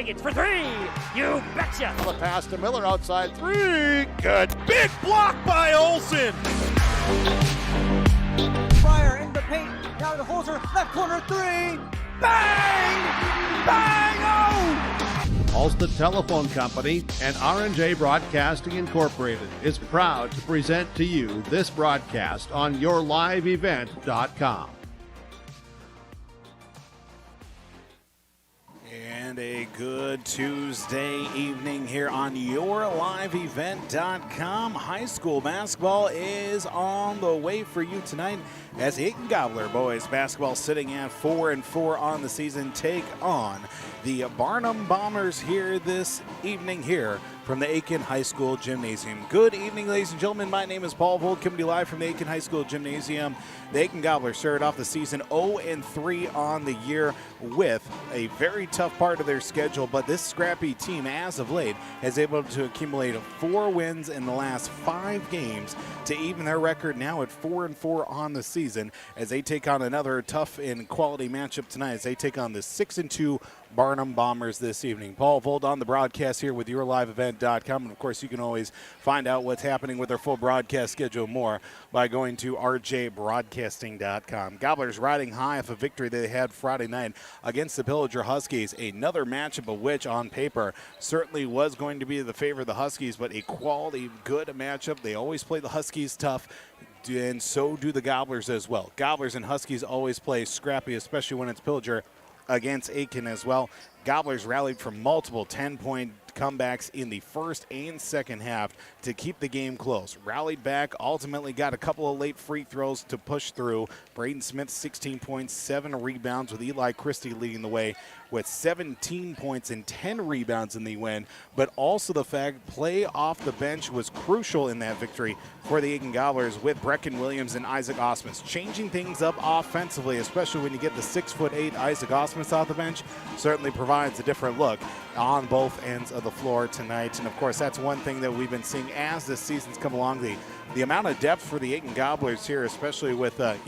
take it for three. You betcha. The pass to Miller outside three. Good. Big block by Olsen. Fryer in the paint. Now to Holzer. Left corner three. Bang! Bang! Oh! Ulster Telephone Company and R&J Broadcasting Incorporated is proud to present to you this broadcast on yourliveevent.com. And a good Tuesday evening here on yourliveevent.com. High school basketball is on the way for you tonight as Aitkin Gobbler boys basketball sitting at 4-4 on the season take on the Barnum Bombers here this evening here from the Aitkin High School Gymnasium. Good evening, ladies and gentlemen. My name is Paul Vold, coming to you live from the Aitkin High School Gymnasium. The Aitkin Gobblers started off the season 0-3 on the year with a very tough part of their schedule, but this scrappy team, as of late, has able to accumulate 4 wins in the last 5 games to even their record now at 4-4 on the season as they take on another tough and quality matchup tonight as they take on the 6-2 Barnum Bombers this evening. Paul Vold on the broadcast here with yourliveevent.com. And, of course, you can always find out what's happening with their full broadcast schedule more by going to rjbroadcasting.com. Gobblers riding high off a victory they had Friday night against the Pillager Huskies. Another matchup of which, on paper, certainly was going to be the favor of the Huskies, but a quality, good matchup. They always play the Huskies tough, and so do the Gobblers as well. Gobblers and Huskies always play scrappy, especially when it's Pillager against Aitkin as well. Gobblers rallied from multiple 10-point comebacks in the first and second half to keep the game close. Rallied back, ultimately got a couple of late free throws to push through. Braden Smith, 16 points, 7 rebounds, with Eli Christie leading the way with 17 points and 10 rebounds in the win. But also the fact play off the bench was crucial in that victory for the Aitkin Gobblers with Brecken Williams and Isaac Osmus. Changing things up offensively, especially when you get the 6'8" Isaac Osmus off the bench, certainly provides a different look on both ends of the floor tonight. And of course, that's one thing that we've been seeing as this season's come along. The amount of depth for the Aitkin Gobblers here, especially with a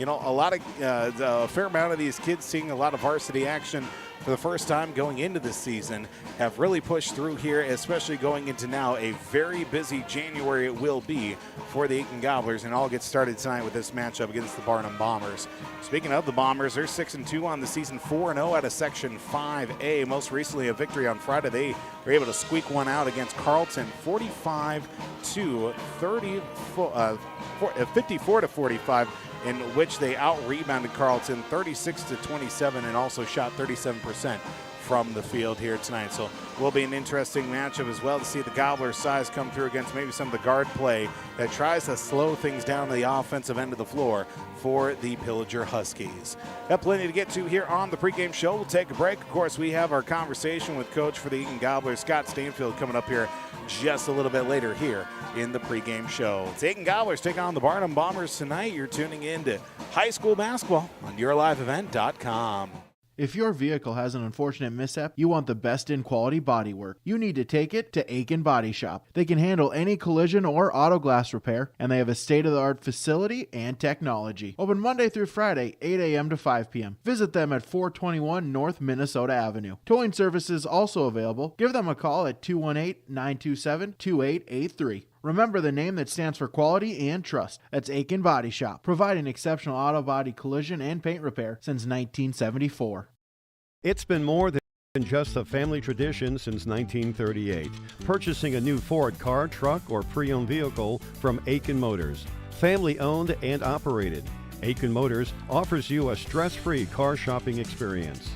fair amount of these kids seeing a lot of varsity action for the first time going into this season, have really pushed through here, especially going into now a very busy January it will be for the Aitkin Gobblers, and all gets started tonight with this matchup against the Barnum Bombers. Speaking of the Bombers, they're 6-2 on the season, 4-0 out of Section 5A. Most recently a victory on Friday. They were able to squeak one out against Carleton, 54-45, in which they out-rebounded Carleton 36-27 and also shot 37% from the field here tonight. So will be an interesting matchup as well to see the Gobblers' size come through against maybe some of the guard play that tries to slow things down on the offensive end of the floor for the Pillager Huskies. Got plenty to get to here on the pregame show. We'll take a break. Of course, we have our conversation with coach for the Aitkin Gobblers, Scott Stainfield, coming up here just a little bit later here in the pregame show. It's Aitkin Gobblers taking on the Barnum Bombers tonight. You're tuning in to high school basketball on yourliveevent.com. If your vehicle has an unfortunate mishap, you want the best in quality bodywork. You need to take it to Aitkin Body Shop. They can handle any collision or auto glass repair, and they have a state-of-the-art facility and technology. Open Monday through Friday, 8 a.m. to 5 p.m. Visit them at 421 North Minnesota Avenue. Towing services also available. Give them a call at 218-927-2883. Remember the name that stands for quality and trust. That's Aitkin Body Shop, providing exceptional auto body collision and paint repair since 1974. It's been more than just a family tradition since 1938. Purchasing a new Ford car, truck, or pre-owned vehicle from Aitkin Motors. Family owned and operated. Aitkin Motors offers you a stress-free car shopping experience.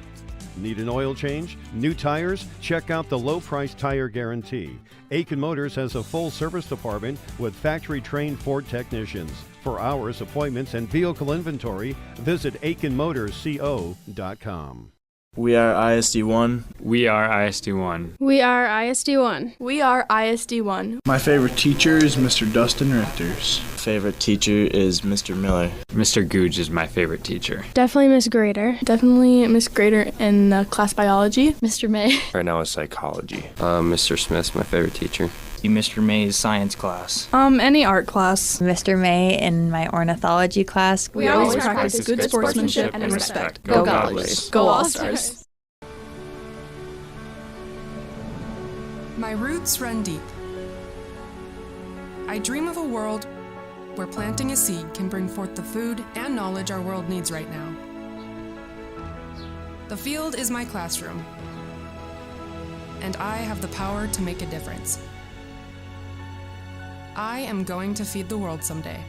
Need an oil change? New tires? Check out the low-price tire guarantee. Aitkin Motors has a full service department with factory-trained Ford technicians. For hours, appointments, and vehicle inventory, visit AitkinMotorsCO.com. We are ISD1. We are ISD1. We are ISD1. We are ISD1. My favorite teacher is Mr. Dustin Richters. Favorite teacher is Mr. Miller. Mr. Googe is my favorite teacher. Definitely Miss Grader. Definitely Miss Grader in class biology. Mr. May. Right now is psychology. Mr. Smith's my favorite teacher. Mr. May's science class. Any art class. Mr. May in my ornithology class. We always practice good sportsmanship and respect. Go Gobblers. Go All-Stars. My roots run deep. I dream of a world where planting a seed can bring forth the food and knowledge our world needs right now. The field is my classroom, and I have the power to make a difference. I am going to feed the world someday.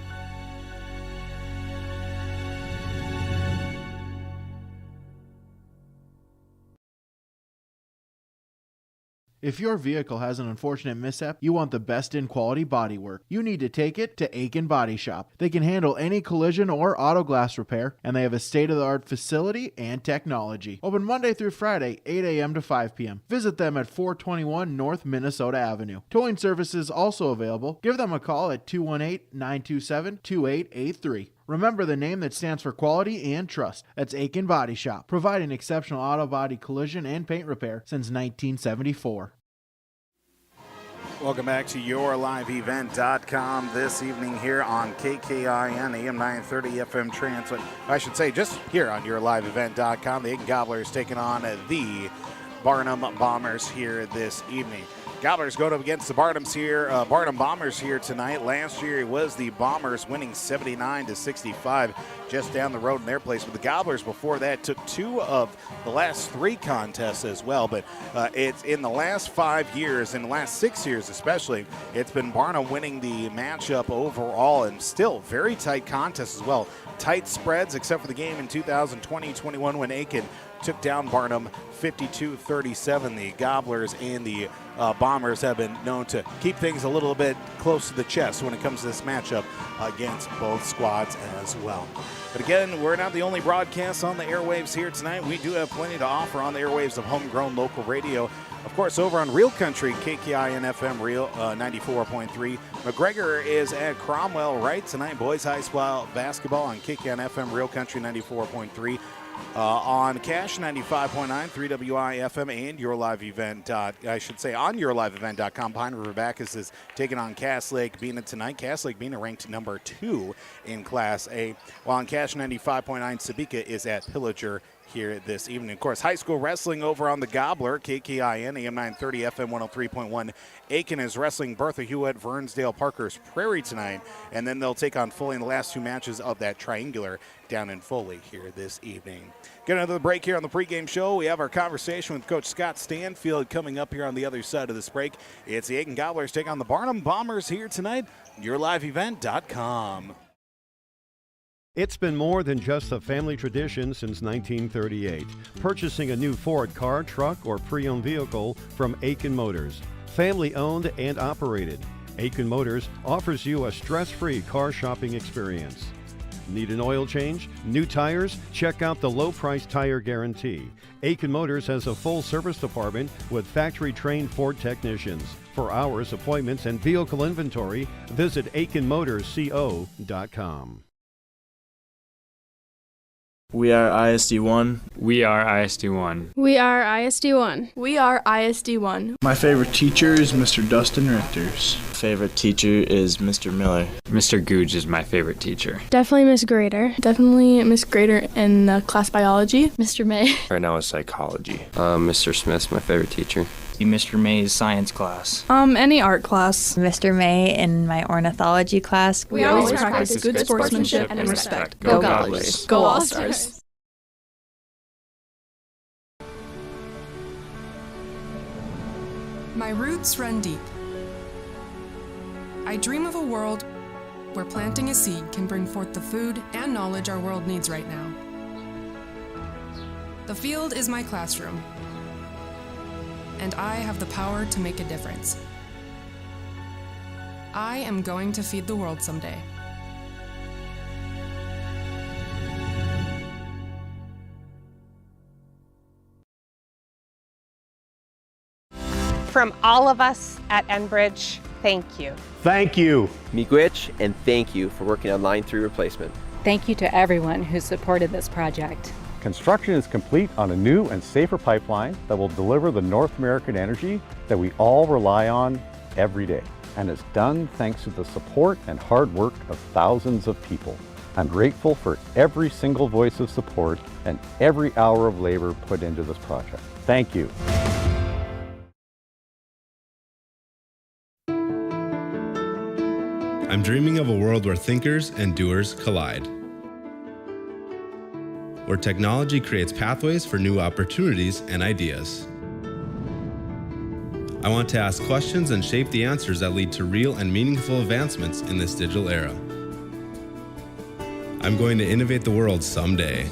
If your vehicle has an unfortunate mishap, you want the best in quality bodywork. You need to take it to Aitkin Body Shop. They can handle any collision or auto glass repair, and they have a state-of-the-art facility and technology. Open Monday through Friday, 8 a.m. to 5 p.m. Visit them at 421 North Minnesota Avenue. Towing services also available. Give them a call at 218-927-2883. Remember the name that stands for quality and trust. That's Aitkin Body Shop, providing exceptional auto body collision and paint repair since 1974. Welcome back to YourLiveEvent.com this evening here on KKIN AM 930 FM Transit. I should say just here on YourLiveEvent.com. The Aitkin Gobblers taking on the Barnum Bombers here this evening. Gobblers going up against the Barnum Bombers here tonight. Last year it was the Bombers winning 79-65 just down the road in their place. But the Gobblers before that took 2 of the last 3 contests as well. But it's in the last 5 years, in the last 6 years especially, it's been Barnum winning the matchup overall, and still very tight contests as well. Tight spreads except for the game in 2020-21 when Aitkin took down Barnum 52-37. The Gobblers and the Bombers have been known to keep things a little bit close to the chest when it comes to this matchup against both squads as well. But again, we're not the only broadcast on the airwaves here tonight. We do have plenty to offer on the airwaves of homegrown local radio. Of course, over on Real Country, KKIN FM Real 94.3. McGregor is at Cromwell right tonight. Boys High School basketball on KKIN FM Real Country 94.3. On Cash 95.9, 3WI FM, and Your Live Event. On YourLiveEvent.com. Pine River Bacchus is taking on Cass Lake Bena tonight. Cass Lake Bena ranked number 2 in Class A, while on Cash 95.9, Sabika is at Pillager here this evening. Of course, high school wrestling over on the Gobbler, KKIN, AM 930, FM 103.1. Aitkin is wrestling Bertha Hewitt, Vernsdale, Parker's Prairie tonight, and then they'll take on Foley in the last 2 matches of that triangular down in Foley here this evening. Get another break here on the pregame show. We have our conversation with Coach Scott Stanfield coming up here on the other side of this break. It's the Aitkin Gobblers take on the Barnum Bombers here tonight. YourLiveEvent.com. It's been more than just a family tradition since 1938. Purchasing a new Ford car, truck, or pre-owned vehicle from Aitkin Motors. Family owned and operated. Aitkin Motors offers you a stress-free car shopping experience. Need an oil change? New tires? Check out the low-price tire guarantee. Aitkin Motors has a full service department with factory-trained Ford technicians. For hours, appointments, and vehicle inventory, visit AitkinMotorsCO.com. We are ISD1. We are ISD1. We are ISD1. We are ISD1. My favorite teacher is Mr. Dustin Richters. Favorite teacher is Mr. Miller. Mr. Googe is my favorite teacher. Definitely Miss Grader. Definitely Miss Grader in class biology. Mr. May. Right now is psychology. Mr. Smith's my favorite teacher. Mr. May's science class. Any art class. Mr. May in my ornithology class. We always practice good sportsmanship and respect. Go Gobblers. Go All-Stars. My roots run deep. I dream of a world where planting a seed can bring forth the food and knowledge our world needs right now. The field is my classroom, and I have the power to make a difference. I am going to feed the world someday. From all of us at Enbridge, thank you. Thank you. Miigwech, and thank you for working on Line 3 replacement. Thank you to everyone who supported this project. Construction is complete on a new and safer pipeline that will deliver the North American energy that we all rely on every day. And it's done thanks to the support and hard work of thousands of people. I'm grateful for every single voice of support and every hour of labor put into this project. Thank you. I'm dreaming of a world where thinkers and doers collide, where technology creates pathways for new opportunities and ideas. I want to ask questions and shape the answers that lead to real and meaningful advancements in this digital era. I'm going to innovate the world someday.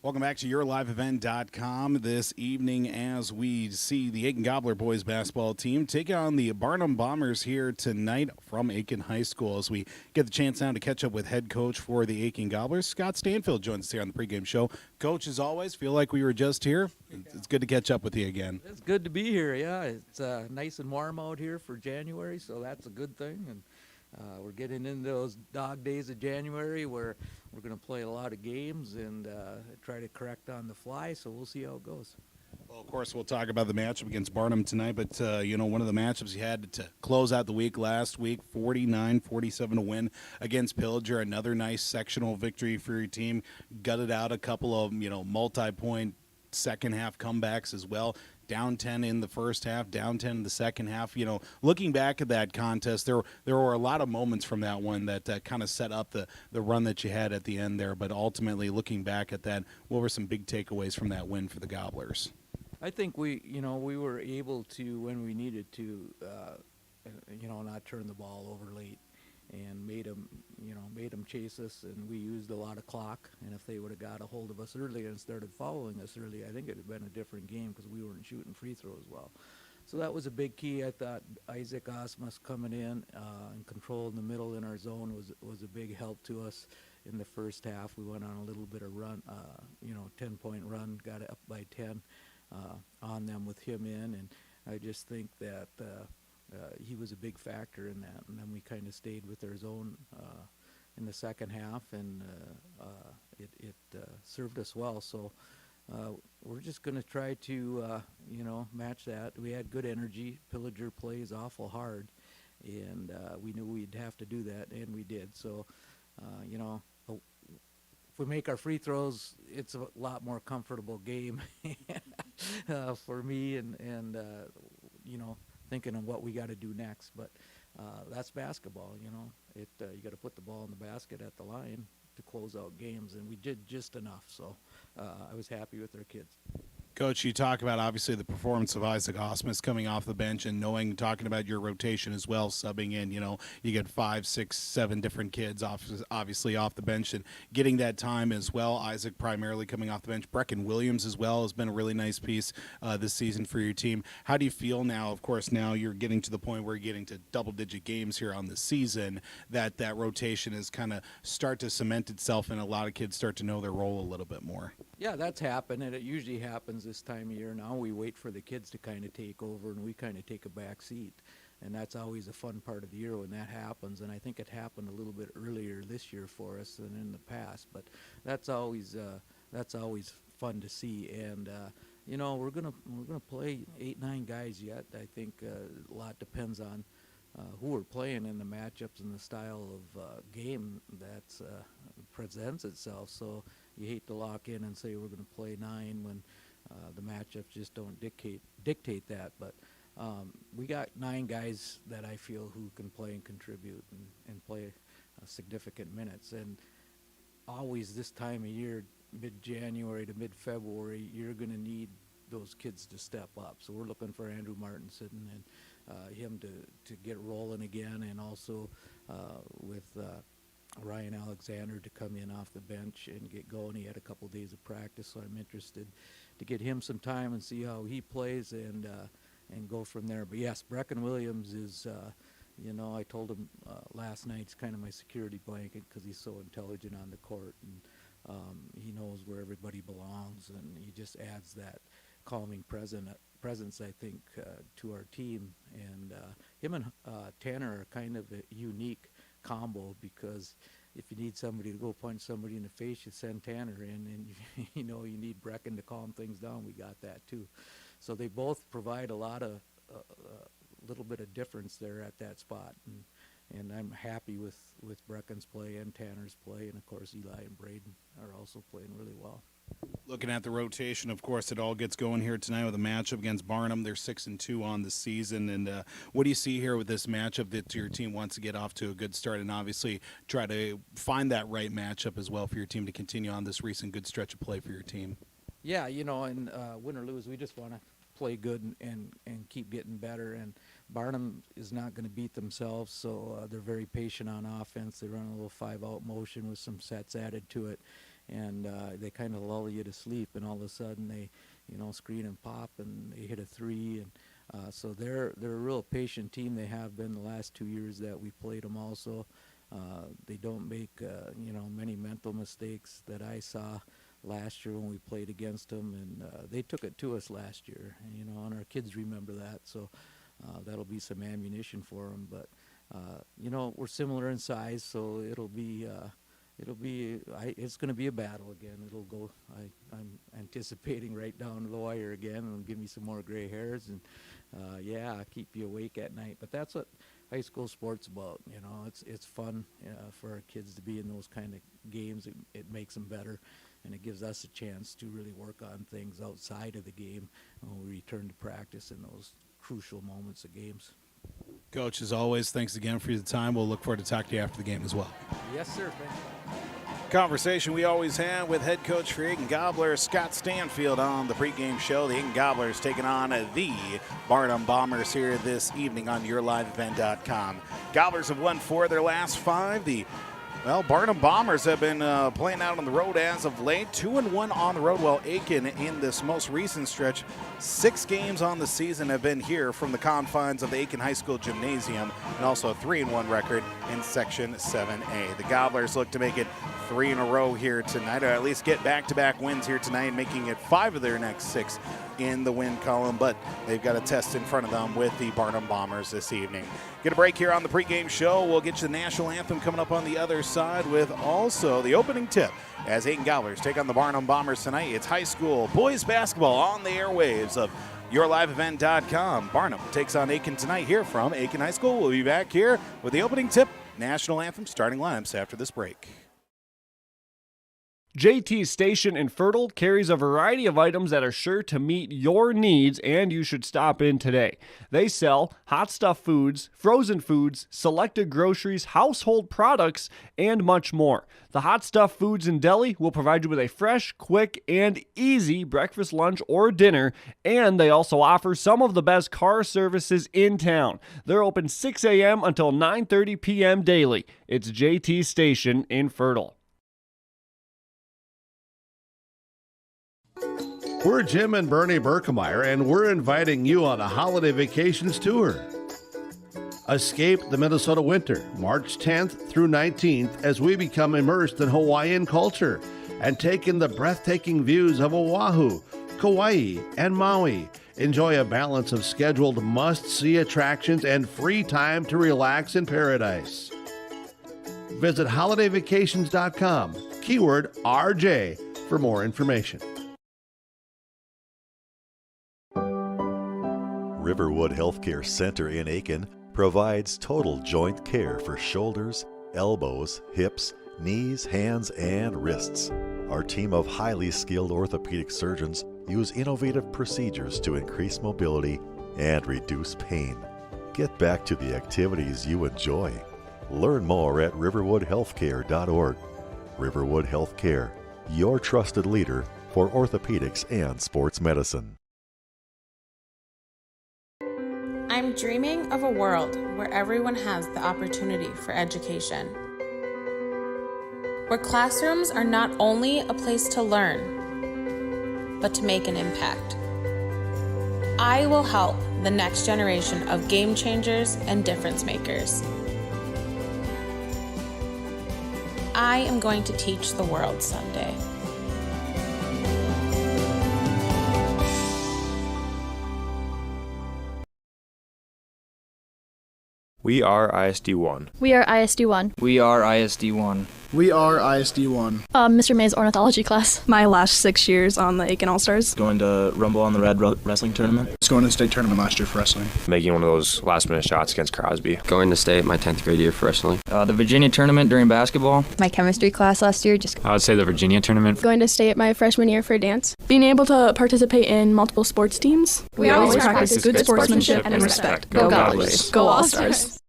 Welcome back to YourLiveEvent.com this evening as we see the Aitkin Gobbler boys basketball team take on the Barnum Bombers here tonight from Aitkin High School. As we get the chance now to catch up with head coach for the Aitkin Gobblers, Scott Stanfield joins us here on the pregame show. Coach, as always, feel like we were just here. It's good to catch up with you again. It's good to be here, yeah. It's nice and warm out here for January, so that's a good thing. And we're getting into those dog days of January where we're going to play a lot of games and try to correct on the fly, so we'll see how it goes. Well, of course, we'll talk about the matchup against Barnum tonight, but, one of the matchups you had to close out the week last week, 49-47 to win against Pillager. Another nice sectional victory for your team. Gutted out a couple of, multi-point second-half comebacks as well. Down 10 in the first half, down 10 in the second half. Looking back at that contest, there were a lot of moments from that one that kind of set up the run that you had at the end there. But ultimately, looking back at that, what were some big takeaways from that win for the Gobblers? I think we were able to, when we needed to, not turn the ball over late, and made them chase us, and we used a lot of clock. And if they would have got a hold of us early and started following us early, I think it'd have been a different game because we weren't shooting free throws well. So that was a big key. I thought Isaac Osmus coming in and controlling the middle in our zone was a big help to us in the first half. We went on a little bit of run, 10-point run, got it up by 10 on them with him in, and I just think that he was a big factor in that. And then we kind of stayed with our zone in the second half, and it served us well. So we're just going to try to, match that. We had good energy. Pillager plays awful hard, and we knew we'd have to do that, and we did. So, if we make our free throws, it's a lot more comfortable game for me, and thinking of what we got to do next. But that's basketball, you got to put the ball in the basket at the line to close out games, and we did just enough. So I was happy with our kids. Coach, you talk about obviously the performance of Isaac Osmus coming off the bench and talking about your rotation as well, subbing in. You get 5, 6, 7 different kids obviously off the bench and getting that time as well. Isaac primarily coming off the bench. Brecken Williams as well has been a really nice piece this season for your team. How do you feel now? Of course, now you're getting to the point where you're getting to double-digit games here on the season, that rotation is kind of start to cement itself and a lot of kids start to know their role a little bit more. Yeah, that's happened, and it usually happens this time of year. Now we wait for the kids to kind of take over, and we kind of take a back seat. And that's always a fun part of the year when that happens. And I think it happened a little bit earlier this year for us than in the past. But that's always fun to see. And we're gonna play 8-9 guys yet. I think a lot depends on who we're playing in the matchups and the style of game that presents itself. So you hate to lock in and say we're going to play 9 when the matchups just don't dictate that. But we got 9 guys that I feel who can play and contribute and play significant minutes. And always this time of year, mid-January to mid-February, you're going to need those kids to step up. So we're looking for Andrew Martinson and him to get rolling again, and also with Ryan Alexander to come in off the bench and get going. He had a couple days of practice, so I'm interested to get him some time and see how he plays and go from there. But yes, Brecken Williams is, I told him last night, it's kind of my security blanket because he's so intelligent on the court, and he knows where everybody belongs, and he just adds that calming presence, I think, to our team. And him and Tanner are kind of a unique combo, because if you need somebody to go punch somebody in the face, you send Tanner in, and you need Brecken to calm things down. We got that too. So they both provide a lot of little bit of difference there at that spot, and I'm happy with Brecken's play and Tanner's play, and of course Eli and Braden are also playing really well. Looking at the rotation, of course, it all gets going here tonight with a matchup against Barnum. They're 6-2 on the season. And what do you see here with this matchup that your team wants to get off to a good start and obviously try to find that right matchup as well for your team to continue on this recent good stretch of play for your team? Yeah, and win or lose, we just want to play good and keep getting better. And Barnum is not going to beat themselves, so they're very patient on offense. They run a little 5-out motion with some sets added to it. And they kind of lull you to sleep, and all of a sudden they, screen and pop, and they hit a three, and so they're a real patient team. They have been the last 2 years that we played them. Also, they don't make many mental mistakes that I saw last year when we played against them, and they took it to us last year, and our kids remember that. So that'll be some ammunition for them. But we're similar in size, so it's going to be a battle again. It'll go. I'm anticipating right down to the wire again, and give me some more gray hairs, and keep you awake at night. But that's what high school sports about. It's fun for our kids to be in those kind of games. It makes them better, and it gives us a chance to really work on things outside of the game when we return to practice in those crucial moments of games. Coach, as always, thanks again for your time. We'll look forward to talking to you after the game as well. Yes, sir. Thanks. Conversation we always have with head coach for Aitkin Gobblers, Scott Stanfield, on the pregame show. The Aitkin Gobblers taking on the Barnum Bombers here this evening on YourLiveEvent.com. Gobblers have won 4 of their last 5. Barnum Bombers have been playing out on the road as of late. 2-1 on the road, while Aitkin in this most recent stretch, 6 games on the season have been here from the confines of the Aitkin High School Gymnasium, and also a 3-1 record in Section 7A. The Gobblers look to make it 3 in a row here tonight, or at least get back-to-back wins here tonight, making it 5 of their next 6 in the win column, but they've got a test in front of them with the Barnum Bombers this evening. Get a break here on the pregame show. We'll get you the national anthem coming up on the other side, with also the opening tip as Aitkin Gobblers take on the Barnum Bombers tonight. It's high school boys basketball on the airwaves of YourLiveEvent.com. Barnum takes on Aitkin tonight here from Aitkin High School. We'll be back here with the opening tip, national anthem, starting lineups after this break. JT's Station in Fertile carries a variety of items that are sure to meet your needs, and you should stop in today. They sell hot stuff foods, frozen foods, selected groceries, household products, and much more. The Hot Stuff Foods and Deli will provide you with a fresh, quick, and easy breakfast, lunch, or dinner, and they also offer some of the best car services in town. They're open 6 a.m. until 9:30 p.m. daily. It's JT's Station in Fertile. We're Jim and Bernie Berkemeyer, and we're inviting you on a holiday vacations tour. Escape the Minnesota winter, March 10th through 19th, as we become immersed in Hawaiian culture and take in the breathtaking views of Oahu, Kauai, and Maui. Enjoy a balance of scheduled must-see attractions and free time to relax in paradise. Visit holidayvacations.com, keyword RJ, for more information. Riverwood Healthcare Center in Aitkin provides total joint care for shoulders, elbows, hips, knees, hands, and wrists. Our team of highly skilled orthopedic surgeons use innovative procedures to increase mobility and reduce pain. Get back to the activities you enjoy. Learn more at riverwoodhealthcare.org. Riverwood Healthcare, your trusted leader for orthopedics and sports medicine. I'm dreaming of a world where everyone has the opportunity for education. Where classrooms are not only a place to learn, but to make an impact. I will help the next generation of game changers and difference makers. I am going to teach the world someday. We are ISD1. We are ISD1. We are ISD1. We are ISD 1. Mr. May's ornithology class. My last 6 years on the Aitkin All-Stars. Going to Rumble on the Red Wrestling Tournament. I was going to the state tournament last year for wrestling. Making one of those last-minute shots against Crosby. Going to state my 10th grade year for wrestling. The Virginia tournament during basketball. My chemistry class last year. I would say the Virginia tournament. Going to state my freshman year for dance. Being able to participate in multiple sports teams. We always practice good sportsmanship and respect. Go Gobblers. Go All-Stars.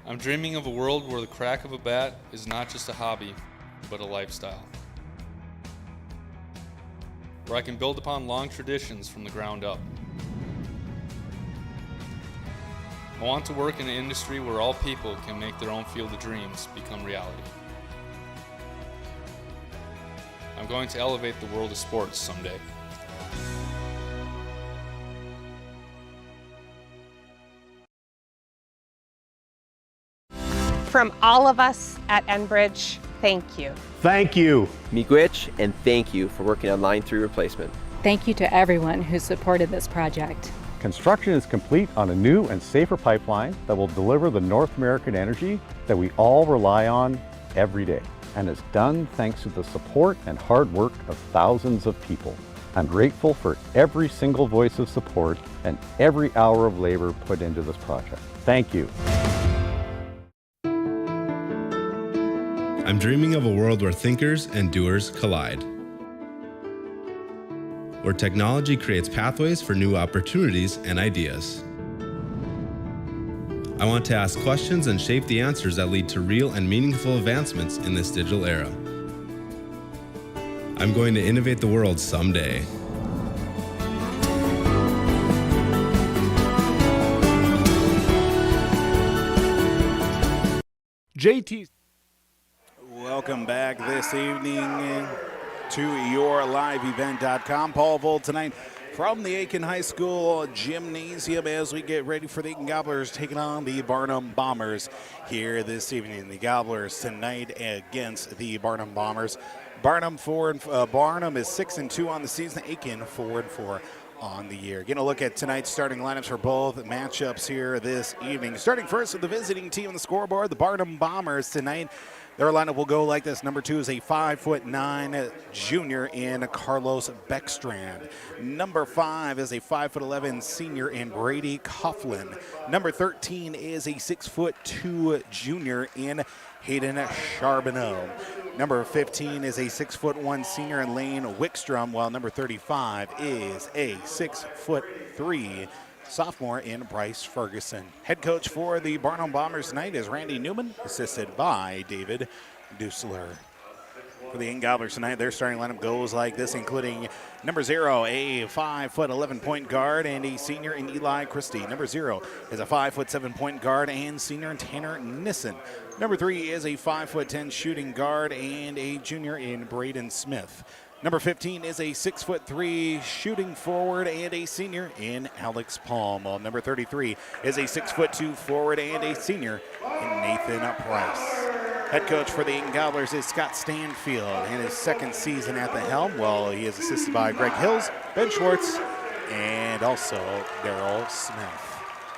I'm dreaming of a world where the crack of a bat is not just a hobby, but a lifestyle. Where I can build upon long traditions from the ground up. I want to work in an industry where all people can make their own field of dreams become reality. I'm going to elevate the world of sports someday. From all of us at Enbridge, thank you. Thank you. Miigwech, and thank you for working on Line 3 replacement. Thank you to everyone who supported this project. Construction is complete on a new and safer pipeline that will deliver the North American energy that we all rely on every day. And it's done thanks to the support and hard work of thousands of people. I'm grateful for every single voice of support and every hour of labor put into this project. Thank you. I'm dreaming of a world where thinkers and doers collide. Where technology creates pathways for new opportunities and ideas. I want to ask questions and shape the answers that lead to real and meaningful advancements in this digital era. I'm going to innovate the world someday. JT. Welcome back this evening to yourliveevent.com. Paul Volt tonight from the Aitkin High School Gymnasium as we get ready for the Aitkin Gobblers taking on the Barnum Bombers here this evening. The Gobblers tonight against the Barnum Bombers. Barnum is 6-2 on the season. Aitkin 4-4 on the year. Getting a look at tonight's starting lineups for both matchups here this evening. Starting first with the visiting team on the scoreboard, the Barnum Bombers tonight. Their lineup will go like this. Number 2 is a 5'9" junior in Carlos Beckstrand. Number 5 is a 5'11" senior in Brady Coughlin. Number 13 is a 6'2" junior in Hayden Charbonneau. Number 15 is a 6'1" senior in Lane Wickstrom, while number 35 is a 6'3" sophomore in Bryce Ferguson. Head coach for the Barnum Bombers tonight is Randy Newman, assisted by David Dusler. For the Aitkin Gobblers tonight, their starting lineup goes like this, including number 0, a 5'11" point guard and a senior in Eli Christie. Number 0 is a 5'7" point guard and senior in Tanner Nissen. Number 3 is a 5'10" shooting guard and a junior in Braden Smith. Number 15 is a 6'3" shooting forward and a senior in Alex Palm. While number 33 is a 6'2" forward and a senior in Nathan Price. Head coach for the Aitkin Gobblers is Scott Stanfield in his second season at the helm. Well, he is assisted by Greg Hills, Ben Schwartz, and also Daryl Smith.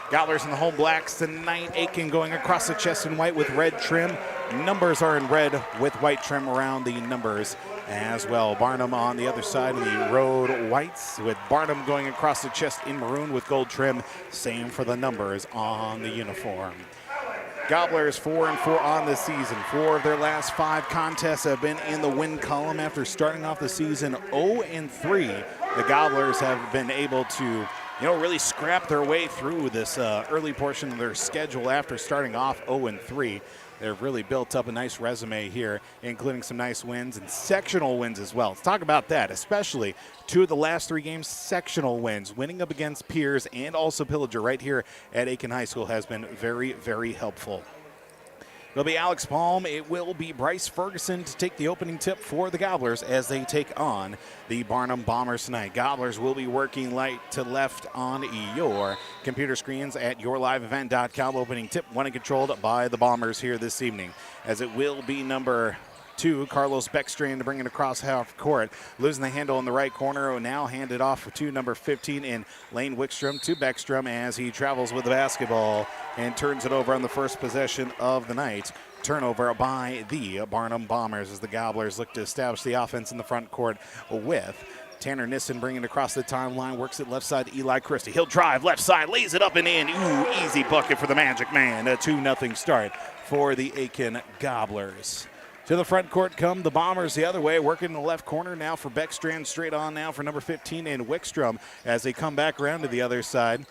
Gobblers in the home blacks tonight. Aitkin going across the chest in white with red trim. Numbers are in red with white trim around the numbers as well. Barnum on the other side in the road whites, with Barnum going across the chest in maroon with gold trim. Same for the numbers on the uniform. Gobblers 4-4 on the season. 4 of their last 5 contests have been in the win column after starting off the season 0-3. The Gobblers have been able to really scrap their way through this early portion of their schedule after starting off 0-3. They've really built up a nice resume here, including some nice wins and sectional wins as well. Let's talk about that, especially 2 of the last 3 games sectional wins. Winning up against Piers and also Pillager right here at Aitkin High School has been very, very helpful. It'll be Alex Palm. It will be Bryce Ferguson to take the opening tip for the Gobblers as they take on the Barnum Bombers tonight. Gobblers will be working light to left on your computer screens at yourliveevent.com. Opening tip, won and controlled by the Bombers here this evening, as it will be number 2. Carlos Beckstrand to bring it across half court. Losing the handle in the right corner. Now handed off to number 15 in Lane Wickstrom to Beckstrom as he travels with the basketball and turns it over on the first possession of the night. Turnover by the Barnum Bombers as the Gobblers look to establish the offense in the front court with Tanner Nissen bringing it across the timeline, works it left side to Eli Christie. He'll drive left side, lays it up and in. Ooh, easy bucket for the Magic Man. A 2-0 start for the Aitkin Gobblers. To the front court come the Bombers the other way, working in the left corner now for Beckstrand, straight on now for number 15 in Wickstrom as they come back around to the other side.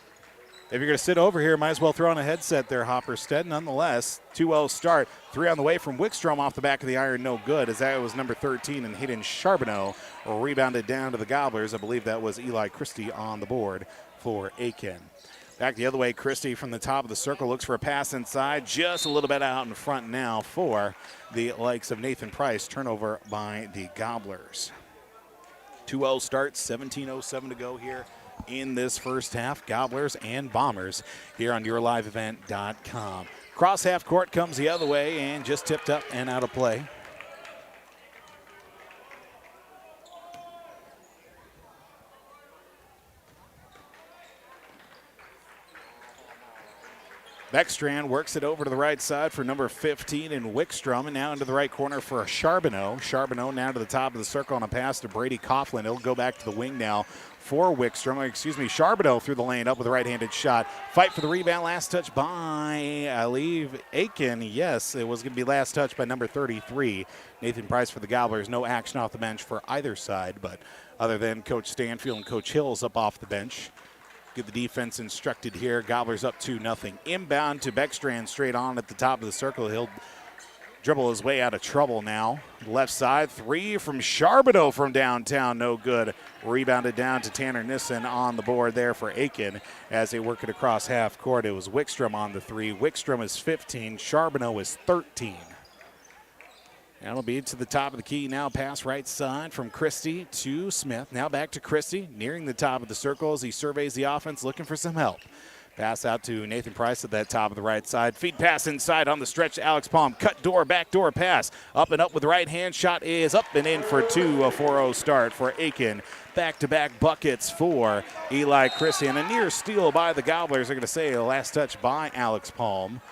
If you're going to sit over here, might as well throw on a headset there, Hopperstead. Nonetheless, 2-0 start. 3 on the way from Wickstrom off the back of the iron, no good, as that was number 13 and Hayden Charbonneau rebounded down to the Gobblers. I believe that was Eli Christie on the board for Aitkin. Back the other way, Christie from the top of the circle looks for a pass inside, just a little bit out in front now for the likes of Nathan Price. Turnover by the Gobblers. 2-0 start, 17:07 to go here in this first half. Gobblers and Bombers here on YourLiveEvent.com. Cross half court comes the other way and just tipped up and out of play. Beckstrand works it over to the right side for number 15 in Wickstrom, and now into the right corner for Charbonneau. Charbonneau now to the top of the circle on a pass to Brady Coughlin. He'll go back to the wing now for Wickstrom. Charbonneau through the lane up with a right-handed shot. Fight for the rebound. Last touch by, I believe, Aitkin. Yes, it was going to be last touch by number 33. Nathan Price for the Gobblers. No action off the bench for either side, but other than Coach Stanfield and Coach Hills up off the bench. Get the defense instructed here. Gobblers up 2-0. Inbound to Beckstrand straight on at the top of the circle. He'll dribble his way out of trouble now. Left side, 3 from Charbonneau from downtown. No good. Rebounded down to Tanner Nissen on the board there for Aitkin as they work it across half court. It was Wickstrom on the 3. Wickstrom is 15. Charbonneau is 13. That'll be to the top of the key now. Pass right side from Christie to Smith. Now back to Christie, nearing the top of the circle as he surveys the offense, looking for some help. Pass out to Nathan Price at that top of the right side. Feed pass inside on the stretch to Alex Palm. Cut door, backdoor pass. Up and up with the right hand. Shot is up and in for 2. A 4-0 start for Aitkin. Back-to-back buckets for Eli Christie. And a near steal by the Gobblers. They're going to say a last touch by Alex Palm,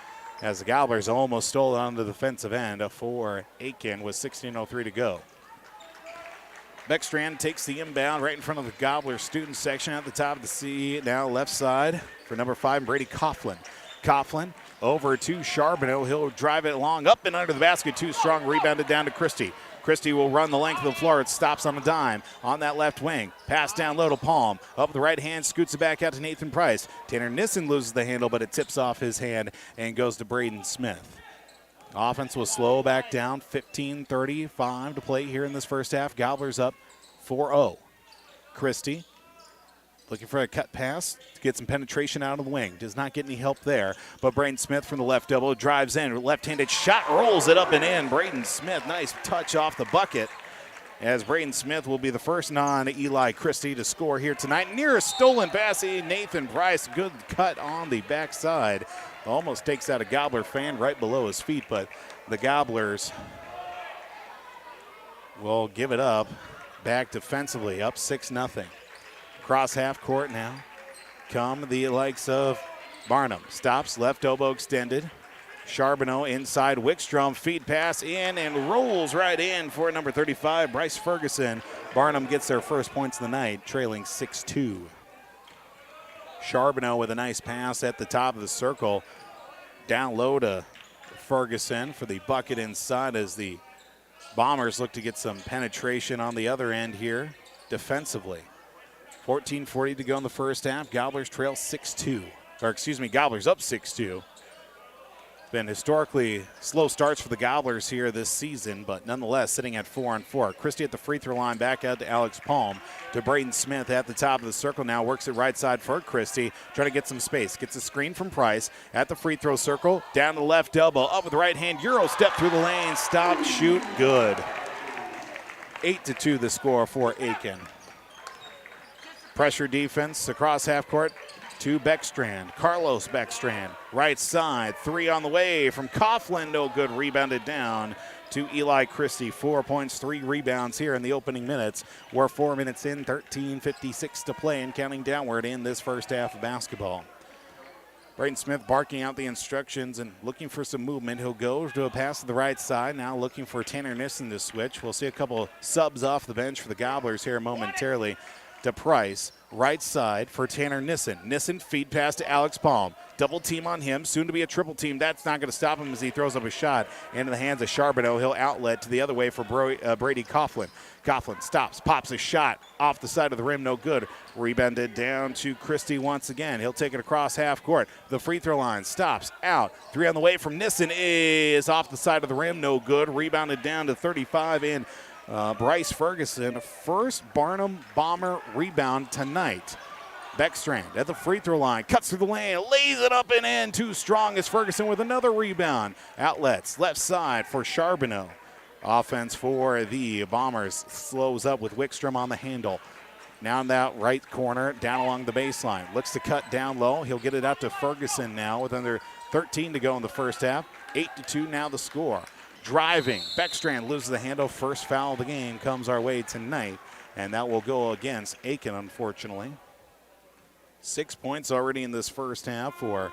as the Gobblers almost stole it on the defensive end for Aitkin with 16:03 to go. Beckstrand takes the inbound right in front of the Gobbler student section at the top of the C. Now left side for number 5, Brady Coughlin. Coughlin over to Charbonneau. He'll drive it long, up and under the basket. Too strong, rebounded down to Christie. Christie will run the length of the floor. It stops on a dime on that left wing. Pass down low to Palm. Up the right hand, scoots it back out to Nathan Price. Tanner Nissen loses the handle, but it tips off his hand and goes to Braden Smith. Offense will slow back down. 15:35 to play here in this first half. Gobblers up 4-0. Christie looking for a cut pass to get some penetration out of the wing. Does not get any help there. But Braden Smith from the left elbow drives in. Left-handed shot, rolls it up and in. Braden Smith, nice touch off the bucket, as Braden Smith will be the first non-Eli Christie to score here tonight. Near a stolen pass, Nathan Price. Good cut on the backside. Almost takes out a Gobbler fan right below his feet, but the Gobblers will give it up back defensively, up 6-0. Cross half court now. Come the likes of Barnum. Stops, left elbow extended. Charbonneau inside Wickstrom. Feed pass in and rolls right in for number 35, Bryce Ferguson. Barnum gets their first points of the night, trailing 6-2. Charbonneau with a nice pass at the top of the circle. Down low to Ferguson for the bucket inside as the Bombers look to get some penetration on the other end here defensively. 14:40 to go in the first half. Gobblers trail 6-2. Or excuse me, Gobblers up 6-2. Been historically slow starts for the Gobblers here this season, but nonetheless sitting at 4-4. Christie at the free throw line, back out to Alex Palm. To Braden Smith at the top of the circle now, works it right side for Christie, trying to get some space. Gets a screen from Price at the free throw circle, down the left elbow, up with the right hand, Euro step through the lane, stop, shoot, good. 8-2 the score for Aitkin. Pressure defense across half court to Beckstrand. Carlos Beckstrand, right side, 3 on the way from Coughlin, no good, rebounded down to Eli Christie. 4 points, 3 rebounds here in the opening minutes. We're 4 minutes in, 13:56 to play and counting downward in this first half of basketball. Braden Smith barking out the instructions and looking for some movement. He'll go to a pass to the right side. Now looking for Tanner Nissen to switch. We'll see a couple subs off the bench for the Gobblers here momentarily. To Price, right side for Tanner Nissen. Nissen feed pass to Alex Palm. Double team on him, soon to be a triple team. That's not going to stop him as he throws up a shot into the hands of Charbonneau. He'll outlet to the other way for Brady Coughlin. Coughlin stops, pops a shot off the side of the rim, no good. Rebounded down to Christie once again. He'll take it across half court. The free throw line stops, out. 3 on the way from Nissen is off the side of the rim, no good. Rebounded down to 35 in Bryce Ferguson. First Barnum Bomber rebound tonight. Beckstrand at the free throw line, cuts through the lane, lays it up and in. Too strong as Ferguson with another rebound. Outlets, left side for Charbonneau. Offense for the Bombers slows up with Wickstrom on the handle. Now in that right corner, down along the baseline. Looks to cut down low. He'll get it out to Ferguson now with under 13 to go in the first half. 8-2 now the score. Driving, Beckstrand loses the handle. First foul of the game comes our way tonight, and that will go against Aitkin, unfortunately. 6 points already in this first half for,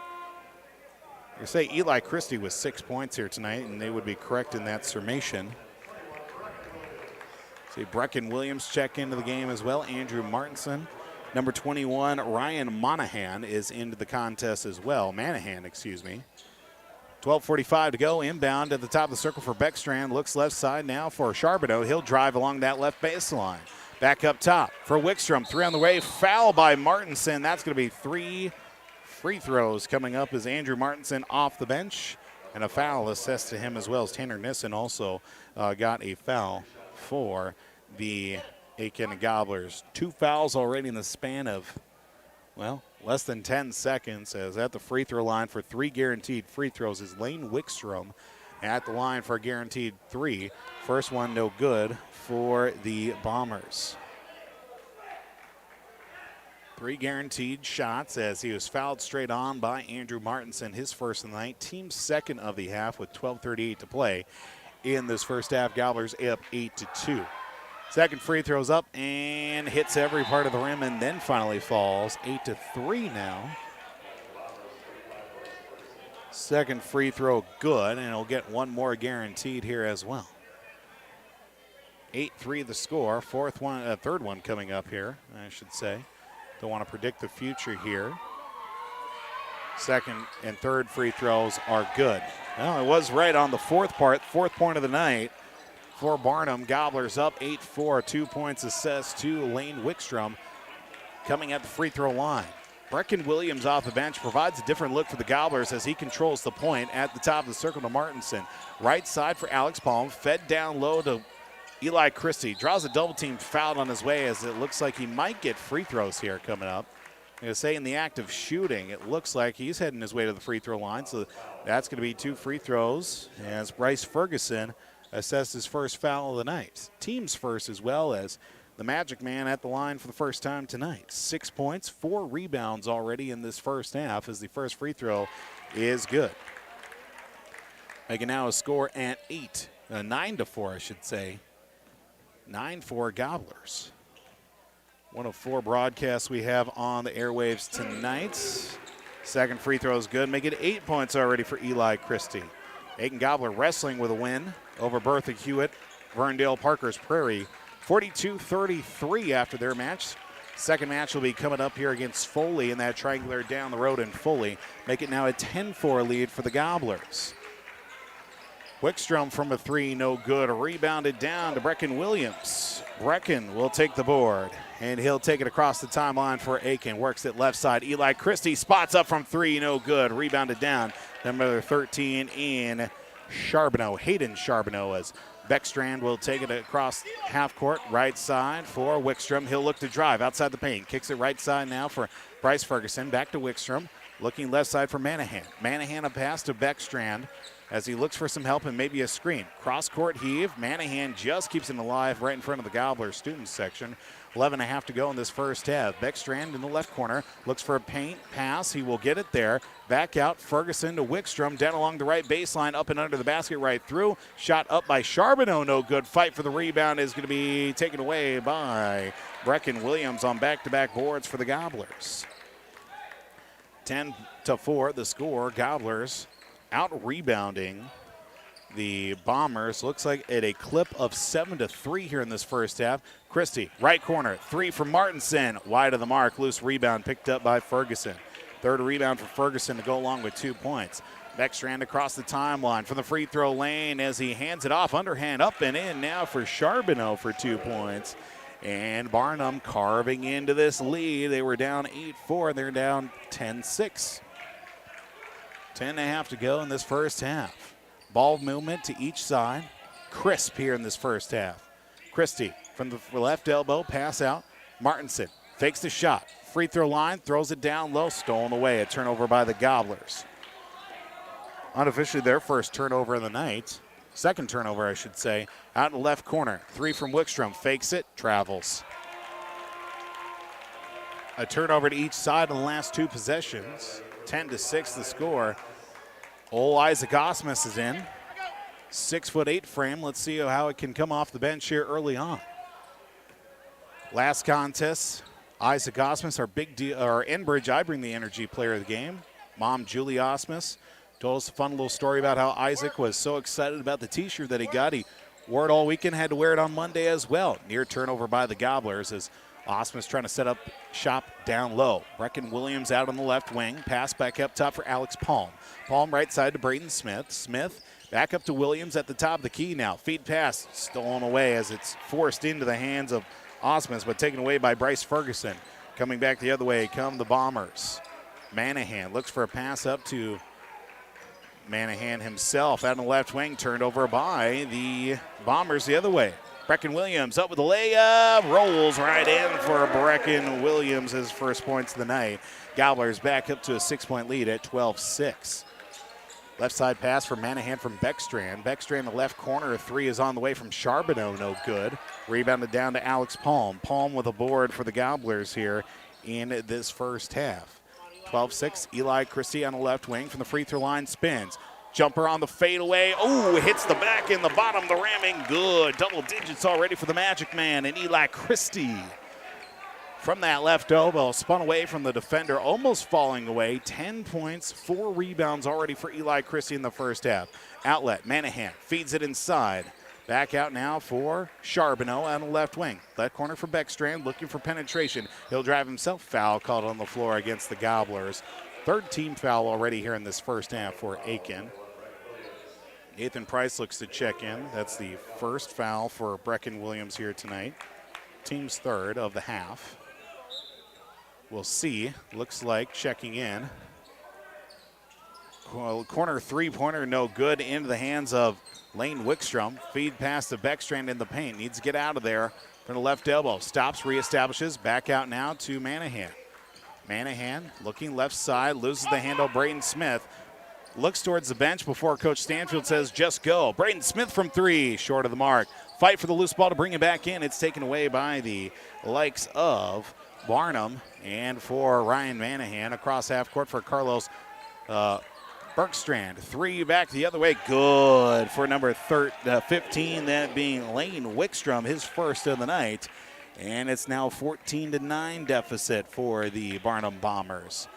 I say Eli Christie with 6 points here tonight, and they would be correct in that summation. See Brecken Williams check into the game as well. Andrew Martinson. Number 21, Ryan Monahan is into the contest as well. Manahan, excuse me. 12:45 to go. Inbound at the top of the circle for Beckstrand. Looks left side now for Charbonneau. He'll drive along that left baseline. Back up top for Wickstrom. 3 on the way. Foul by Martinson. That's going to be 3 free throws coming up as Andrew Martinson off the bench. And a foul assessed to him as well as Tanner Nissen also got a foul for the Aitkin Gobblers. 2 fouls already in the span of, well, less than 10 seconds, as at the free throw line for 3 guaranteed free throws is Lane Wickstrom at the line for a guaranteed 3. First one no good for the Bombers. 3 guaranteed shots as he was fouled straight on by Andrew Martinson, his first of the night. Team's second of the half with 12:38 to play in this first half. Gobblers up 8-2. Second free throws up and hits every part of the rim and then finally falls. 8-3 now. Second free throw good, and he'll get one more guaranteed here as well. 8-3 the score. Third one coming up here, I should say. Don't want to predict the future here. Second and third free throws are good. Well, it was right on the fourth point of the night. For Barnum, Gobblers up 8-4, 2 points assessed to Lane Wickstrom coming at the free throw line. Brecken Williams off the bench provides a different look for the Gobblers as he controls the point at the top of the circle to Martinson. Right side for Alex Palm, fed down low to Eli Christie. Draws a double team foul on his way as it looks like he might get free throws here coming up. I'm going to say in the act of shooting, it looks like he's heading his way to the free throw line. So that's going to be 2 free throws as Bryce Ferguson assessed his first foul of the night. Team's first as well as the Magic Man at the line for the first time tonight. 6 points, 4 rebounds already in this first half as the first free throw is good. Making now a score at 9-4, I should say. 9-4 Gobblers. One of 4 broadcasts we have on the airwaves tonight. Second free throw is good. Make it 8 points already for Eli Christie. Aitkin Gobbler wrestling with a win over Bertha Hewitt, Verndale Parker's Prairie. 42-33 after their match. Second match will be coming up here against Foley in that triangular down the road in Foley. Make it now a 10-4 lead for the Gobblers. Wickstrom from a 3, no good. Rebounded down to Brecken Williams. Brecken will take the board, and he'll take it across the timeline for Aitkin. Works it left side. Eli Christie spots up from 3, no good. Rebounded down. Number 13 in Charbonneau, Hayden Charbonneau, as Beckstrand will take it across half court, right side for Wickstrom. He'll look to drive outside the paint. Kicks it right side now for Bryce Ferguson. Back to Wickstrom. Looking left side for Manahan. Manahan a pass to Beckstrand as he looks for some help and maybe a screen. Cross-court heave. Manahan just keeps it alive right in front of the Gobbler students section. 11.5 to go in this first half. Beckstrand in the left corner looks for a paint pass. He will get it there. Back out. Ferguson to Wickstrom down along the right baseline, up and under the basket right through. Shot up by Charbonneau. No good. Fight for the rebound is going to be taken away by Brecken Williams on back-to-back boards for the Gobblers. 10-4 the score. Gobblers out rebounding the Bombers. Looks like at a clip of 7-3 here in this first half. Christie, right corner, 3 from Martinson, wide of the mark. Loose rebound picked up by Ferguson. Third rebound for Ferguson to go along with 2 points. Beckstrand across the timeline from the free throw lane as he hands it off, underhand up and in now for Charbonneau for 2 points. And Barnum carving into this lead. They were down 8-4. They're down 10-6. 10.5 to go in this first half. Ball movement to each side. Crisp here in this first half. Christie from the left elbow, pass out. Martinson fakes the shot. Free throw line, throws it down low, stolen away. A turnover by the Gobblers. Unofficially their first turnover of the night. Second turnover, I should say. Out in the left corner. 3 from Wickstrom. Fakes it, travels. A turnover to each side in the last 2 possessions. 10-6 the score. Old Isaac Osmus is in. 6'8" frame. Let's see how it can come off the bench here early on. Last contest, Isaac Osmus, our Enbridge I Bring the Energy player of the game. Mom, Julie Osmus, told us a fun little story about how Isaac was so excited about the t-shirt that he got. He wore it all weekend, had to wear it on Monday as well. Near turnover by the Gobblers as Osmus trying to set up shop down low. Brecken Williams out on the left wing. Pass back up top for Alex Palm. Palm right side to Braden Smith. Smith back up to Williams at the top of the key now. Feed pass stolen away as it's forced into the hands of Osmus, but taken away by Bryce Ferguson. Coming back the other way come the Bombers. Manahan looks for a pass up to Manahan himself out on the left wing, turned over by the Bombers the other way. Brecken Williams up with a layup, rolls right in for Brecken Williams, his first points of the night. Gobblers back up to a 6-point lead at 12-6. Left side pass for Manahan from Beckstrand. Beckstrand, the left corner, 3 is on the way from Charbonneau, no good. Rebounded down to Alex Palm. Palm with a board for the Gobblers here in this first half. 12-6, Eli Christie on the left wing from the free throw line, spins. Jumper on the fadeaway. Oh, hits the back in the bottom, the ramming. Good. Double digits already for the Magic Man and Eli Christie. From that left elbow, spun away from the defender, almost falling away. 10 points, 4 rebounds already for Eli Christie in the first half. Outlet, Manahan feeds it inside. Back out now for Charbonneau on the left wing. Left corner for Beckstrand, looking for penetration. He'll drive himself. Foul called on the floor against the Gobblers. Third team foul already here in this first half for Aitkin. Nathan Price looks to check in. That's the first foul for Brecken Williams here tonight. Team's third of the half. We'll see. Looks like checking in. Corner three-pointer, no good, into the hands of Lane Wickstrom. Feed pass to Beckstrand in the paint. Needs to get out of there from the left elbow. Stops, reestablishes. Back out now to Manahan. Manahan looking left side, loses the handle. Braden Smith looks towards the bench before Coach Stanfield says, just go. Braden Smith from 3, short of the mark. Fight for the loose ball to bring it back in. It's taken away by the likes of Barnum. And for Ryan Manahan, across half court for Carlos Bergstrand. 3 back the other way. Good for number 15, that being Lane Wickstrom, his first of the night. And it's now 14-9 deficit for the Barnum Bombers.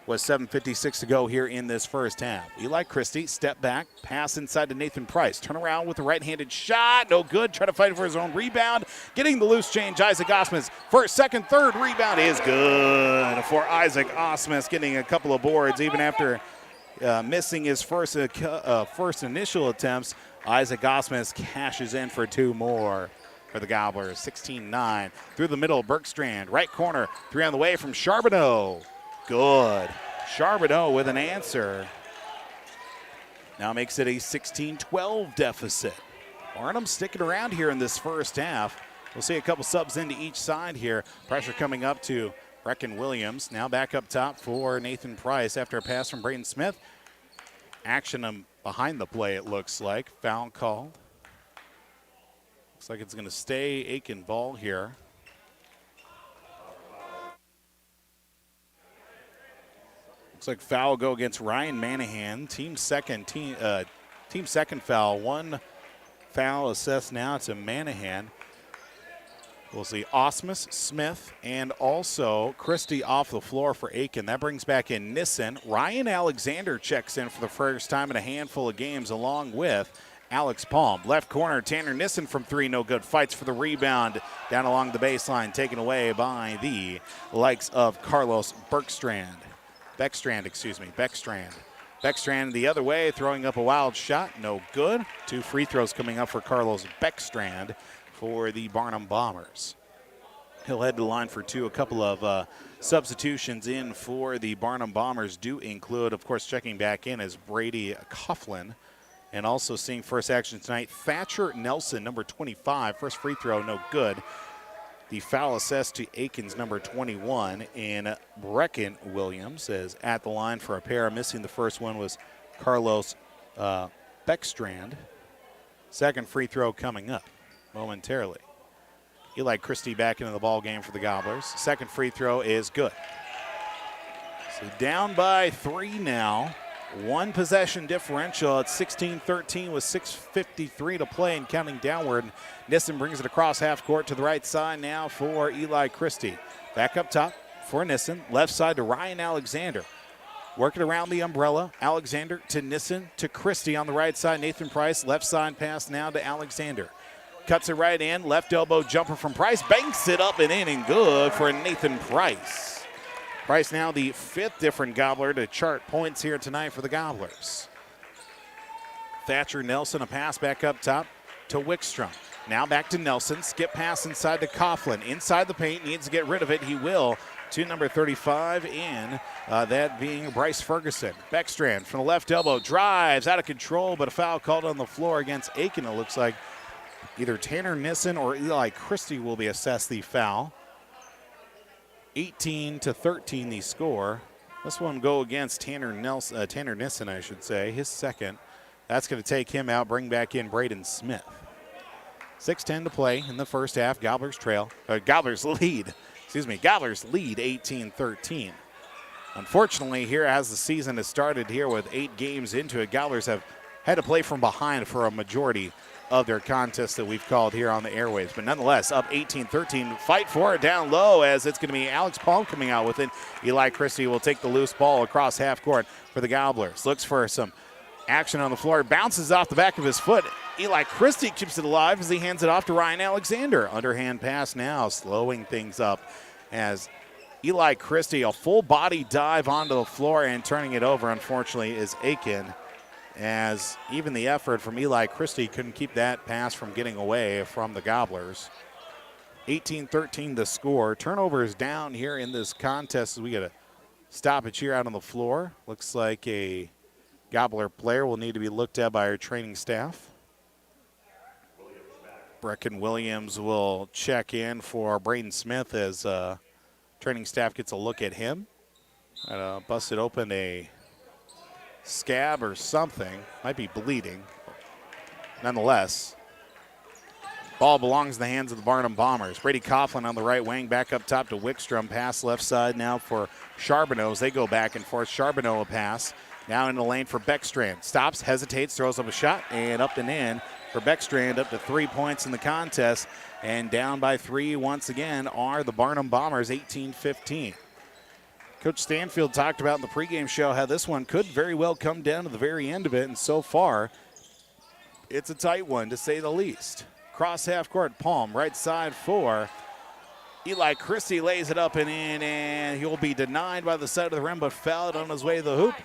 With 7:56 to go here in this first half. Eli Christie, step back, pass inside to Nathan Price. Turn around with a right-handed shot. No good. Try to fight for his own rebound. Getting the loose change, Isaac Osmus. First, second, third rebound is good for Isaac Osmus, getting a couple of boards even after missing his first initial attempts. Isaac Osmus cashes in for 2 more. For the Gobblers, 16-9. Through the middle, Bergstrand, right corner, 3 on the way from Charbonneau. Good. Charbonneau with an answer. Now makes it a 16-12 deficit. Barnum sticking around here in this first half. We'll see a couple subs into each side here. Pressure coming up to Brecken Williams now back up top for Nathan Price after a pass from Braden Smith. Action behind the play, it looks like. Foul called. Looks like it's going to stay Aitkin ball here. Looks like foul will go against Ryan Manahan. Team second foul. One foul assessed now to Manahan. We'll see Osmus, Smith, and also Christie off the floor for Aitkin. That brings back in Nissen. Ryan Alexander checks in for the first time in a handful of games along with Alex Palm. Left corner, Tanner Nissen from three, no good. Fights for the rebound down along the baseline, taken away by the likes of Carlos Beckstrand. Beckstrand the other way, throwing up a wild shot, no good. 2 free throws coming up for Carlos Beckstrand for the Barnum Bombers. He'll head to the line for 2. A couple of substitutions in for the Barnum Bombers do include, of course, checking back in as Brady Coughlin. And also seeing first action tonight, Thatcher Nelson, number 25. First free throw, no good. The foul assessed to Aitkin's number 21. And Brecken Williams is at the line for a pair. Missing the first one was Carlos Beckstrand. Second free throw coming up momentarily. Eli Christie back into the ball game for the Gobblers. Second free throw is good. So down by 3 now. 1 possession differential at 16-13 with 6:53 to play and counting downward. Nissen brings it across half court to the right side now for Eli Christie. Back up top for Nissen. Left side to Ryan Alexander. Working around the umbrella. Alexander to Nissen to Christie on the right side. Nathan Price, left side pass now to Alexander. Cuts it right in. Left elbow jumper from Price. Banks it up and in and good for Nathan Price. Price now the 5th different Gobbler to chart points here tonight for the Gobblers. Thatcher Nelson, a pass back up top to Wickstrom. Now back to Nelson. Skip pass inside to Coughlin. Inside the paint, needs to get rid of it. He will to number 35 in, that being Bryce Ferguson. Beckstrand from the left elbow. Drives out of control, but a foul called on the floor against Aitkin. It looks like either Tanner Nissen or Eli Christie will be assessed the foul. 18-13 the score. This one go against Tanner Nissen, I should say, his second. That's going to take him out, bring back in Braden Smith. 6:10 to play in the first half. Gobblers lead 18-13. Unfortunately, here as the season has started here with 8 games into it, Gobblers have had to play from behind for a majority of their contests that we've called here on the airwaves. But nonetheless, up 18-13. Fight for it down low as it's going to be Alex Palm coming out with it. Eli Christie will take the loose ball across half court for the Gobblers. Looks for some action on the floor. Bounces off the back of his foot. Eli Christie keeps it alive as he hands it off to Ryan Alexander. Underhand pass now, slowing things up as Eli Christie, a full body dive onto the floor and turning it over, unfortunately, is Aitkin. As even the effort from Eli Christie couldn't keep that pass from getting away from the Gobblers. 18-13 the score. Turnovers down here in this contest as we get a stoppage here out on the floor. Looks like a Gobbler player will need to be looked at by our training staff. Brecken Williams will check in for Braden Smith as training staff gets a look at him. Busted open a scab or something. Might be bleeding. Nonetheless, ball belongs in the hands of the Barnum Bombers. Brady Coughlin on the right wing, back up top to Wickstrom. Pass left side now for Charbonneau as they go back and forth. Charbonneau a pass. Now in the lane for Beckstrand. Stops, hesitates, throws up a shot, and up and in for Beckstrand, up to 3 points in the contest. And down by 3 once again are the Barnum Bombers, 18-15. Coach Stanfield talked about in the pregame show how this one could very well come down to the very end of it, and so far, it's a tight one to say the least. Cross half court, Palm, right side for Eli Christie, lays it up and in, and he'll be denied by the side of the rim, but fouled on his way to the hoop.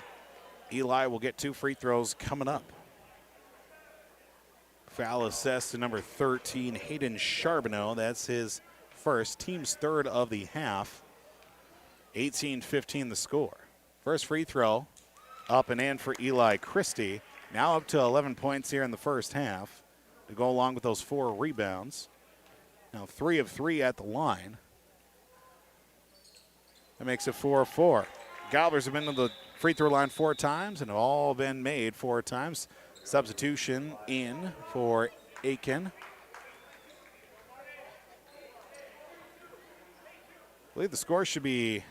Eli will get 2 free throws coming up. Foul assessed to number 13, Hayden Charbonneau. That's his first, team's third of the half. 18-15 the score. First free throw up and in for Eli Christie. Now up to 11 points here in the first half to go along with those 4 rebounds. Now 3 of 3 at the line. That makes it 4-4. Gobblers have been to the free throw line 4 times and have all been made 4 times. Substitution in for Aitkin. I believe the score should be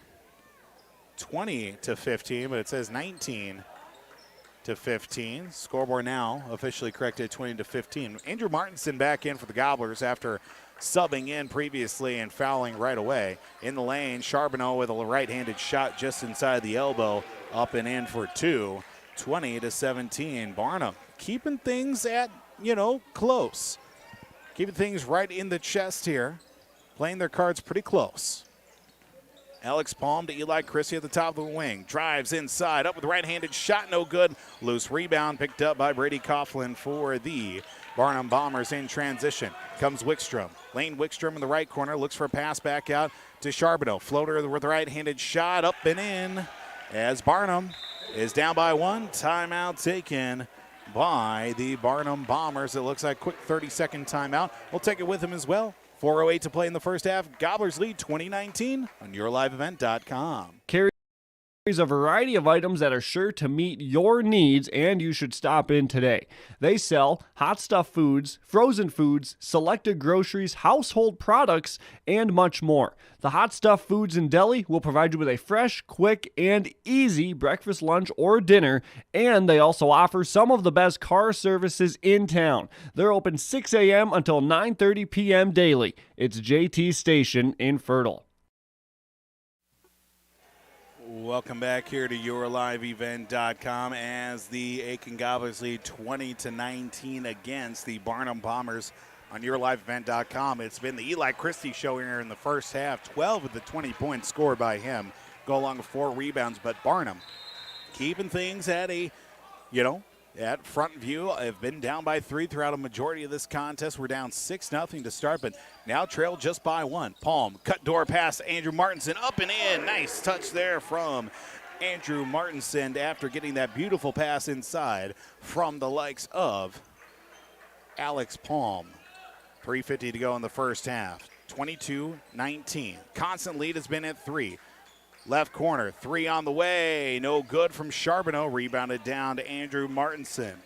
20-15, but it says 19-15. Scoreboard now officially corrected 20-15. Andrew Martinson back in for the Gobblers after subbing in previously and fouling right away. In the lane, Charbonneau with a right-handed shot just inside the elbow, up and in for 2. 20-17. Barnum keeping things at, close. Keeping things right in the chest here. Playing their cards pretty close. Alex Palm to Eli Christie at the top of the wing. Drives inside, up with the right-handed shot, no good. Loose rebound picked up by Brady Coughlin for the Barnum Bombers in transition. Comes Wickstrom. Lane Wickstrom in the right corner, looks for a pass back out to Charbonneau. Floater with the right-handed shot, up and in as Barnum is down by 1. Timeout taken by the Barnum Bombers. It looks like quick 30-second timeout. We'll take it with him as well. 4:08 to play in the first half. Gobblers lead 2019 on yourliveevent.com. Carries a variety of items that are sure to meet your needs, and you should stop in today. They sell hot stuff foods, frozen foods, selected groceries, household products, and much more. The Hot Stuff Foods and Deli will provide you with a fresh, quick, and easy breakfast, lunch, or dinner, and they also offer some of the best car services in town. They're open 6 a.m. until 9:30 p.m. daily. It's JT Station in Fertile. Welcome back here to yourliveevent.com as the Aitkin Gobblers lead 20-19 against the Barnum Bombers on yourliveevent.com. It's been the Eli Christie show here in the first half. 12 of the 20 points scored by him go along with 4 rebounds, but Barnum keeping things at at front view. Have been down by 3 throughout a majority of this contest. We're down 6-0 to start, but now trail just by 1. Palm, cut door pass, Andrew Martinson, up and in. Nice touch there from Andrew Martinson after getting that beautiful pass inside from the likes of Alex Palm. 3:50 to go in the first half. 22-19. Constant lead has been at 3. Left corner, 3 on the way. No good from Charbonneau. Rebounded down to Andrew Martinson.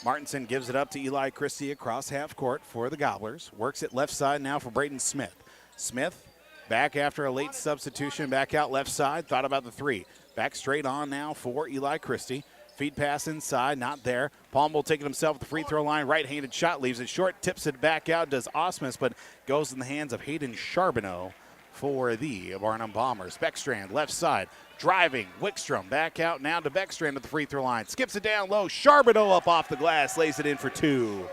Martinson gives it up to Eli Christie across half court for the Gobblers. Works it left side now for Braden Smith. Smith back after a late substitution. Back out left side. Thought about the 3. Back straight on now for Eli Christie. Feed pass inside, not there. Palm will take it himself at the free throw line. Right-handed shot, leaves it short, tips it back out, does Osmus, but goes in the hands of Hayden Charbonneau for the Barnum Bombers. Beckstrand, left side, driving. Wickstrom back out now to Beckstrand at the free throw line. Skips it down low. Charbonneau up off the glass, lays it in for 2.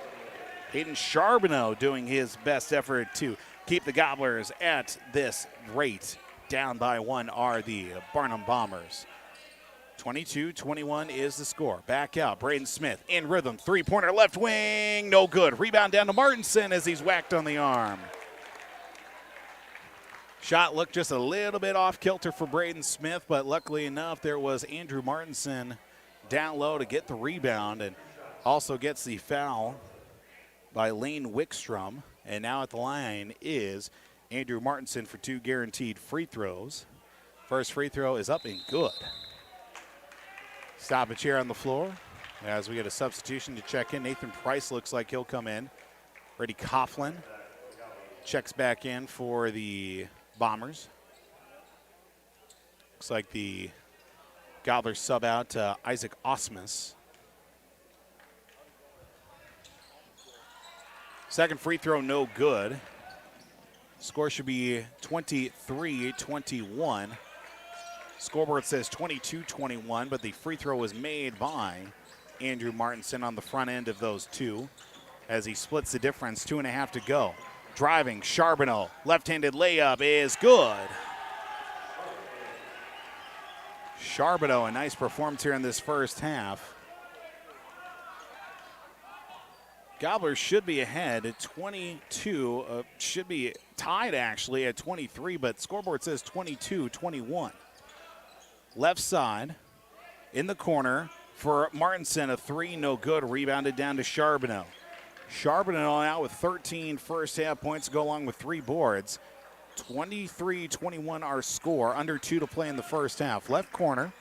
Hayden Charbonneau doing his best effort to keep the Gobblers at this rate. Down by 1 are the Barnum Bombers. 22-21 is the score. Back out, Braden Smith in rhythm. 3-pointer left wing, no good. Rebound down to Martinson as he's whacked on the arm. Shot looked just a little bit off kilter for Braden Smith, but luckily enough, there was Andrew Martinson down low to get the rebound and also gets the foul by Lane Wickstrom. And now at the line is Andrew Martinson for 2 guaranteed free throws. First free throw is up and good. Stoppage here on the floor as we get a substitution to check in. Nathan Price looks like he'll come in. Brady Coughlin checks back in for the Bombers. Looks like the Gobblers sub out to Isaac Osmus. Second free throw, no good. Score should be 23-21. Scoreboard says 22-21, but the free throw was made by Andrew Martinson on the front end of those 2 as he splits the difference. 2.5 to go. Driving, Charbonneau, left-handed layup is good. Charbonneau, a nice performance here in this first half. Gobblers should be ahead at 22, should be tied actually at 23, but scoreboard says 22-21. Left side, in the corner for Martinson, a 3, no good. Rebounded down to Charbonneau. Charbonneau out with 13 first half points to go along with 3 boards. 23-21 our score. Under 2 to play in the first half. Left corner.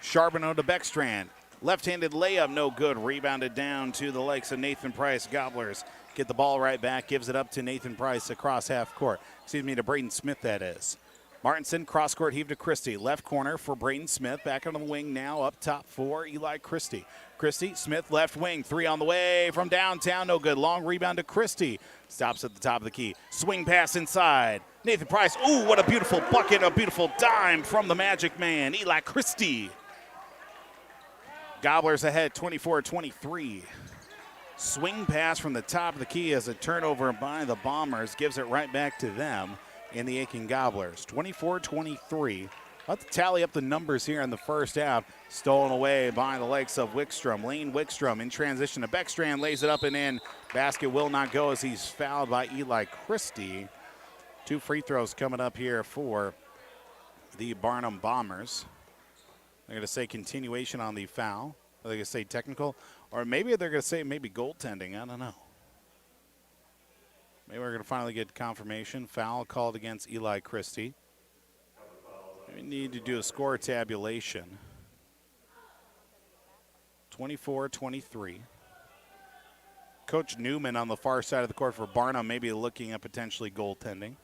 Charbonneau to Beckstrand. Left-handed layup, no good. Rebounded down to the legs of Nathan Price. Gobblers get the ball right back. Gives it up to Nathan Price across half court. Excuse me, to Braden Smith, that is. Martinson, cross-court heave to Christie. Left corner for Braden Smith. Back on the wing now, up top for Eli Christie. Christie, Smith, left wing. 3 on the way from downtown, no good. Long rebound to Christie. Stops at the top of the key. Swing pass inside. Nathan Price, ooh, what a beautiful bucket, a beautiful dime from the Magic Man, Eli Christie. Gobblers ahead, 24-23. Swing pass from the top of the key as a turnover by the Bombers. Gives it right back to them in the Aitkin Gobblers. 24-23. About to tally up the numbers here in the first half. Stolen away by the legs of Wickstrom. Lane Wickstrom in transition to Beckstrand. Lays it up and in. Basket will not go as he's fouled by Eli Christie. 2 free throws coming up here for the Barnum Bombers. They're going to say continuation on the foul. Are they going to say technical? Or maybe they're going to say maybe goaltending. I don't know. Maybe we're going to finally get confirmation. Foul called against Eli Christie. We need to do a score tabulation. 24-23. Coach Newman on the far side of the court for Barnum maybe looking at potentially goaltending.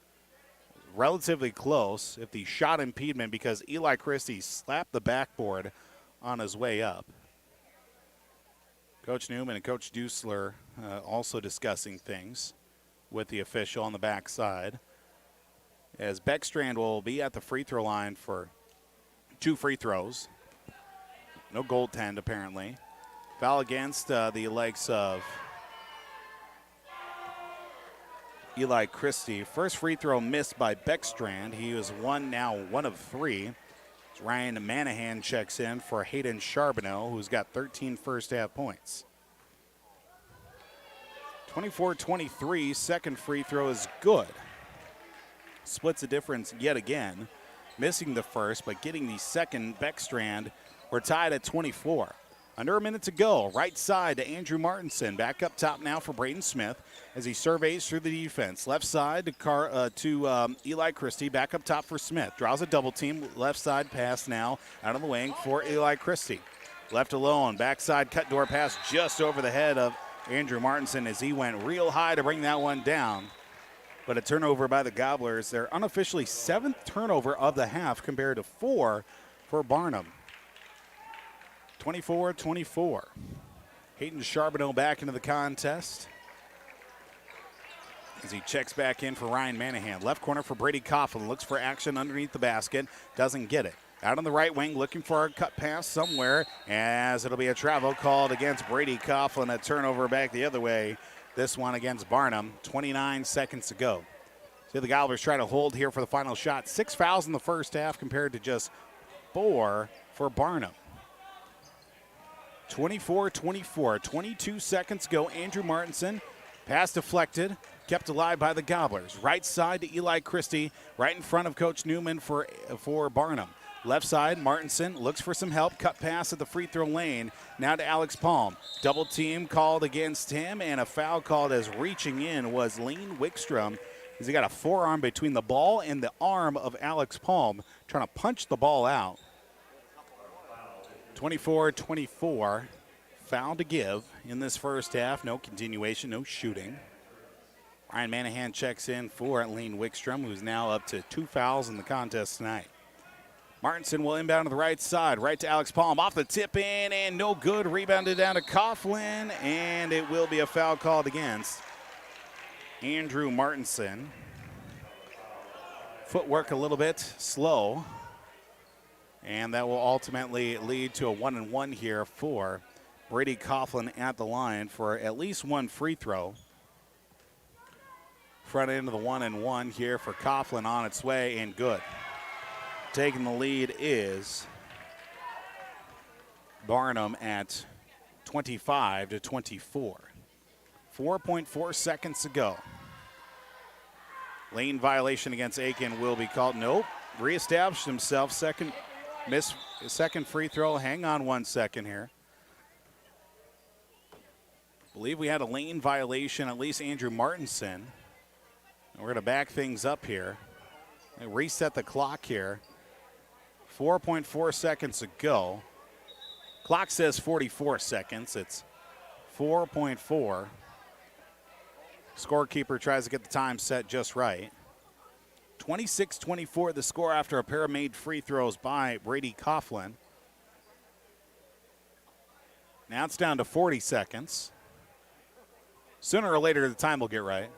Relatively close if the shot impediment because Eli Christie slapped the backboard on his way up. Coach Newman and Coach Dusler also discussing things with the official on the backside. As Beckstrand will be at the free throw line for 2 free throws. No goaltend apparently. Foul against the legs of Eli Christie. First free throw missed by Beckstrand. He was one of 3. Ryan Manahan checks in for Hayden Charbonneau, who's got 13 first half points. 24-23, second free throw is good. Splits the difference yet again. Missing the first, but getting the second. Beckstrand, we're tied at 24. Under a minute to go. Right side to Andrew Martinson. Back up top now for Braden Smith as he surveys through the defense. Left side to Eli Christie. Back up top for Smith. Draws a double team. Left side pass now out of the wing for Eli Christie. Left alone. Backside cut door pass just over the head of Andrew Martinson as he went real high to bring that one down. But a turnover by the Gobblers. Their unofficially 7th turnover of the half compared to 4 for Barnum. 24-24. Hayden Charbonneau back into the contest as he checks back in for Ryan Manahan. Left corner for Brady Coughlin. Looks for action underneath the basket. Doesn't get it. Out on the right wing, looking for a cut pass somewhere as it'll be a travel called against Brady Coughlin. A turnover back the other way. This one against Barnum. 29 seconds to go. So the Gobblers try to hold here for the final shot. 6 fouls in the first half compared to just 4 for Barnum. 24-24, 22 seconds to go. Andrew Martinson, pass deflected, kept alive by the Gobblers. Right side to Eli Christie, right in front of Coach Newman for Barnum. Left side, Martinson looks for some help. Cut pass at the free throw lane. Now to Alex Palm. Double team called against him, and a foul called as reaching in was Lane Wickstrom. As he got a forearm between the ball and the arm of Alex Palm, trying to punch the ball out. 24-24, foul to give in this first half. No continuation, no shooting. Ryan Manahan checks in for Lane Wickstrom, who's now up to 2 fouls in the contest tonight. Martinson will inbound to the right side, right to Alex Palm. Off the tip in, and no good. Rebounded down to Coughlin, and it will be a foul called against Andrew Martinson. Footwork a little bit slow. And that will ultimately lead to a 1-and-1 here for Brady Coughlin at the line for at least 1 free throw. Front end of the 1-and-1 here for Coughlin on its way and good. Taking the lead is Barnum at 25-24. 4.4 seconds to go. Lane violation against Aitkin will be called. Nope. Reestablished himself. Second free throw. Hang on 1 second here. Believe we had a lane violation, at least Andrew Martinson. We're going to back things up here and reset the clock here. 4.4 seconds to go. Clock says 44 seconds. It's 4.4. Scorekeeper tries to get the time set just right. 26-24 the score after a pair of made free throws by Brady Coughlin. Now it's down to 40 seconds. Sooner or later, the time will get right.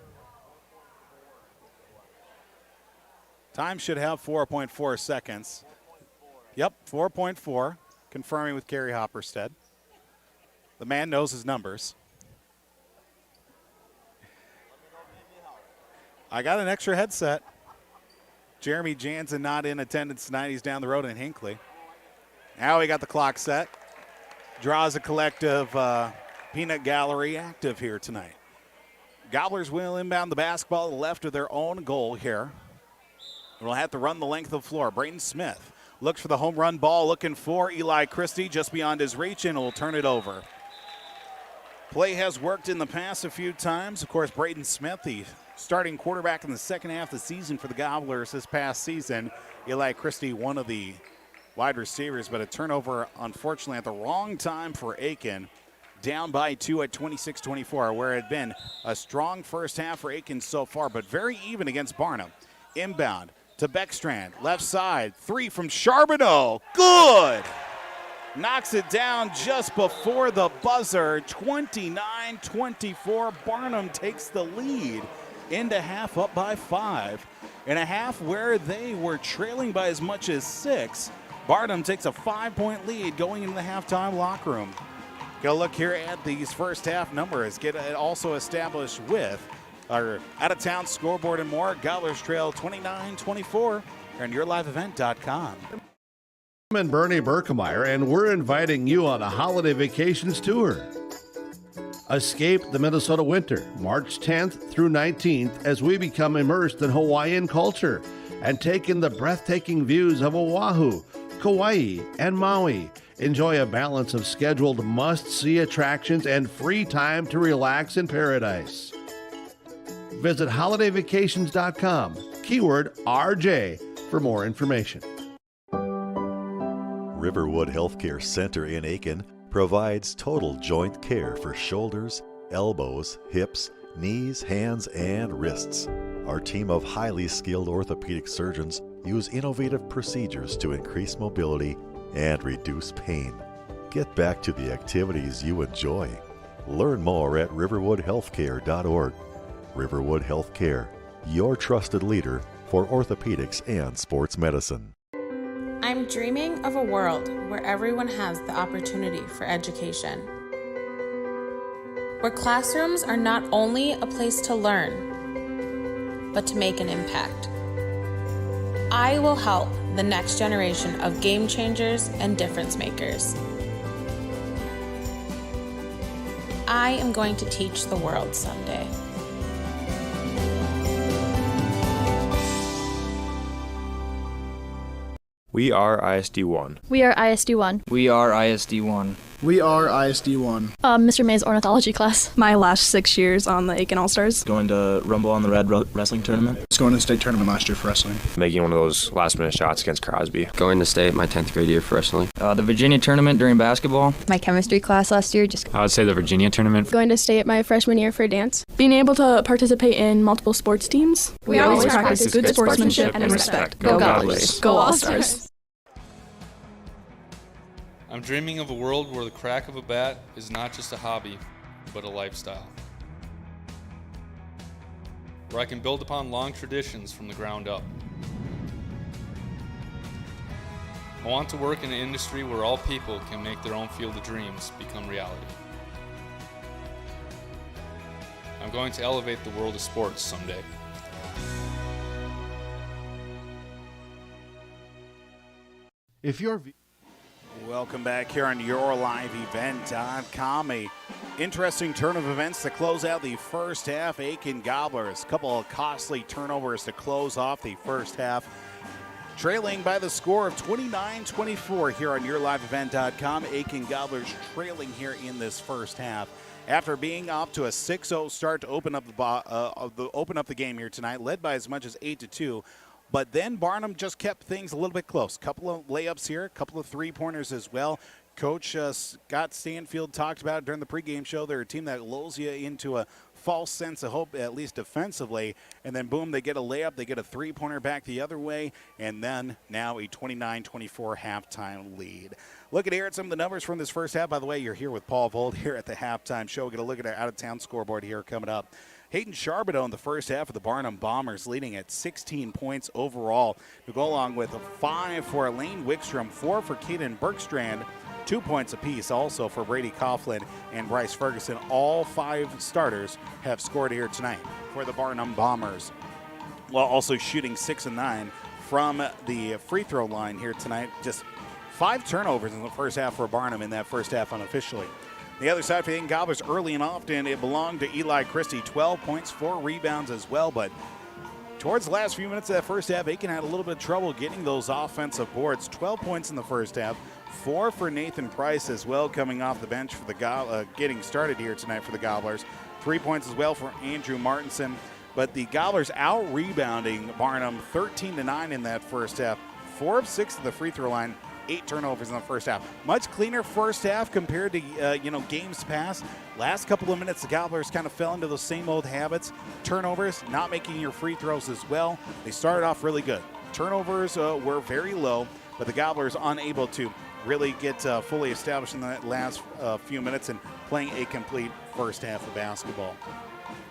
Time should have 4.4 seconds. Yep, 4.4, confirming with Kerry Hopperstead. The man knows his numbers. I got an extra headset. Jeremy Jansen not in attendance tonight. He's down the road in Hinckley. Now we got the clock set. Draws a collective peanut gallery active here tonight. Gobblers will inbound the basketball to the left of their own goal here. We'll have to run the length of the floor. Brayton Smith looks for the home run ball, looking for Eli Christie just beyond his reach, and will turn it over. Play has worked in the past a few times. Of course, Brayton Smith, the starting quarterback in the second half of the season for the Gobblers this past season. Eli Christie, one of the wide receivers, but a turnover, unfortunately, at the wrong time for Aitkin. Down by 2 at 26-24, where it had been a strong first half for Aitkin so far, but very even against Barnum. Inbound to Beckstrand, left side, 3 from Charbonneau, good! Knocks it down just before the buzzer, 29-24. Barnum takes the lead into half, up by 5. In a half where they were trailing by as much as 6, Barnum takes a 5-point lead going into the halftime locker room. Get a look here at these first half numbers. Get it also established with our out-of-town scoreboard and more. Gobblers trail 29-24 on yourliveevent.com. I'm Bernie Berkemeyer, and we're inviting you on a holiday vacations tour. Escape the Minnesota winter, March 10th through 19th, as we become immersed in Hawaiian culture and take in the breathtaking views of Oahu, Kauai, and Maui. Enjoy a balance of scheduled must-see attractions and free time to relax in paradise. Visit holidayvacations.com, keyword RJ, for more information. Riverwood Healthcare Center in Aitkin provides total joint care for shoulders, elbows, hips, knees, hands, and wrists. Our team of highly skilled orthopedic surgeons use innovative procedures to increase mobility and reduce pain. Get back to the activities you enjoy. Learn more at riverwoodhealthcare.org. Riverwood Healthcare, your trusted leader for orthopedics and sports medicine. I'm dreaming of a world where everyone has the opportunity for education. Where classrooms are not only a place to learn, but to make an impact. I will help the next generation of game changers and difference makers. I am going to teach the world someday. We are ISD 1. We are ISD 1. We are ISD 1. We are ISD 1. Mr. May's ornithology class. My last 6 years on the Aitkin All-Stars. Going to Rumble on the Red wrestling tournament. It's going to the state tournament last year for wrestling. Making one of those last-minute shots against Crosby. Going to state my 10th grade year for wrestling. The Virginia tournament during basketball. My chemistry class last year. I would say the Virginia tournament. Going to state my freshman year for dance. Being able to participate in multiple sports teams. We always practice good sportsmanship and respect. Go Gobblers. Go All-Stars. I'm dreaming of a world where the crack of a bat is not just a hobby, but a lifestyle. Where I can build upon long traditions from the ground up. I want to work in an industry where all people can make their own field of dreams become reality. I'm going to elevate the world of sports someday. If you're Welcome back here on yourliveevent.com. A interesting turn of events to close out the first half. Aitkin Gobblers, a couple of costly turnovers to close off the first half. Trailing by the score of 29-24 here on yourliveevent.com. Aitkin Gobblers trailing here in this first half after being off to a 6-0 start to open up the game here tonight, led by as much as 8-2. But then Barnum just kept things a little bit close. Couple of layups here, a couple of three-pointers as well. Coach Scott Stanfield talked about it during the pregame show. They're a team that lulls you into a false sense of hope, at least defensively. And then, boom, they get a layup. They get a three-pointer back the other way. And then now a 29-24 halftime lead. Looking here at some of the numbers from this first half. By the way, you're here with Paul Vold here at the halftime show. We're going to look at our out-of-town scoreboard here coming up. Hayden Charbonneau in the first half of the Barnum Bombers leading at 16 points overall. To go along with 5 for Elaine Wickstrom, 4 for Kaden Bergstrand, 2 points apiece also for Brady Coughlin and Bryce Ferguson. All 5 starters have scored here tonight for the Barnum Bombers, while also shooting 6 and 9 from the free throw line here tonight. Just 5 turnovers in the first half for Barnum in that first half unofficially. The other side for the Aitkin Gobblers, early and often, it belonged to Eli Christie. 12 points, 4 rebounds as well. But towards the last few minutes of that first half, Aitkin had a little bit of trouble getting those offensive boards. 12 points in the first half, 4 for Nathan Price as well, coming off the bench for the getting started here tonight for the Gobblers. 3 points as well for Andrew Martinson. But the Gobblers out-rebounding Barnum 13-9 in that first half. 4 of 6 to the free throw line. 8 turnovers in the first half. Much cleaner first half compared to games past. Last couple of minutes, the Gobblers kind of fell into those same old habits. Turnovers, not making your free throws as well. They started off really good. Turnovers were very low, but the Gobblers unable to really get fully established in the last few minutes and playing a complete first half of basketball.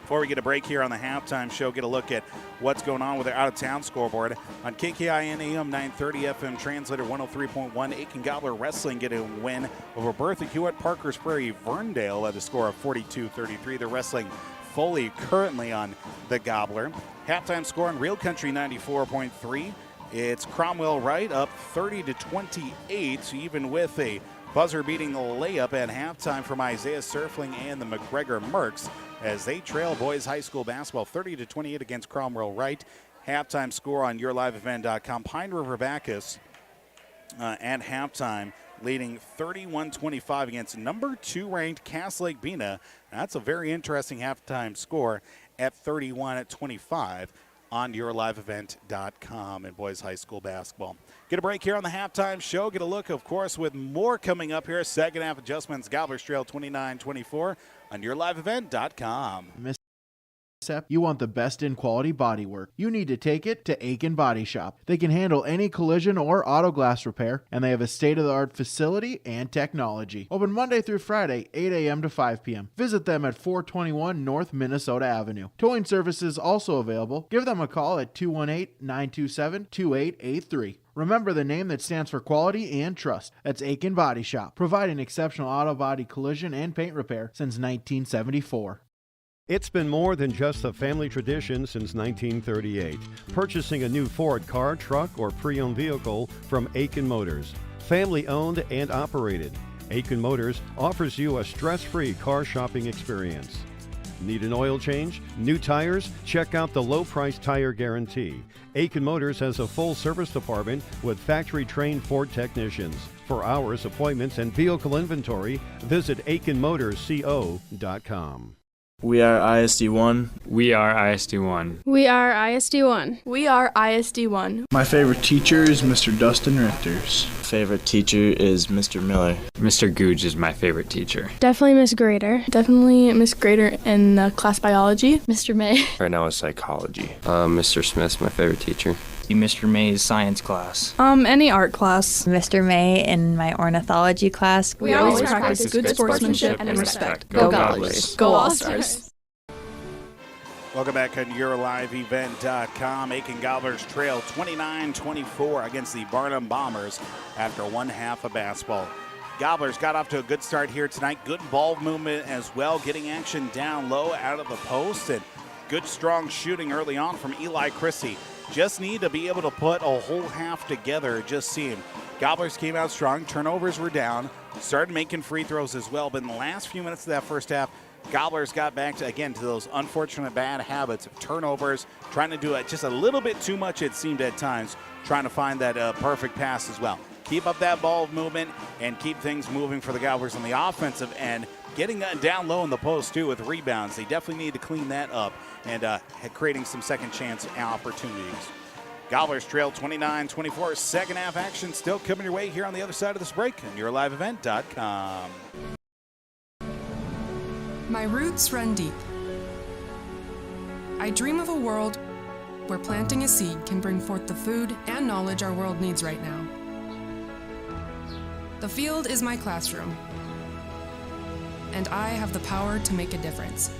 Before we get a break here on the halftime show, get a look at what's going on with our out-of-town scoreboard. On KKIN AM 930 FM Translator 103.1, Aitkin Gobbler Wrestling getting a win over Bertha Hewitt. Parker's Prairie Verndale at a score of 42-33. They're wrestling Foley currently on the Gobbler. Halftime score on Real Country 94.3. It's Cromwell Wright up 30-28, even with a buzzer-beating layup at halftime from Isaiah Surfling and the McGregor Mercs, as they trail boys high school basketball 30-28 against Cromwell Wright. Halftime score on yourliveevent.com. Pine River Bacchus at halftime leading 31-25 against number 2 ranked Cass Lake Bena. That's a very interesting halftime score at 31-25 on yourliveevent.com in boys high school basketball. Get a break here on the halftime show. Get a look, of course, with more coming up here. Second half adjustments, Gobblers trail 29-24 on yourliveevent.com. You want the best in quality bodywork. You need to take it to Aitkin Body Shop. They can handle any collision or auto glass repair, and they have a state-of-the-art facility and technology. Open Monday through Friday, 8 a.m. to 5 p.m. Visit them at 421 North Minnesota Avenue. Towing services also available. Give them a call at 218-927-2883. Remember the name that stands for quality and trust. That's Aitkin Body Shop, providing exceptional auto body collision and paint repair since 1974. It's been more than just a family tradition since 1938. Purchasing a new Ford car, truck, or pre-owned vehicle from Aitkin Motors. Family owned and operated. Aitkin Motors offers you a stress-free car shopping experience. Need an oil change? New tires? Check out the low-price tire guarantee. Aitkin Motors has a full service department with factory-trained Ford technicians. For hours, appointments, and vehicle inventory, visit AitkinMotorsCO.com. We are ISD1. We are ISD1. We are ISD1. We are ISD1. My favorite teacher is Mr. Dustin Richters. Favorite teacher is Mr. Miller. Mr. Googe is my favorite teacher. Definitely Miss Grader. Definitely Miss Grader in class biology. Mr. May. Right now is psychology. Mr. Smith's my favorite teacher. Mr. May's science class. Any art class. Mr. May in my ornithology class. We always practice good sportsmanship and respect. Go Gobblers. Go All-Stars. Welcome back on yourliveevent.com. Aitkin Gobblers trail 29-24 against the Barnum Bombers after one half of basketball. Gobblers got off to a good start here tonight. Good ball movement as well, getting action down low out of the post, and good strong shooting early on from Eli Christie. Just need to be able to put a whole half together. Just seeing Gobblers came out strong. Turnovers were down. Started making free throws as well. But in the last few minutes of that first half, Gobblers got back to those unfortunate bad habits of turnovers, trying to do it just a little bit too much, it seemed at times, trying to find that perfect pass as well. Keep up that ball movement and keep things moving for the Gobblers on the offensive end. getting down low in the post, too, with rebounds. They definitely need to clean that up and creating some second chance opportunities. Gobblers trail 29-24. Second half action still coming your way here on the other side of this break on YourLiveEvent.com. My roots run deep. I dream of a world where planting a seed can bring forth the food and knowledge our world needs right now. The field is my classroom, and I have the power to make a difference.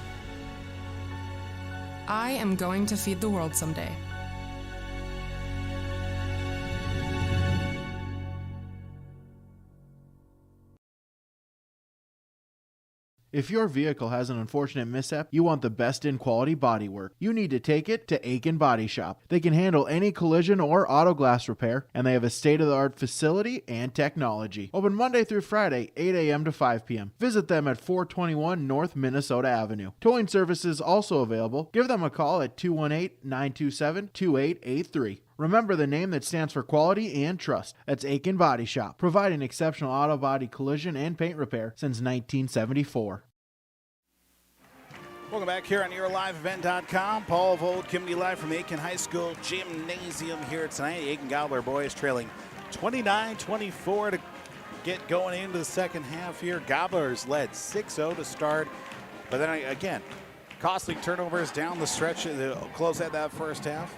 I am going to feed the world someday. If your vehicle has an unfortunate mishap, you want the best in quality bodywork. You need to take it to Aitkin Body Shop. They can handle any collision or auto glass repair, and they have a state-of-the-art facility and technology. Open Monday through Friday, 8 a.m. to 5 p.m. Visit them at 421 North Minnesota Avenue. Towing services also available. Give them a call at 218-927-2883. Remember the name that stands for quality and trust. That's Aitkin Body Shop, providing exceptional auto body collision and paint repair since 1974. Welcome back here on YourLiveEvent.com. Paul Vold coming to you live from the Aitkin High School Gymnasium here tonight. Aitkin Gobbler boys trailing 29-24 to get going into the second half here. Gobblers led 6-0 to start. But then again, costly turnovers down the stretch to close out that first half.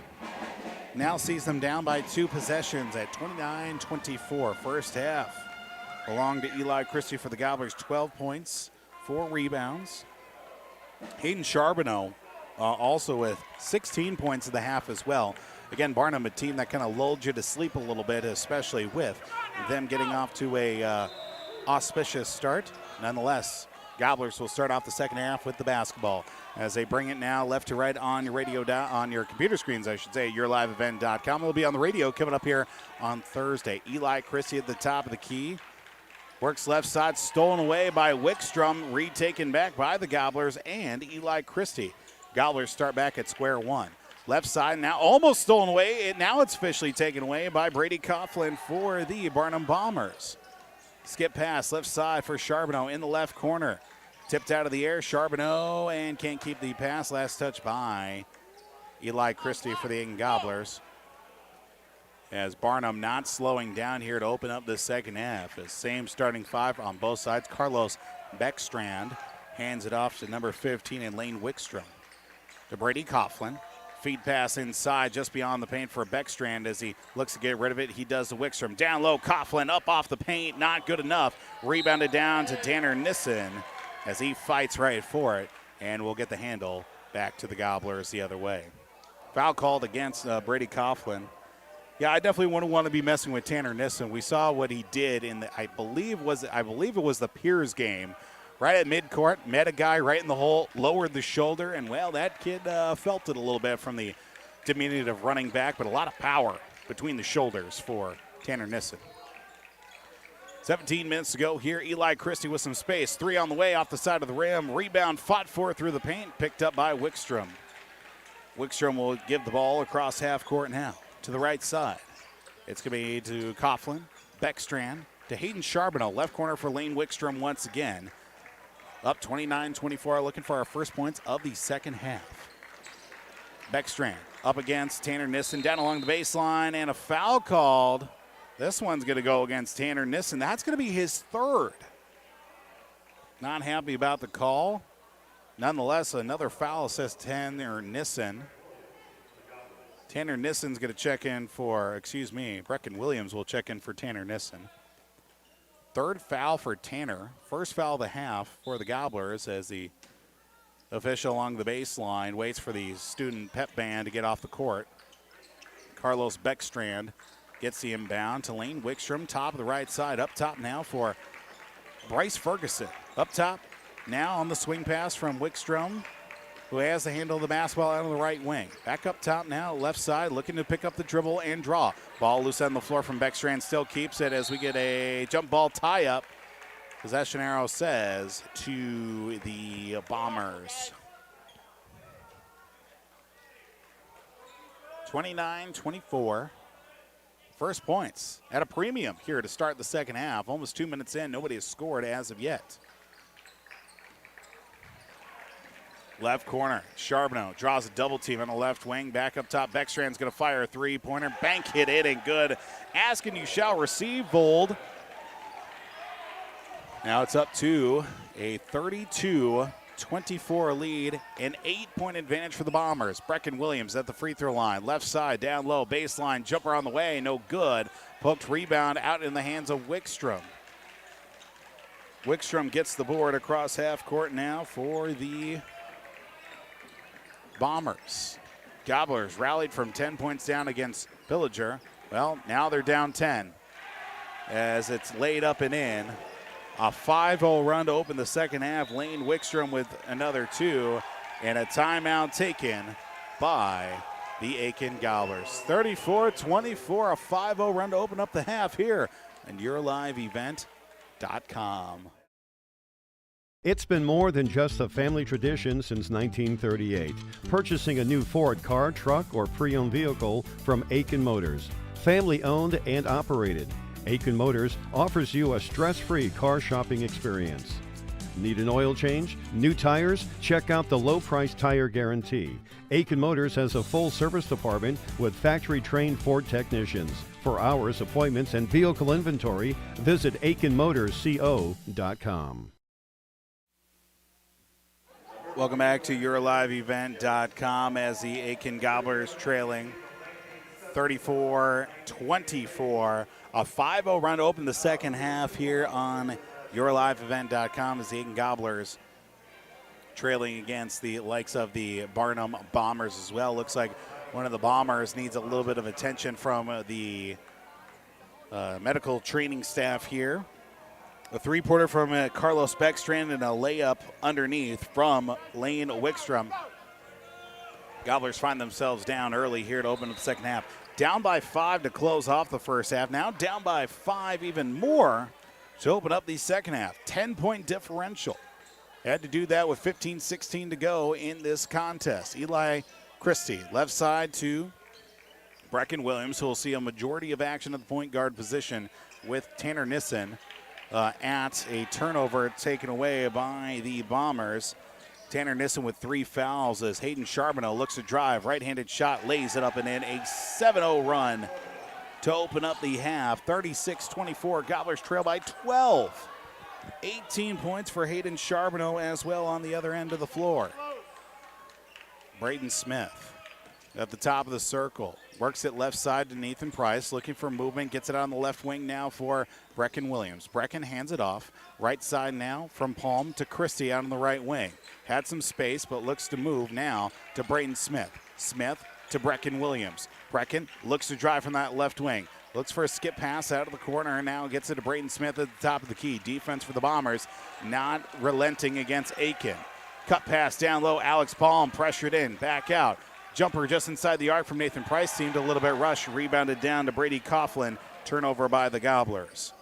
Now sees them down by 2 possessions at 29-24 first half. Belong to Eli Christie for the Gobblers, 12 points, 4 rebounds. Hayden Charbonneau also with 16 points in the half as well. Again, Barnum, a team that kind of lulled you to sleep a little bit, especially with them getting off to a auspicious start. Nonetheless, Gobblers will start off the second half with the basketball as they bring it now left to right on your radio, on your computer screens, I should say, YourLiveEvent.com. It'll be on the radio coming up here on Thursday. Eli Christie at the top of the key. Works left side, stolen away by Wickstrom, retaken back by the Gobblers and Eli Christie. Gobblers start back at square one. Left side now almost stolen away. Now it's officially taken away by Brady Coughlin for the Barnum Bombers. Skip pass left side for Charbonneau in the left corner. Tipped out of the air, Charbonneau, and can't keep the pass. Last touch by Eli Christie for the Aitkin Gobblers. As Barnum not slowing down here to open up the second half. The same starting 5 on both sides. Carlos Beckstrand hands it off to number 15 and Lane Wickstrom. To Brady Coughlin. Feed pass inside just beyond the paint for Beckstrand as he looks to get rid of it. He does to Wickstrom. Down low, Coughlin up off the paint. Not good enough. Rebounded down to Tanner Nissen as he fights right for it. And we'll get the handle back to the Gobblers the other way. Foul called against Brady Coughlin. Yeah, I definitely wouldn't want to be messing with Tanner Nissen. We saw what he did in the, I believe it was the Piers game. Right at midcourt, met a guy right in the hole, lowered the shoulder, and, well, that kid felt it a little bit from the diminutive running back, but a lot of power between the shoulders for Tanner Nissen. 17 minutes to go here. Eli Christie with some space. 3 on the way off the side of the rim. Rebound fought for through the paint, picked up by Wickstrom. Wickstrom will give the ball across half court now to the right side. It's going to be to Coughlin, Beckstrand, to Hayden Charbonneau. Left corner for Lane Wickstrom once again. Up 29-24, looking for our first points of the second half. Beckstrand up against Tanner Nissen, down along the baseline, and a foul called. This one's going to go against Tanner Nissen. That's going to be his third. Not happy about the call. Nonetheless, another foul, says Tanner Nissen. Tanner Nissen's going to check in for, Brecken Williams will check in for Tanner Nissen. Third foul for Tanner. First foul of the half for the Gobblers as the official along the baseline waits for the student pep band to get off the court. Carlos Beckstrand gets the inbound to Lane Wickstrom, top of the right side. Up top now for Bryce Ferguson. Up top now on the swing pass from Wickstrom, who has the handle of the basketball out on the right wing. Back up top now, left side, looking to pick up the dribble and draw. Ball loose on the floor from Beckstrand, still keeps it as we get a jump ball tie-up. Possession arrow says to the Bombers. 29-24. First points at a premium here to start the second half. Almost 2 minutes in, nobody has scored as of yet. Left corner, Charbonneau draws a double team on the left wing. Back up top, Beckstrand's going to fire a three-pointer. Bank hit it and good. Aitkin, you shall receive, Vold. Now it's up to a 32-24 lead, an 8-point advantage for the Bombers. Brecken Williams at the free throw line. Left side, down low, baseline, jumper on the way, no good. Poked rebound out in the hands of Wickstrom. Wickstrom gets the board across half court now for the Bombers. Gobblers rallied from 10 points down against Pillager. Well, now they're down 10 as it's laid up and in. A 5-0 run to open the second half. Lane Wickstrom with another 2, and a timeout taken by the Aitkin Gobblers. 34-24, a 5-0 run to open up the half here on YourLiveEvent.com. It's been more than just a family tradition since 1938. Purchasing a new Ford car, truck, or pre-owned vehicle from Aitkin Motors. Family owned and operated. Aitkin Motors offers you a stress-free car shopping experience. Need an oil change? New tires? Check out the low-price tire guarantee. Aitkin Motors has a full service department with factory-trained Ford technicians. For hours, appointments, and vehicle inventory, visit AitkinMotorsCO.com. Welcome back to YourLiveEvent.com as the Aitkin Gobblers trailing 34-24. A 5-0 run to open the second half here on YourLiveEvent.com as the Aitkin Gobblers trailing against the likes of the Barnum Bombers as well. Looks like one of the Bombers needs a little bit of attention from the medical training staff here. A three-pointer from Carlos Beckstrand and a layup underneath from Lane Wickstrom. Gobblers find themselves down early here to open up the second half. Down by 5 to close off the first half. Now down by 5 even more to open up the second half. 10-point differential. Had to do that with 15-16 to go in this contest. Eli Christie, left side to Brecken Williams, who will see a majority of action at the point guard position with Tanner Nissen at a turnover taken away by the Bombers. Tanner Nissen with 3 fouls as Hayden Charbonneau looks to drive. Right-handed shot, lays it up and in. A 7-0 run to open up the half. 36-24, Gobblers trail by 12. 18 points for Hayden Charbonneau as well on the other end of the floor. Braden Smith at the top of the circle. Works it left side to Nathan Price, looking for movement, gets it on the left wing now for Brecken Williams. Brecken hands it off. Right side now from Palm to Christie out on the right wing. Had some space, but looks to move now to Braden Smith. Smith to Brecken Williams. Brecken looks to drive from that left wing. Looks for a skip pass out of the corner and now gets it to Braden Smith at the top of the key. Defense for the Bombers, not relenting against Aitkin. Cut pass down low, Alex Palm pressured in, back out. Jumper just inside the arc from Nathan Price, seemed a little bit rushed, rebounded down to Brady Coughlin. Turnover by the Gobblers.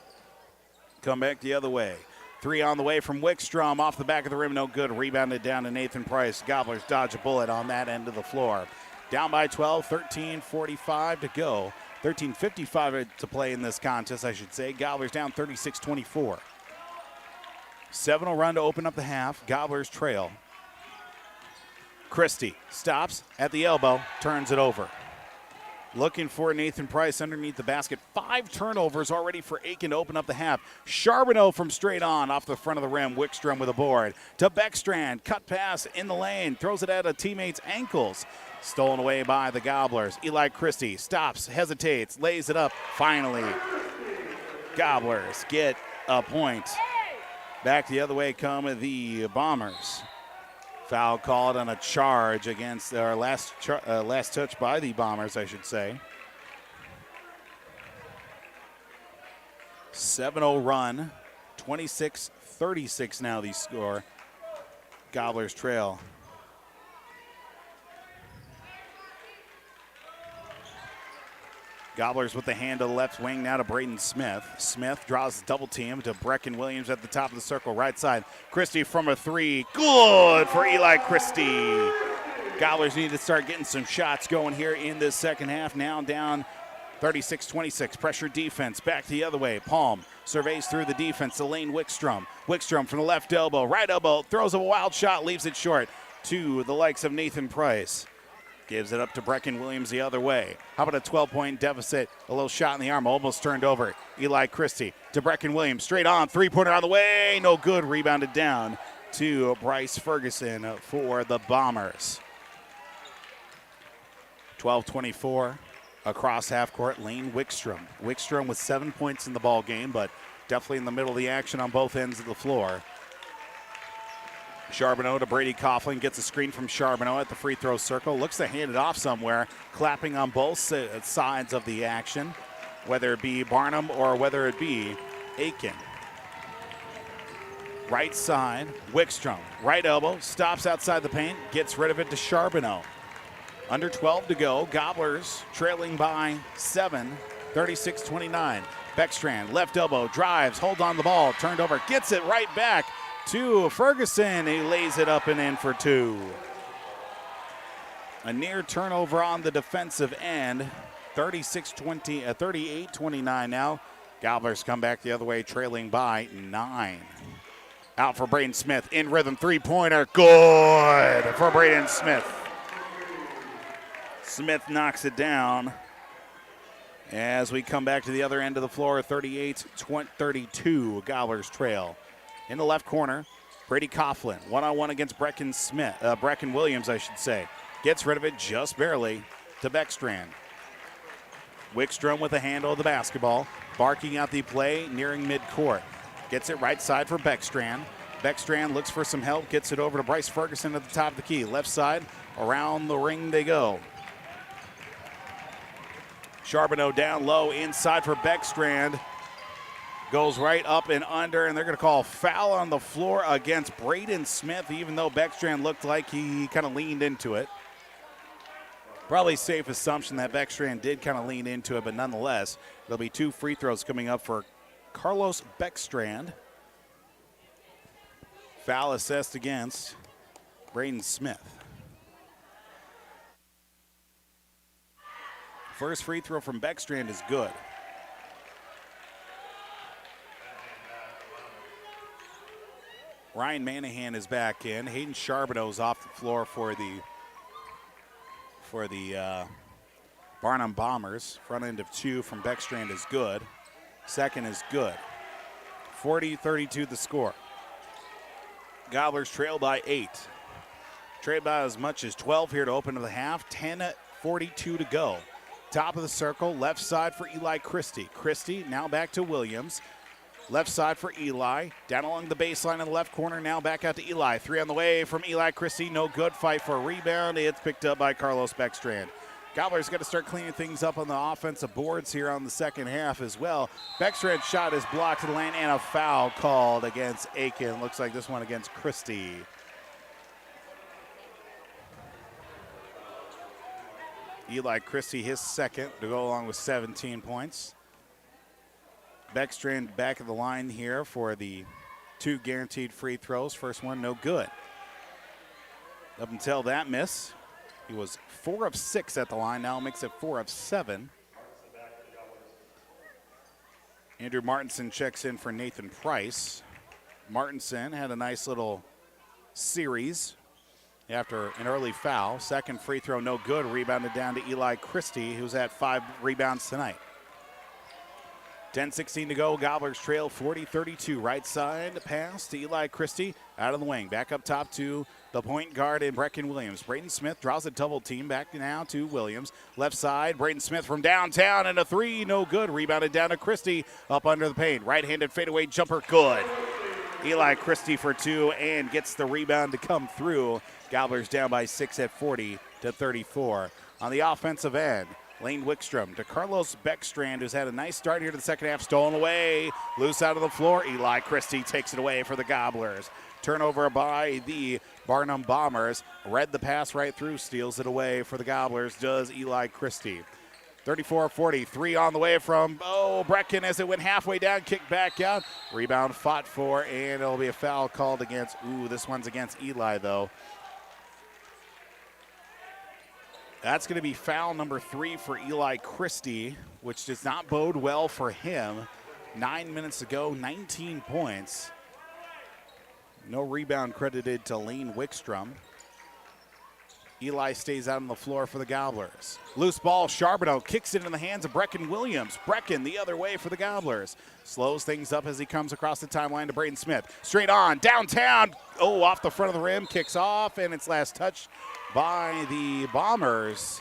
Come back the other way. 3 on the way from Wickstrom, off the back of the rim, no good. Rebounded down to Nathan Price. Gobblers dodge a bullet on that end of the floor. Down by 12, 13:45 to go. 13:55 to play in this contest, I should say. Gobblers down 36-24. 7-0 run to open up the half. Gobblers trail. Christie stops at the elbow, turns it over. Looking for Nathan Price underneath the basket. 5 turnovers already for Aitkin to open up the half. Charbonneau from straight on off the front of the rim. Wickstrom with a board. To Beckstrand. Cut pass in the lane. Throws it at a teammate's ankles. Stolen away by the Gobblers. Eli Christie stops, hesitates, lays it up. Finally, Gobblers get a point. Back the other way come the Bombers. Foul called on a charge against our last touch by the Bombers, I should say. 7-0 run, 26-36 now the score. Gobblers trail. Gobblers with the hand to the left wing now to Braden Smith. Smith draws the double team to Brecken Williams at the top of the circle, right side. Christie from a 3. Good for Eli Christie. Gobblers need to start getting some shots going here in this second half. Now down 36-26. Pressure defense. Back the other way. Palm surveys through the defense to Lane Wickstrom. Wickstrom from the left elbow, right elbow, throws a wild shot, leaves it short. to the likes of Nathan Price. Gives it up to Brecken Williams the other way. How about a 12-point deficit? A little shot in the arm, almost turned over. Eli Christie to Brecken Williams. Straight on, three-pointer on the way. No good, rebounded down to Bryce Ferguson for the Bombers. 12:24 across half court. Lane Wickstrom. Wickstrom with 7 points in the ball game, but definitely in the middle of the action on both ends of the floor. Charbonneau to Brady Coughlin, gets a screen from Charbonneau at the free throw circle. Looks to hand it off somewhere, clapping on both sides of the action, whether it be Barnum or whether it be Aitkin. Right side, Wickstrom, right elbow, stops outside the paint, gets rid of it to Charbonneau. Under 12 to go, Gobblers trailing by 7, 36-29. Beckstrand, left elbow, drives, holds on the ball, turned over, gets it right back to Ferguson. He lays it up and in for two. A near turnover on the defensive end. 38-29 now. Gobblers come back the other way, trailing by 9. Out for Braden Smith. In rhythm, three-pointer. Good for Braden Smith. Smith knocks it down. As we come back to the other end of the floor, 38-32. Gobblers trail. In the left corner, Brady Coughlin, one-on-one against Brecken Williams, I should say. Gets rid of it just barely to Beckstrand. Wickstrom with a handle of the basketball, barking out the play, nearing midcourt. Gets it right side for Beckstrand. Beckstrand looks for some help, gets it over to Bryce Ferguson at the top of the key. Left side, around the ring they go. Charbonneau down low, inside for Beckstrand. Goes right up and under, and they're going to call foul on the floor against Braden Smith, even though Beckstrand looked like he kind of leaned into it. Probably safe assumption that Beckstrand did kind of lean into it, but nonetheless, there'll be 2 free throws coming up for Carlos Beckstrand. Foul assessed against Braden Smith. First free throw from Beckstrand is good. Ryan Manahan is back in. Hayden Charbonneau's off the floor for the Barnum Bombers. Front end of 2 from Beckstrand is good. Second is good. 40-32 the score. Gobblers trail by 8. Trail by as much as 12 here to open the half. 10:42 to go. Top of the circle, left side for Eli Christie. Christie now back to Williams. Left side for Eli. Down along the baseline in the left corner. Now back out to Eli. 3 on the way from Eli Christie. No good. Fight for a rebound. It's picked up by Carlos Beckstrand. Gobblers got to start cleaning things up on the offensive boards here on the second half as well. Beckstrand's shot is blocked to the lane and a foul called against Aitkin. Looks like this one against Christie. Eli Christie, his second to go along with 17 points. Beckstrand back of the line here for the 2 guaranteed free throws. First one, no good. Up until that miss, he was 4 of 6 at the line. Now makes it 4 of 7. Andrew Martinson checks in for Nathan Price. Martinson had a nice little series after an early foul. Second free throw, no good. Rebounded down to Eli Christie, who's at 5 rebounds tonight. 10:16 to go. Gobblers trail 40-32. Right side pass to Eli Christie. Out of the wing. Back up top to the point guard in Brecken Williams. Braden Smith draws a double team. Back now to Williams. Left side. Braden Smith from downtown and a 3. No good. Rebounded down to Christie. Up under the paint. Right-handed fadeaway jumper. Good. Eli Christie for 2 and gets the rebound to come through. Gobblers down by 6 at 40-34. On the offensive end, Lane Wickstrom to Carlos Beckstrand, who's had a nice start here to the second half. Stolen away. Loose out of the floor. Eli Christie takes it away for the Gobblers. Turnover by the Barnum Bombers. Read the pass right through. Steals it away for the Gobblers. Does Eli Christie. 34-40. 3 on the way from Brecken as it went halfway down. Kicked back out. Rebound fought for, and it'll be a foul called against. This one's against Eli, though. That's going to be foul number 3 for Eli Christie, which does not bode well for him. 9 minutes ago, 19 points. No rebound credited to Lane Wickstrom. Eli stays out on the floor for the Gobblers. Loose ball, Charbonneau kicks it in the hands of Brecken Williams. Brecken the other way for the Gobblers. Slows things up as he comes across the timeline to Braden Smith. Straight on, downtown. Oh, off the front of the rim, kicks off, and it's last touched by the Bombers.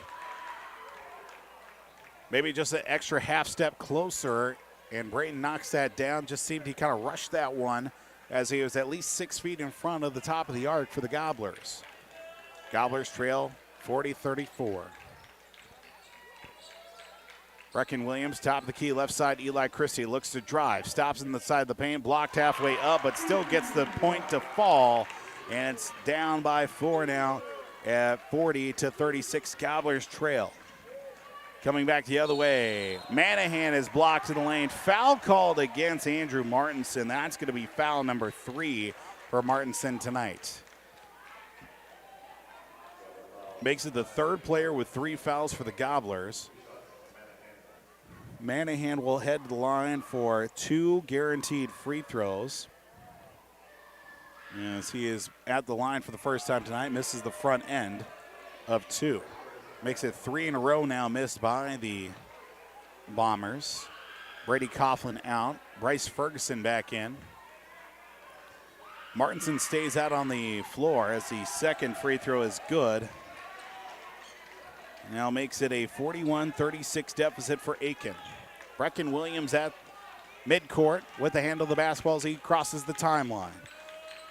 Maybe just an extra half step closer, and Braden knocks that down. Just seemed he kind of rushed that one as he was at least 6 feet in front of the top of the arc for the Gobblers. Gobblers trail 40-34. Brecken Williams, top of the key, left side. Eli Christie looks to drive, stops in the side of the paint, blocked halfway up, but still gets the point to fall. And it's down by 4 now at 40-36. Gobblers trail. Coming back the other way, Manahan is blocked in the lane. Foul called against Andrew Martinson. That's going to be foul number 3 for Martinson tonight. Makes it the third player with 3 fouls for the Gobblers. Manahan will head to the line for 2 guaranteed free throws. As he is at the line for the first time tonight, misses the front end of 2. Makes it 3 in a row now missed by the Bombers. Brady Coughlin out. Bryce Ferguson back in. Martinson stays out on the floor as the second free throw is good. Now makes it a 41-36 deficit for Aitkin. Brecken Williams at midcourt with the handle of the basketball as he crosses the timeline.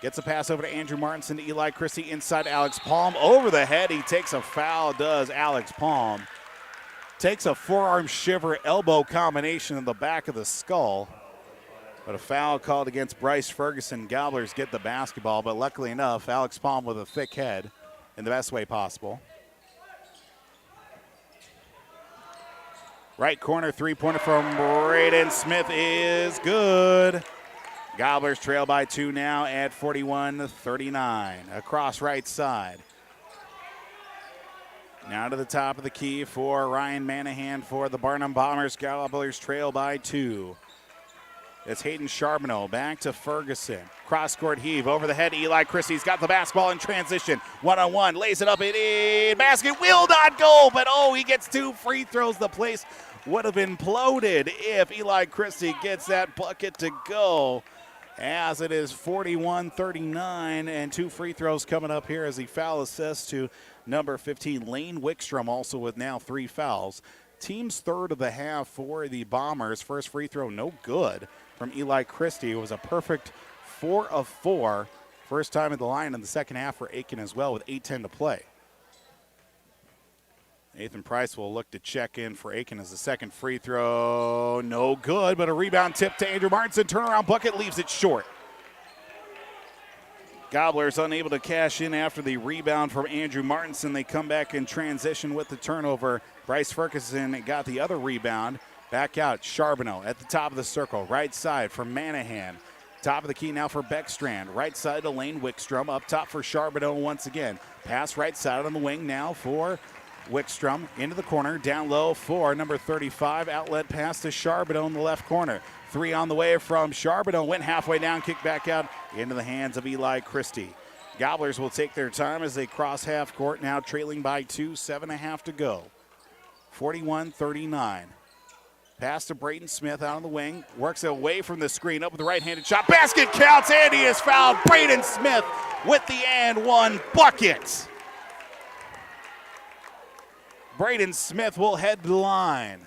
Gets a pass over to Andrew Martinson, to Eli Christie inside Alex Palm. Over the head, he takes a foul, does Alex Palm. Takes a forearm shiver elbow combination in the back of the skull. But a foul called against Bryce Ferguson. Gobblers get the basketball, but luckily enough, Alex Palm with a thick head in the best way possible. Right corner, three-pointer from Braden Smith is good. Gobblers trail by 2 now at 41-39. Across right side. Now to the top of the key for Ryan Manahan for the Barnum Bombers. Gobblers trail by 2. It's Hayden Charbonneau back to Ferguson. Cross-court heave over the head. Eli Christie's got the basketball in transition. One-on-one, lays it up in basket. Will not go, but he gets 2 free throws. The place would have imploded if Eli Christie gets that bucket to go. As it is 41-39, and 2 free throws coming up here as the foul assists to number 15, Lane Wickstrom, also with now 3 fouls. Team's third of the half for the Bombers. First free throw, no good from Eli Christie. It was a perfect 4 of 4. First time at the line in the second half for Aitkin as well with 8:10 to play. Nathan Price will look to check in for Aitkin as the second free throw. No good, but a rebound tip to Andrew Martinson. Turnaround bucket leaves it short. Gobblers unable to cash in after the rebound from Andrew Martinson. They come back in transition with the turnover. Bryce Ferguson got the other rebound. Back out, Charbonneau at the top of the circle. Right side for Manahan. Top of the key now for Beckstrand. Right side to Lane Wickstrom. Up top for Charbonneau once again. Pass right side on the wing now for Wickstrom into the corner, down low for number 35. Outlet pass to Charbonneau in the left corner. 3 on the way from Charbonneau. Went halfway down, kicked back out into the hands of Eli Christie. Gobblers will take their time as they cross half court, now trailing by 2, 7.5 to go. 41-39. Pass to Braden Smith out on the wing. Works away from the screen, up with the right-handed shot. Basket counts, and he is fouled. Braden Smith with the and one bucket. Braden Smith will head to the line.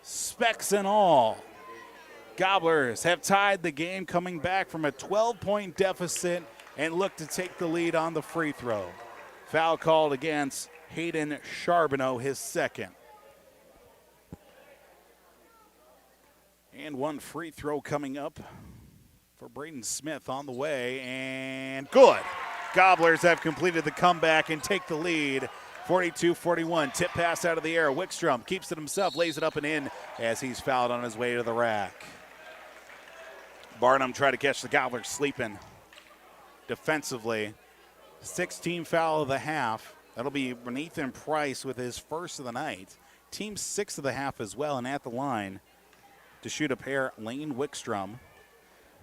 Specs and all. Gobblers have tied the game, coming back from a 12-point deficit and look to take the lead on the free throw. Foul called against Hayden Charbonneau, his second. And 1 free throw coming up for Braden Smith on the way, and good. Gobblers have completed the comeback and take the lead. 42-41, tip pass out of the air. Wickstrom keeps it himself, lays it up and in as he's fouled on his way to the rack. Barnum tried to catch the Gobblers sleeping defensively. 16 foul of the half. That'll be Nathan Price with his first of the night. Team 6 of the half as well, and at the line to shoot a pair, Lane Wickstrom.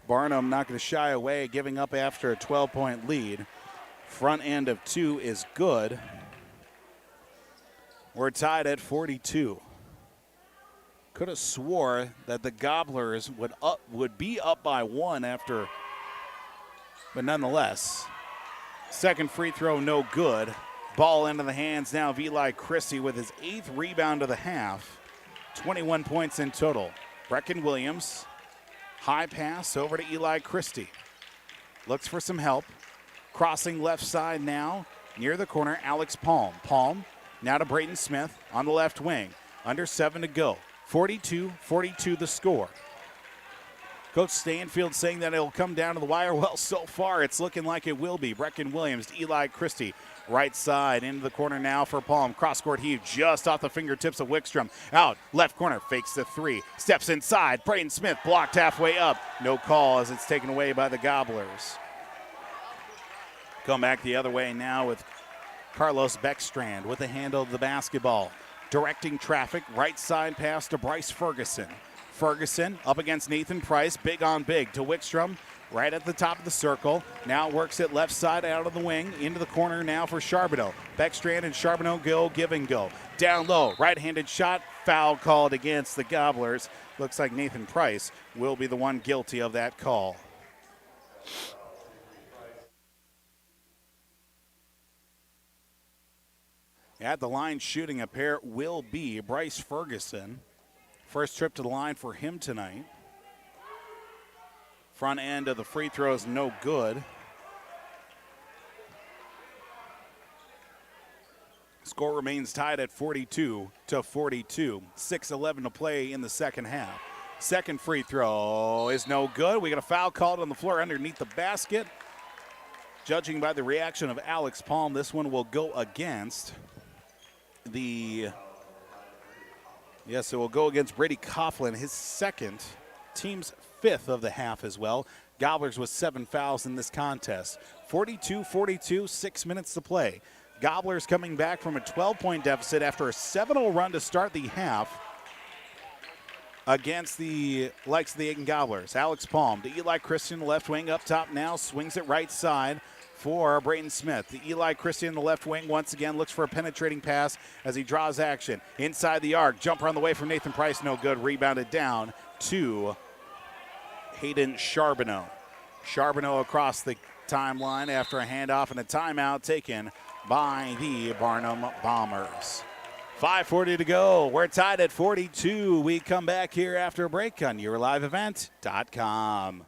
Barnum not going to shy away, giving up after a 12-point lead. Front end of 2 is good. We're tied at 42. Could have swore that the Gobblers would be up by 1 after, but nonetheless. Second free throw, no good. Ball into the hands now of Eli Christie with his 8th rebound of the half. 21 points in total. Brecken Williams, high pass over to Eli Christie. Looks for some help. Crossing left side now, near the corner, Alex Palm. Palm now to Brayton Smith on the left wing. Under 7 to go. 42-42 the score. Coach Stanfield saying that it'll come down to the wire. Well, so far it's looking like it will be. Brecken Williams to Eli Christie. Right side into the corner now for Palm. Cross-court heave just off the fingertips of Wickstrom. Out, left corner, fakes the 3. Steps inside. Brayton Smith blocked halfway up. No call as it's taken away by the Gobblers. Come back the other way now with Carlos Beckstrand with the handle of the basketball. Directing traffic, right side pass to Bryce Ferguson. Ferguson up against Nathan Price, big on big to Wickstrom, right at the top of the circle. Now works it left side out of the wing, into the corner now for Charbonneau. Beckstrand and Charbonneau go, give and go. Down low, right-handed shot, foul called against the Gobblers. Looks like Nathan Price will be the one guilty of that call. At the line shooting a pair will be Bryce Ferguson. First trip to the line for him tonight. Front end of the free throws no good. Score remains tied at 42-42. 6:11 to play in the second half. Second free throw is no good. We got a foul called on the floor underneath the basket. Judging by the reaction of Alex Palm, this one will go against it will go against Brady Coughlin, his second, team's 5th of the half as well. Gobblers with 7 fouls in this contest. 42-42, 6 minutes to play. Gobblers coming back from a 12-point deficit after a 7-0 run to start the half against the likes of the Aitkin Gobblers. Alex Palm to Eli Christian, left wing up top now, swings it right side for Brayton Smith. The Eli Christie in the left wing once again looks for a penetrating pass as he draws action. Inside the arc, jumper on the way from Nathan Price, no good. Rebounded down to Hayden Charbonneau. Charbonneau across the timeline after a handoff and a timeout taken by the Barnum Bombers. 5:40 to go. We're tied at 42. We come back here after a break on YourLiveEvent.com.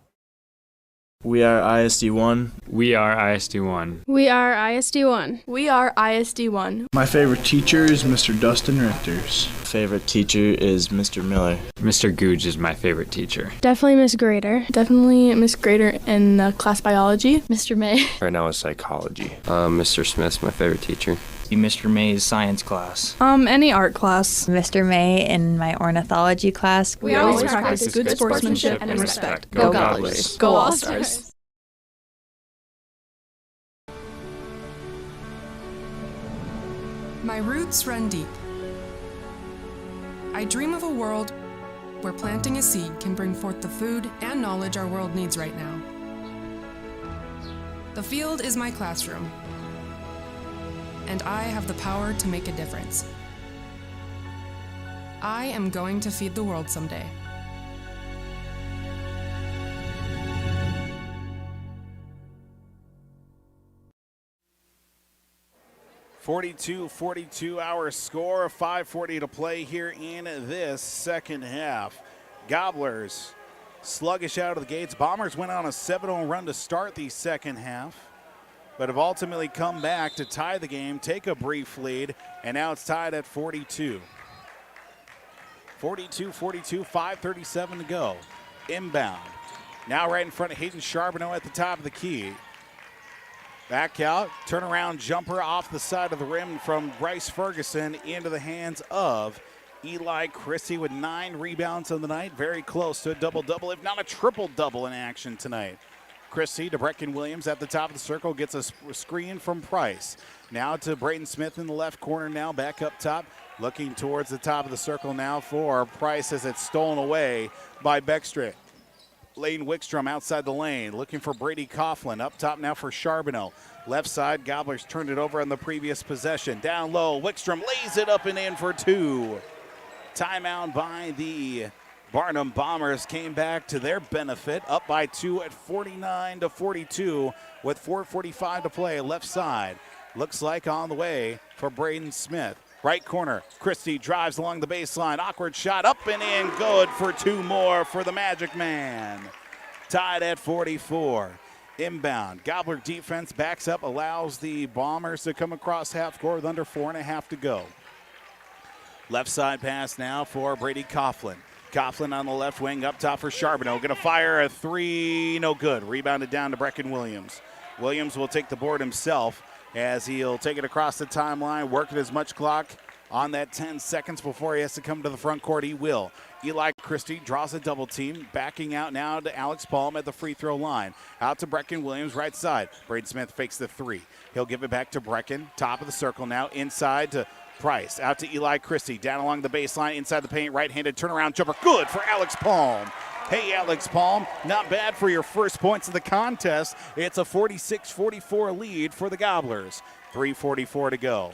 We are ISD1. We are ISD1. We are ISD1. We are ISD1. My favorite teacher is Mr. Dustin Richters. Favorite teacher is Mr. Miller. Mr. Googe is my favorite teacher. Definitely Miss Grader. Definitely Miss Grader in class biology. Mr. May. Right now is psychology. Mr. Smith's my favorite teacher. Mr. May's science class. Any art class. Mr. May in my ornithology class. We always practice good sportsmanship and respect. Go Gobblers. Go All-Stars. My roots run deep. I dream of a world where planting a seed can bring forth the food and knowledge our world needs right now. The field is my classroom, and I have the power to make a difference. I am going to feed the world someday. .42 our score, 5:40 to play here in this second half. Gobblers sluggish out of the gates. Bombers went on a 7-0 run to start the second half, but have ultimately come back to tie the game, take a brief lead, and now it's tied at 42. 42-42, 5:37 to go. Inbound. Now right in front of Hayden Charbonneau at the top of the key. Back out, turnaround jumper off the side of the rim from Bryce Ferguson into the hands of Eli Christie with 9 rebounds on the night. Very close to a double-double, if not a triple-double in action tonight. Christie to Brecken Williams at the top of the circle, gets a screen from Price. Now to Brayton Smith in the left corner now, back up top. Looking towards the top of the circle now for Price as it's stolen away by Beckstrand. Lane Wickstrom outside the lane, looking for Brady Coughlin. Up top now for Charbonneau. Left side, Gobblers turned it over on the previous possession. Down low, Wickstrom lays it up and in for two. Timeout by the Barnum Bombers came back to their benefit, up by 2 at 49-42 with 4:45 to play. Left side, looks like on the way for Braden Smith. Right corner, Christie drives along the baseline. Awkward shot, up and in, good for two more for the Magic Man. Tied at 44. Inbound, Gobbler defense backs up, allows the Bombers to come across half court with under 4.5 to go. Left side pass now for Brady Coughlin. Coughlin on the left wing, up top for Charbonneau. Going to fire a three, no good. Rebounded down to Brecken Williams. Williams will take the board himself as he'll take it across the timeline, working as much clock on that 10 seconds before he has to come to the front court. He will. Eli Christie draws a double team, backing out now to Alex Palm at the free throw line. Out to Brecken Williams, right side. Braden Smith fakes the three. He'll give it back to Brecken, top of the circle now, inside to Price. Out to Eli Christie, down along the baseline, inside the paint, right-handed turnaround jumper. Good for Alex Palm. Hey, Alex Palm, not bad for your first points of the contest. It's a 46-44 lead for the Gobblers. 3:44 to go.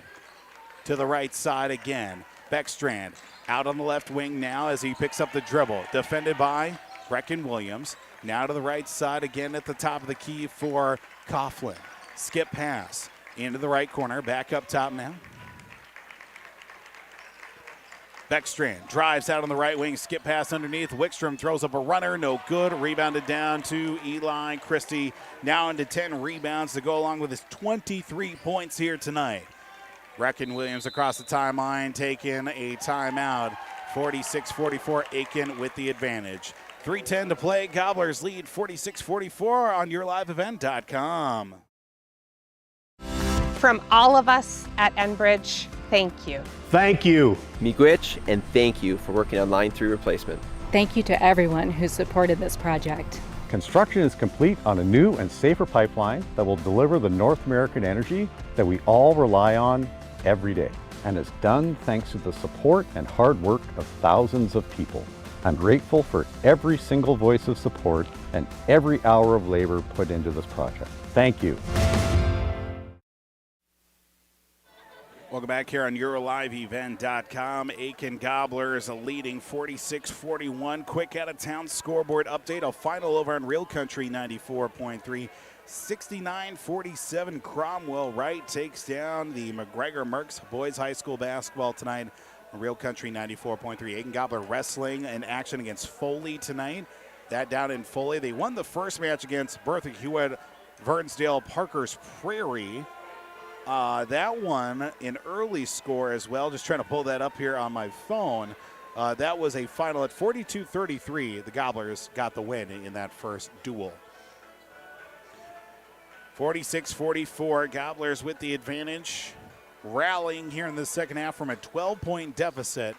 To the right side again. Beckstrand out on the left wing now as he picks up the dribble. Defended by Brecken Williams. Now to the right side again at the top of the key for Coughlin. Skip pass into the right corner. Back up top now. Beckstrand drives out on the right wing, skip pass underneath. Wickstrom throws up a runner, no good. Rebounded down to Eli Christie. Now into 10 rebounds to go along with his 23 points here tonight. Brecken Williams across the timeline, taking a timeout. 46-44, Aitkin with the advantage. 3:10 to play. Gobblers lead 46-44 on YourLiveEvent.com. From all of us at Enbridge, thank you. Thank you. Miigwech, and thank you for working on Line 3 replacement. Thank you to everyone who supported this project. Construction is complete on a new and safer pipeline that will deliver the North American energy that we all rely on every day. And it's done thanks to the support and hard work of thousands of people. I'm grateful for every single voice of support and every hour of labor put into this project. Thank you. Welcome back here on YourLiveEvent.com. Aitkin Gobblers leading 46-41. Quick out-of-town scoreboard update. A final over on Real Country 94.3. 69-47. Cromwell Wright takes down the McGregor Mercs boys high school basketball tonight on Real Country 94.3. Aitkin Gobbler wrestling in action against Foley tonight. That down in Foley. They won the first match against Bertha Hewitt, Vernsdale Parker's Prairie. That one, an early score as well. Just trying to pull that up here on my phone. That was a final at 42-33. The Gobblers got the win in that first duel. 46-44, Gobblers with the advantage. Rallying here in the second half from a 12-point deficit.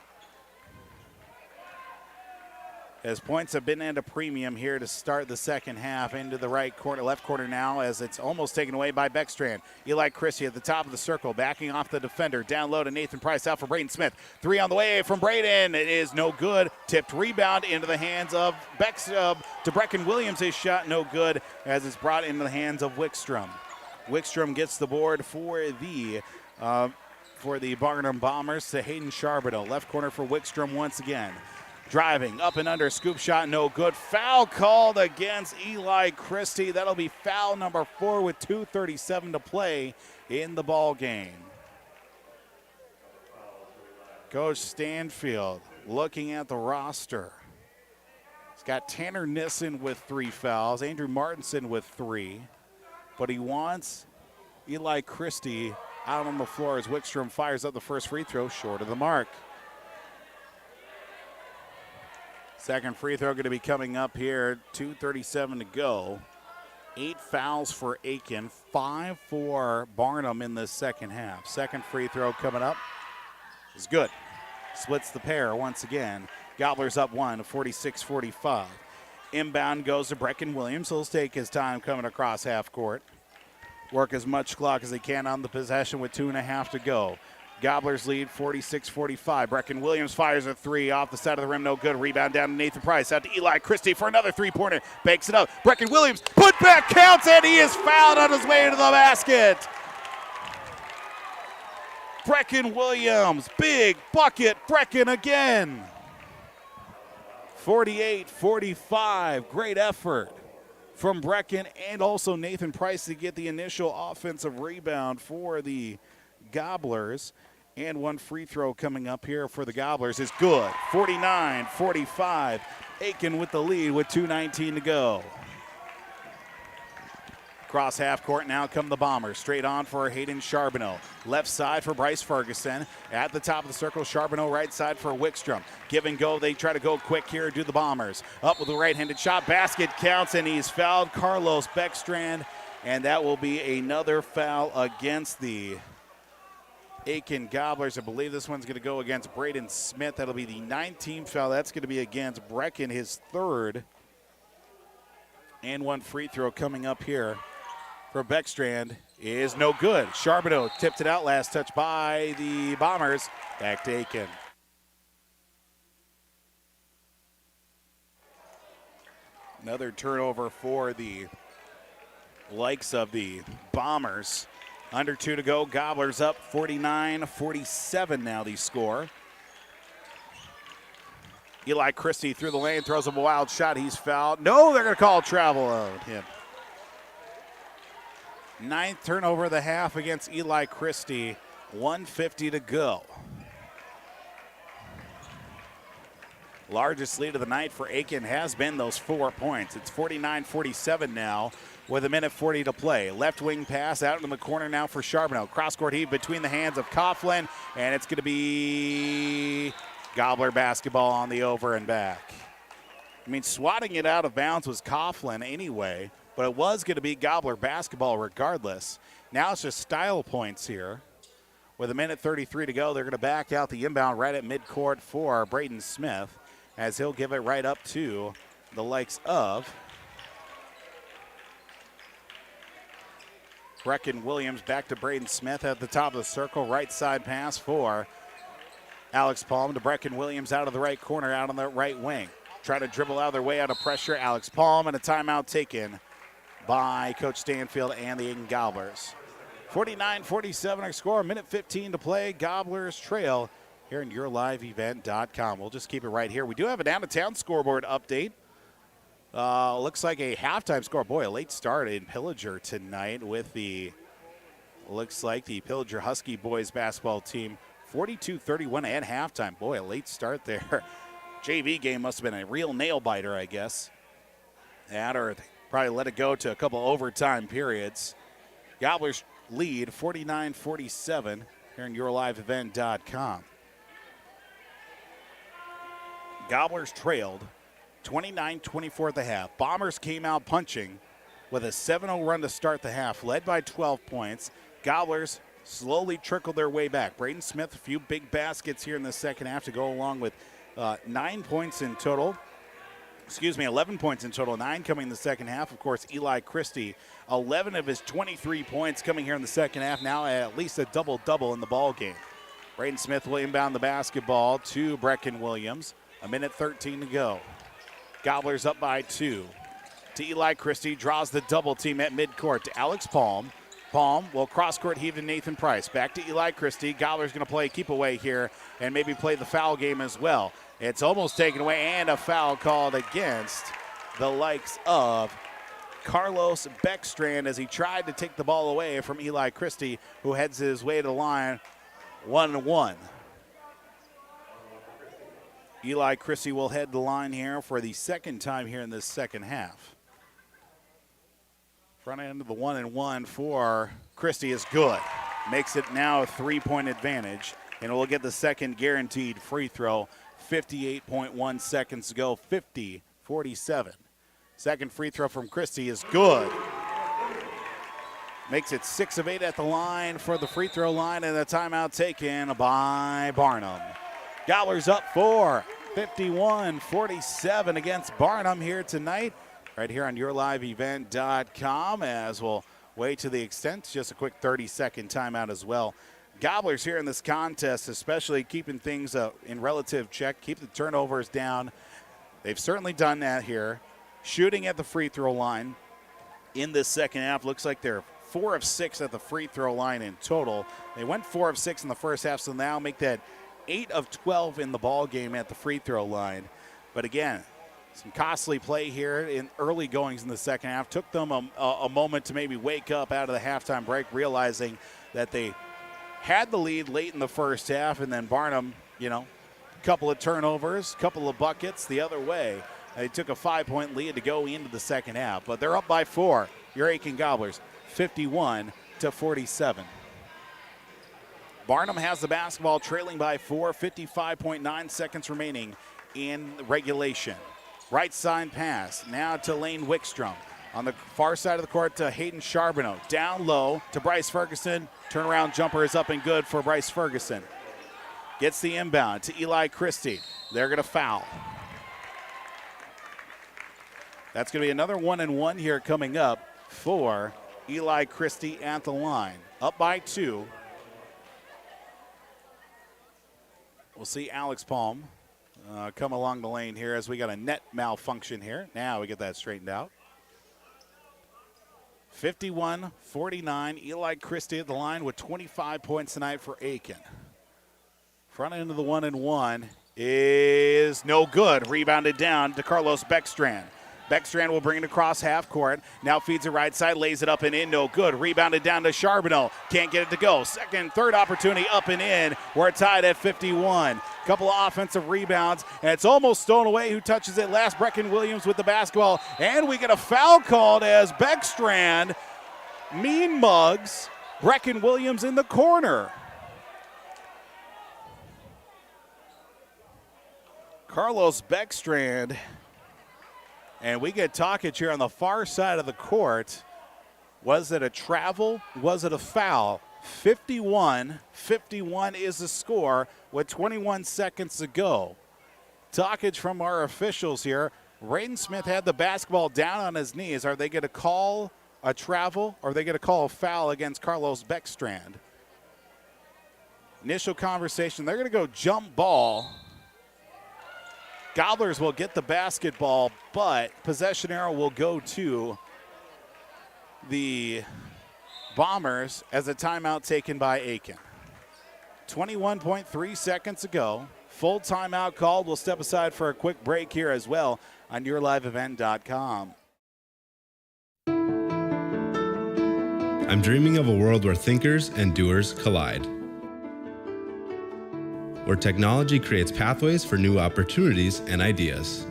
As points have been at a premium here to start the second half. Into the right corner, left corner now as it's almost taken away by Beckstrand. Eli Christie at the top of the circle, backing off the defender. Down low to Nathan Price, out for Braden Smith. Three on the way from Braden. It is no good. Tipped rebound into the hands of to Brecken Williams. His shot no good as it's brought into the hands of Wickstrom. Wickstrom gets the board for the Barnum Bombers to Hayden Charbonneau. Left corner for Wickstrom once again. Driving up and under, scoop shot, no good. Foul called against Eli Christie. That'll be foul number 4 with 2:37 to play in the ball game. Coach Stanfield looking at the roster. He's got Tanner Nissen with 3 fouls, Andrew Martinson with 3, but he wants Eli Christie out on the floor as Wickstrom fires up the first free throw short of the mark. Second free throw going to be coming up here, 2:37 to go. 8 fouls for Aitkin, 5 for Barnum in the second half. Second free throw coming up is good. Splits the pair once again. Gobblers up 1, 46-45. Inbound goes to Brecken Williams. He'll take his time coming across half court. Work as much clock as he can on the possession with 2.5 to go. Gobblers lead 46-45. Brecken Williams fires a three off the side of the rim, no good. Rebound down to Nathan Price, out to Eli Christie for another three-pointer. Banks it up. Brecken Williams, put back, counts, and he is fouled on his way to the basket. Brecken Williams, big bucket. Brecken again. 48-45, great effort from Brecken and also Nathan Price to get the initial offensive rebound for the Gobblers. And one free throw coming up here for the Gobblers is good. 49-45. Aitkin with the lead with 2:19 to go. Cross half court, now come the Bombers. Straight on for Hayden Charbonneau. Left side for Bryce Ferguson. At the top of the circle, Charbonneau right side for Wickstrom. Give and go, they try to go quick here, do the Bombers. Up with a right-handed shot, basket counts, and he's fouled Carlos Beckstrand. And that will be another foul against the Aitkin Gobblers. I believe this one's going to go against Braden Smith. That'll be the 19th foul. That's going to be against Brecken, his third. And one free throw coming up here for Beckstrand is no good. Charbonneau tipped it out, last touch by the Bombers. Back to Aitkin. Another turnover for the likes of the Bombers. Under 2 to go. Gobblers up 49-47 now the score. Eli Christie through the lane, throws up a wild shot. He's fouled. No, they're going to call travel on him. 9th turnover of the half against Eli Christie. 1:50 to go. Largest lead of the night for Aitkin has been those 4 points. It's 49-47 now with 1:40 to play. Left wing pass out in the corner now for Charbonneau. Cross-court heave between the hands of Coughlin, and it's going to be Gobbler basketball on the over and back. I mean, swatting it out of bounds was Coughlin anyway, but it was going to be Gobbler basketball regardless. Now it's just style points here. With 1:33 to go, they're going to back out the inbound right at midcourt for Braden Smith, as he'll give it right up to the likes of Brecken Williams. Back to Braden Smith at the top of the circle. Right side pass for Alex Palm to Brecken Williams out of the right corner, out on the right wing. Try to dribble out of their way out of pressure. Alex Palm, and a timeout taken by Coach Stanfield and the Aitkin Gobblers. 49-47 our score, 1:15 to play. Gobblers trail here in YourLiveEvent.com. We'll just keep it right here. We do have an out-of-town scoreboard update. Looks like a halftime score. Boy, a late start in Pillager tonight with the, looks like the Pillager Husky boys basketball team. 42-31 at halftime. Boy, a late start there. JV game must have been a real nail-biter, I guess. That, or probably let it go to a couple overtime periods. Gobblers lead 49-47 here in YourLiveEvent.com. Gobblers trailed 29-24 at the half. Bombers came out punching with a 7-0 run to start the half, led by 12 points. Gobblers slowly trickled their way back. Braden Smith, a few big baskets here in the second half to go along with 9 points in total. 11 points in total, 9 coming in the second half. Of course, Eli Christie, 11 of his 23 points coming here in the second half, now at least a double-double in the ball game. Braden Smith will inbound the basketball to Brecken Williams. 1:13 to go. Gobblers up by 2. To Eli Christie, draws the double team at midcourt to Alex Palm. Palm will cross-court heave to Nathan Price. Back to Eli Christie. Gobblers going to play keep away here and maybe play the foul game as well. It's almost taken away, and a foul called against the likes of Carlos Beckstrand as he tried to take the ball away from Eli Christie, who heads his way to the line 1-1. Eli Christie will head the line here for the second time here in this second half. Front end of the 1-1 for Christie is good. Makes it now a 3-point advantage, and we'll get the second guaranteed free throw. 58.1 seconds to go, 50-47. Second free throw from Christie is good. Makes it 6 of 8 at the line for the free throw line, and a timeout taken by Barnum. Gobblers up 4, 51-47 against Barnum here tonight, right here on YourLiveEvent.com, as we'll wait to the extent. Just a quick 30-second timeout as well Gobblers here in this contest, especially keeping things in relative check, keep the turnovers down. They've certainly done that here. Shooting at the free throw line in this second half. Looks like they're 4 of 6 at the free throw line in total. They went 4 of 6 in the first half, so now make that 8 of 12 in the ball game at the free throw line. But again, some costly play here in early goings in the second half. Took them a moment to maybe wake up out of the halftime break, realizing that they had the lead late in the first half, and then Barnum, a couple of turnovers, couple of buckets the other way. They took a 5-point lead to go into the second half, but they're up by 4. Your Aitkin Gobblers, 51-47. Barnum has the basketball, trailing by 4, 55.9 seconds remaining in regulation. Right side pass, now to Lane Wickstrom. On the far side of the court to Hayden Charbonneau. Down low to Bryce Ferguson. Turnaround jumper is up and good for Bryce Ferguson. Gets the inbound to Eli Christie. They're going to foul. That's going to be another 1-and-1 here coming up for Eli Christie at the line. Up by 2. We'll see Alex Palm come along the lane here as we got a net malfunction here. Now we get that straightened out. 51-49. Eli Christie at the line with 25 points tonight for Aitkin. Front end of the 1-and-1 is no good. Rebounded down to Carlos Beckstrand. Beckstrand will bring it across half court. Now feeds it right side, lays it up and in, no good. Rebounded down to Charbonneau. Can't get it to go. Second, third opportunity up and in. We're tied at 51. Couple of offensive rebounds, and it's almost stolen away. Who touches it last? Brecken Williams with the basketball. And we get a foul called as Beckstrand mean mugs Brecken Williams in the corner. Carlos Beckstrand. And we get Tokic here on the far side of the court. Was it a travel? Was it a foul? 51-51 is the score with 21 seconds to go. Tokic from our officials here. Raiden Smith had the basketball down on his knees. Are they going to call a travel, or are they going to call a foul against Carlos Beckstrand? Initial conversation. They're going to go jump ball. Gobblers will get the basketball, but possession arrow will go to the Bombers as a timeout taken by Aitkin. 21.3 seconds to go. Full timeout called. We'll step aside for a quick break here as well on YourLiveEvent.com. I'm dreaming of a world where thinkers and doers collide, where technology creates pathways for new opportunities and ideas.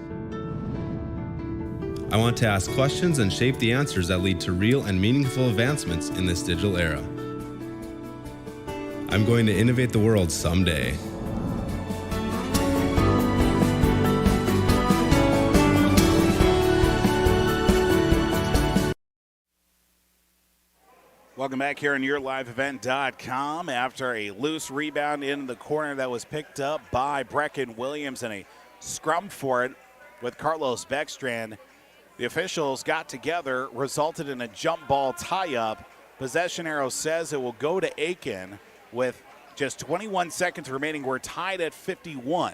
I want to ask questions and shape the answers that lead to real and meaningful advancements in this digital era. I'm going to innovate the world someday. Welcome back here on YourLiveEvent.com. After a loose rebound in the corner that was picked up by Brecken Williams and a scrum for it with Carlos Beckstrand, the officials got together, resulted in a jump ball tie-up. Possession arrow says it will go to Aitkin with just 21 seconds remaining. We're tied at 51.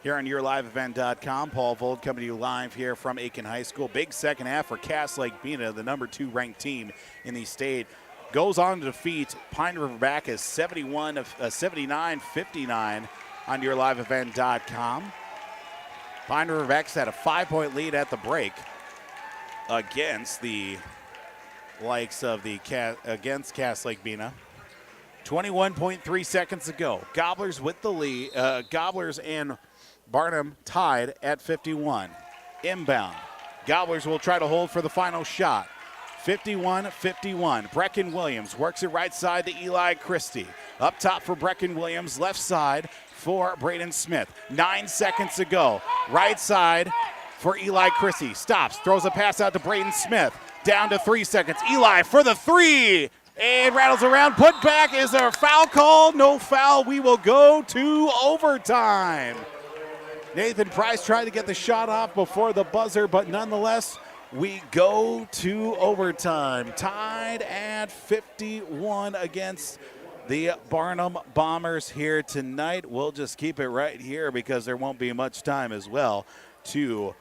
Here on YourLiveEvent.com, Paul Vold coming to you live here from Aitkin High School. Big second half for Cass Lake Bena, the number 2 ranked team in the state. Goes on to defeat Pine River Bacchus 79-59 on YourLiveEvent.com. Pine River Bacchus had a 5-point lead at the break against the likes of against Cass Lake Bena. 21.3 seconds to go. Gobblers with the lead. Gobblers and Barnum tied at 51. Inbound. Gobblers will try to hold for the final shot. 51-51. Brecken Williams works it right side to Eli Christie. Up top for Brecken Williams. Left side for Braden Smith. 9 seconds to go. Right side for Eli Christie. Stops. Throws a pass out to Braden Smith. Down to 3 seconds. Eli for the 3. And rattles around. Put back. Is there a foul call? No foul. We will go to overtime. Nathan Price tried to get the shot off before the buzzer, but nonetheless, We go to overtime, tied at 51 against the Barnum Bombers here tonight. We'll just keep it right here because there won't be much time as well to,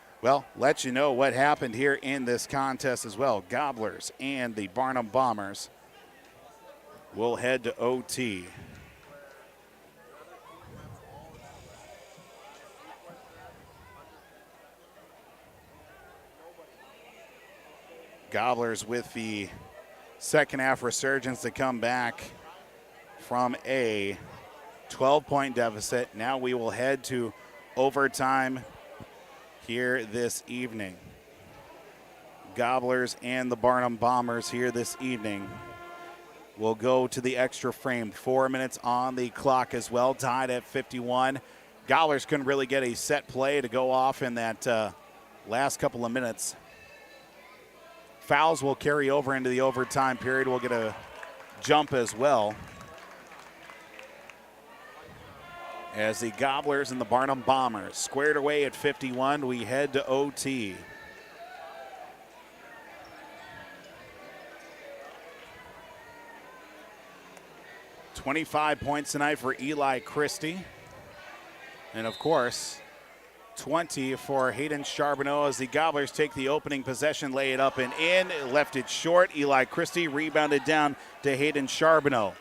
let you know what happened here in this contest as well. Gobblers and the Barnum Bombers will head to OT. Gobblers with the second half resurgence to come back from a 12-point deficit. Now we will head to overtime here this evening. Gobblers and the Barnum Bombers here this evening will go to the extra frame. 4 minutes on the clock as well, tied at 51. Gobblers couldn't really get a set play to go off in that last couple of minutes. Fouls will carry over into the overtime period. We'll get a jump as well, as the Gobblers and the Barnum Bombers squared away at 51. We head to OT. $25 points tonight for Eli Christie. And of course, 20 for Hayden Charbonneau as the Gobblers take the opening possession, lay it up and in, left it short. Eli Christie rebounded down to Hayden Charbonneau.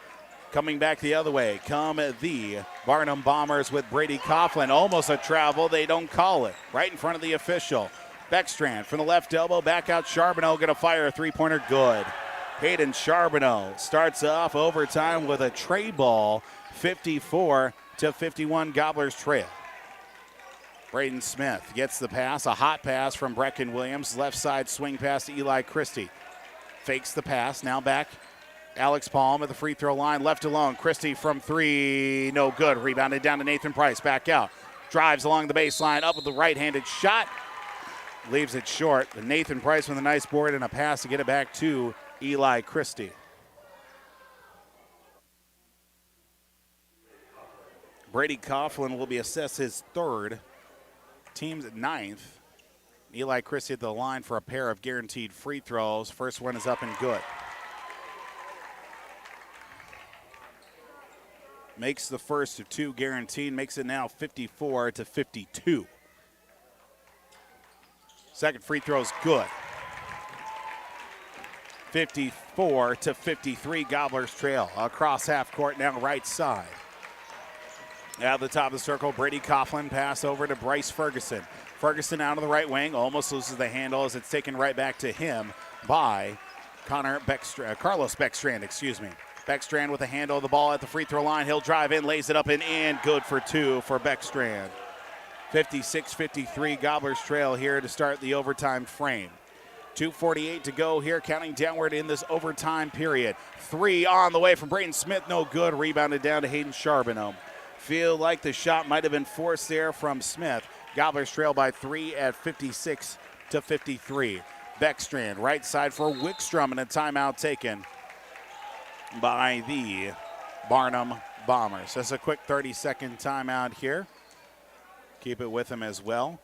Coming back the other way come the Barnum Bombers with Brady Coughlin. Almost a travel, they don't call it. Right in front of the official. Beckstrand from the left elbow, back out Charbonneau, gonna fire a three-pointer, good. Hayden Charbonneau starts off overtime with a tray ball, 54-51 Gobblers trail. Braden Smith gets the pass, a hot pass from Brecken Williams. Left side swing pass to Eli Christie. Fakes the pass, now back. Alex Palm at the free throw line, left alone. Christie from three, no good. Rebounded down to Nathan Price, back out. Drives along the baseline, up with the right-handed shot. Leaves it short. Nathan Price with a nice board and a pass to get it back to Eli Christie. Brady Coughlin will be assessed his third. Team's at 9th. Eli Christie at the line for a pair of guaranteed free throws. First one is up and good. Makes the first of two guaranteed, makes it now 54-52. Second free throw is good. 54-53, Gobblers trail. Across half court now, right side. At the top of the circle, Brady Coughlin, pass over to Bryce Ferguson. Ferguson out of the right wing, almost loses the handle as it's taken right back to him by Carlos Beckstrand, Beckstrand with a handle of the ball at the free throw line. He'll drive in, lays it up and in. Good for two for Beckstrand. 56-53, Gobblers trail here to start the overtime frame. 2:48 to go here, counting downward in this overtime period. Three on the way from Braden Smith, no good. Rebounded down to Hayden Charbonneau. Feel like the shot might have been forced there from Smith. Gobblers trail by 3 at 56-53. Beckstrand, right side for Wickstrom, and a timeout taken by the Barnum Bombers. That's a quick 30-second timeout here. Keep it with them as well.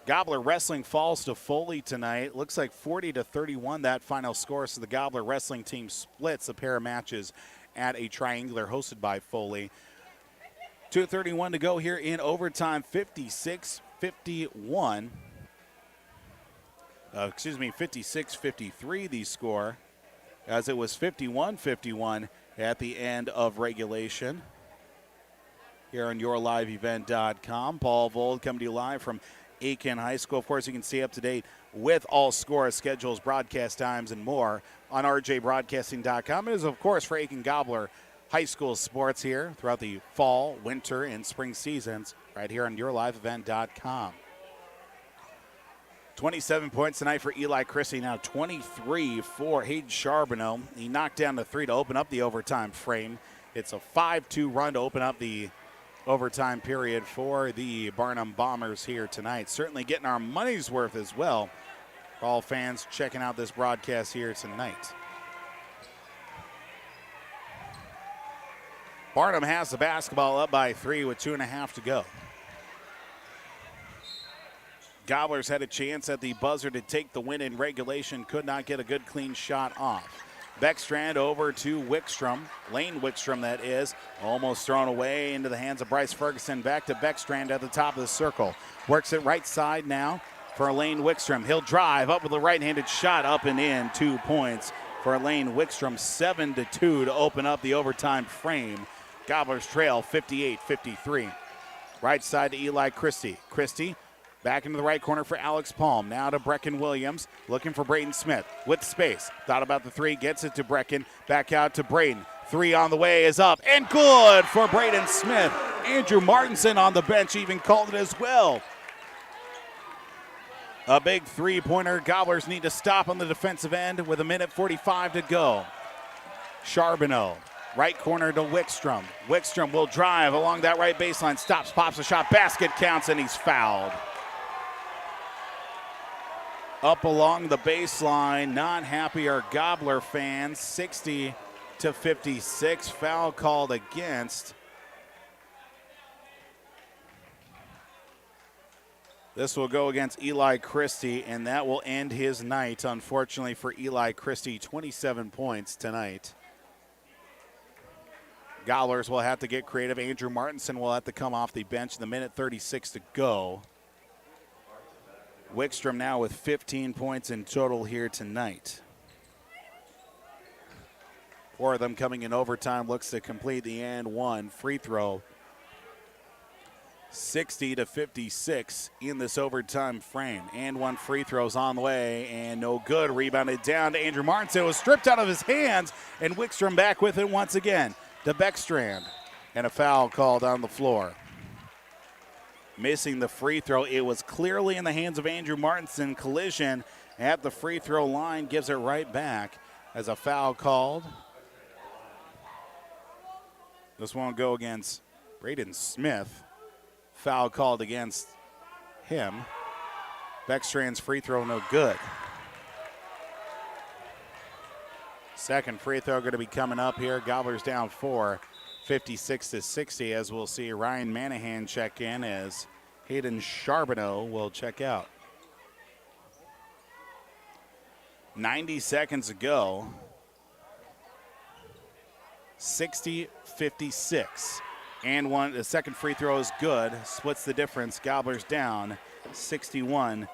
Gobbler Wrestling falls to Foley tonight. Looks like 40-31 that final score. So the Gobbler Wrestling team splits a pair of matches at a triangular hosted by Foley. 2:31 to go here in overtime. 56-53 the score, as it was 51-51 at the end of regulation. Here on YourLiveEvent.com. Paul Vold coming to you live from Aitkin High School. Of course, you can stay up to date with all scores, schedules, broadcast times, and more on RJBroadcasting.com. It is, of course, for Aitkin Gobbler High School sports here throughout the fall, winter, and spring seasons, right here on YourLiveEvent.com. 27 points tonight for Eli Christie, now 23 for Hayden Charbonneau. He knocked down the three to open up the overtime frame. It's a 5-2 run to open up the overtime period for the Barnum Bombers here tonight. Certainly getting our money's worth as well for all fans checking out this broadcast here tonight. Barnum has the basketball up by 3 with 2.5 to go. Gobblers had a chance at the buzzer to take the win in regulation, could not get a good clean shot off. Beckstrand over to Wickstrom, Lane Wickstrom that is, almost thrown away into the hands of Bryce Ferguson. Back to Beckstrand at the top of the circle. Works it right side now for Lane Wickstrom. He'll drive up with a right-handed shot, up and in. 2 points for Lane Wickstrom, 7-2 to open up the overtime frame. Gobblers trail 58-53. Right side to Eli Christie. Christie back into the right corner for Alex Palm. Now to Brecken Williams, looking for Braden Smith with space. Thought about the three, gets it to Brecken. Back out to Braden. Three on the way is up and good for Braden Smith. Andrew Martinson on the bench even called it as well. A big three-pointer. Gobblers need to stop on the defensive end with 1:45 to go. Charbonneau, right corner to Wickstrom. Wickstrom will drive along that right baseline. Stops, pops a shot, basket counts, and he's fouled. Up along the baseline, not happy are Gobbler fans. 60-56, foul called against. This will go against Eli Christie, and that will end his night, unfortunately, for Eli Christie. 27 points tonight. Gobblers will have to get creative. Andrew Martinson will have to come off the bench. The 1:36 to go. Wickstrom now with 15 points in total here tonight. 4 of them coming in overtime. Looks to complete the and one free throw. 60-56 in this overtime frame. And one free throw's on the way and no good. Rebounded down to Andrew Martinson. It was stripped out of his hands, and Wickstrom back with it once again to Beckstrand. And a foul called on the floor. Missing the free throw. It was clearly in the hands of Andrew Martinson. Collision at the free throw line, gives it right back as a foul called. This won't go against Braden Smith. Foul called against him. Beckstrand's free throw no good. Second free throw going to be coming up here. Gobblers down 4, 56-60, as we'll see Ryan Manahan check in as Hayden Charbonneau will check out. 90 seconds to go. 60-56. And one, the second free throw is good. Splits the difference. Gobblers down 61-56.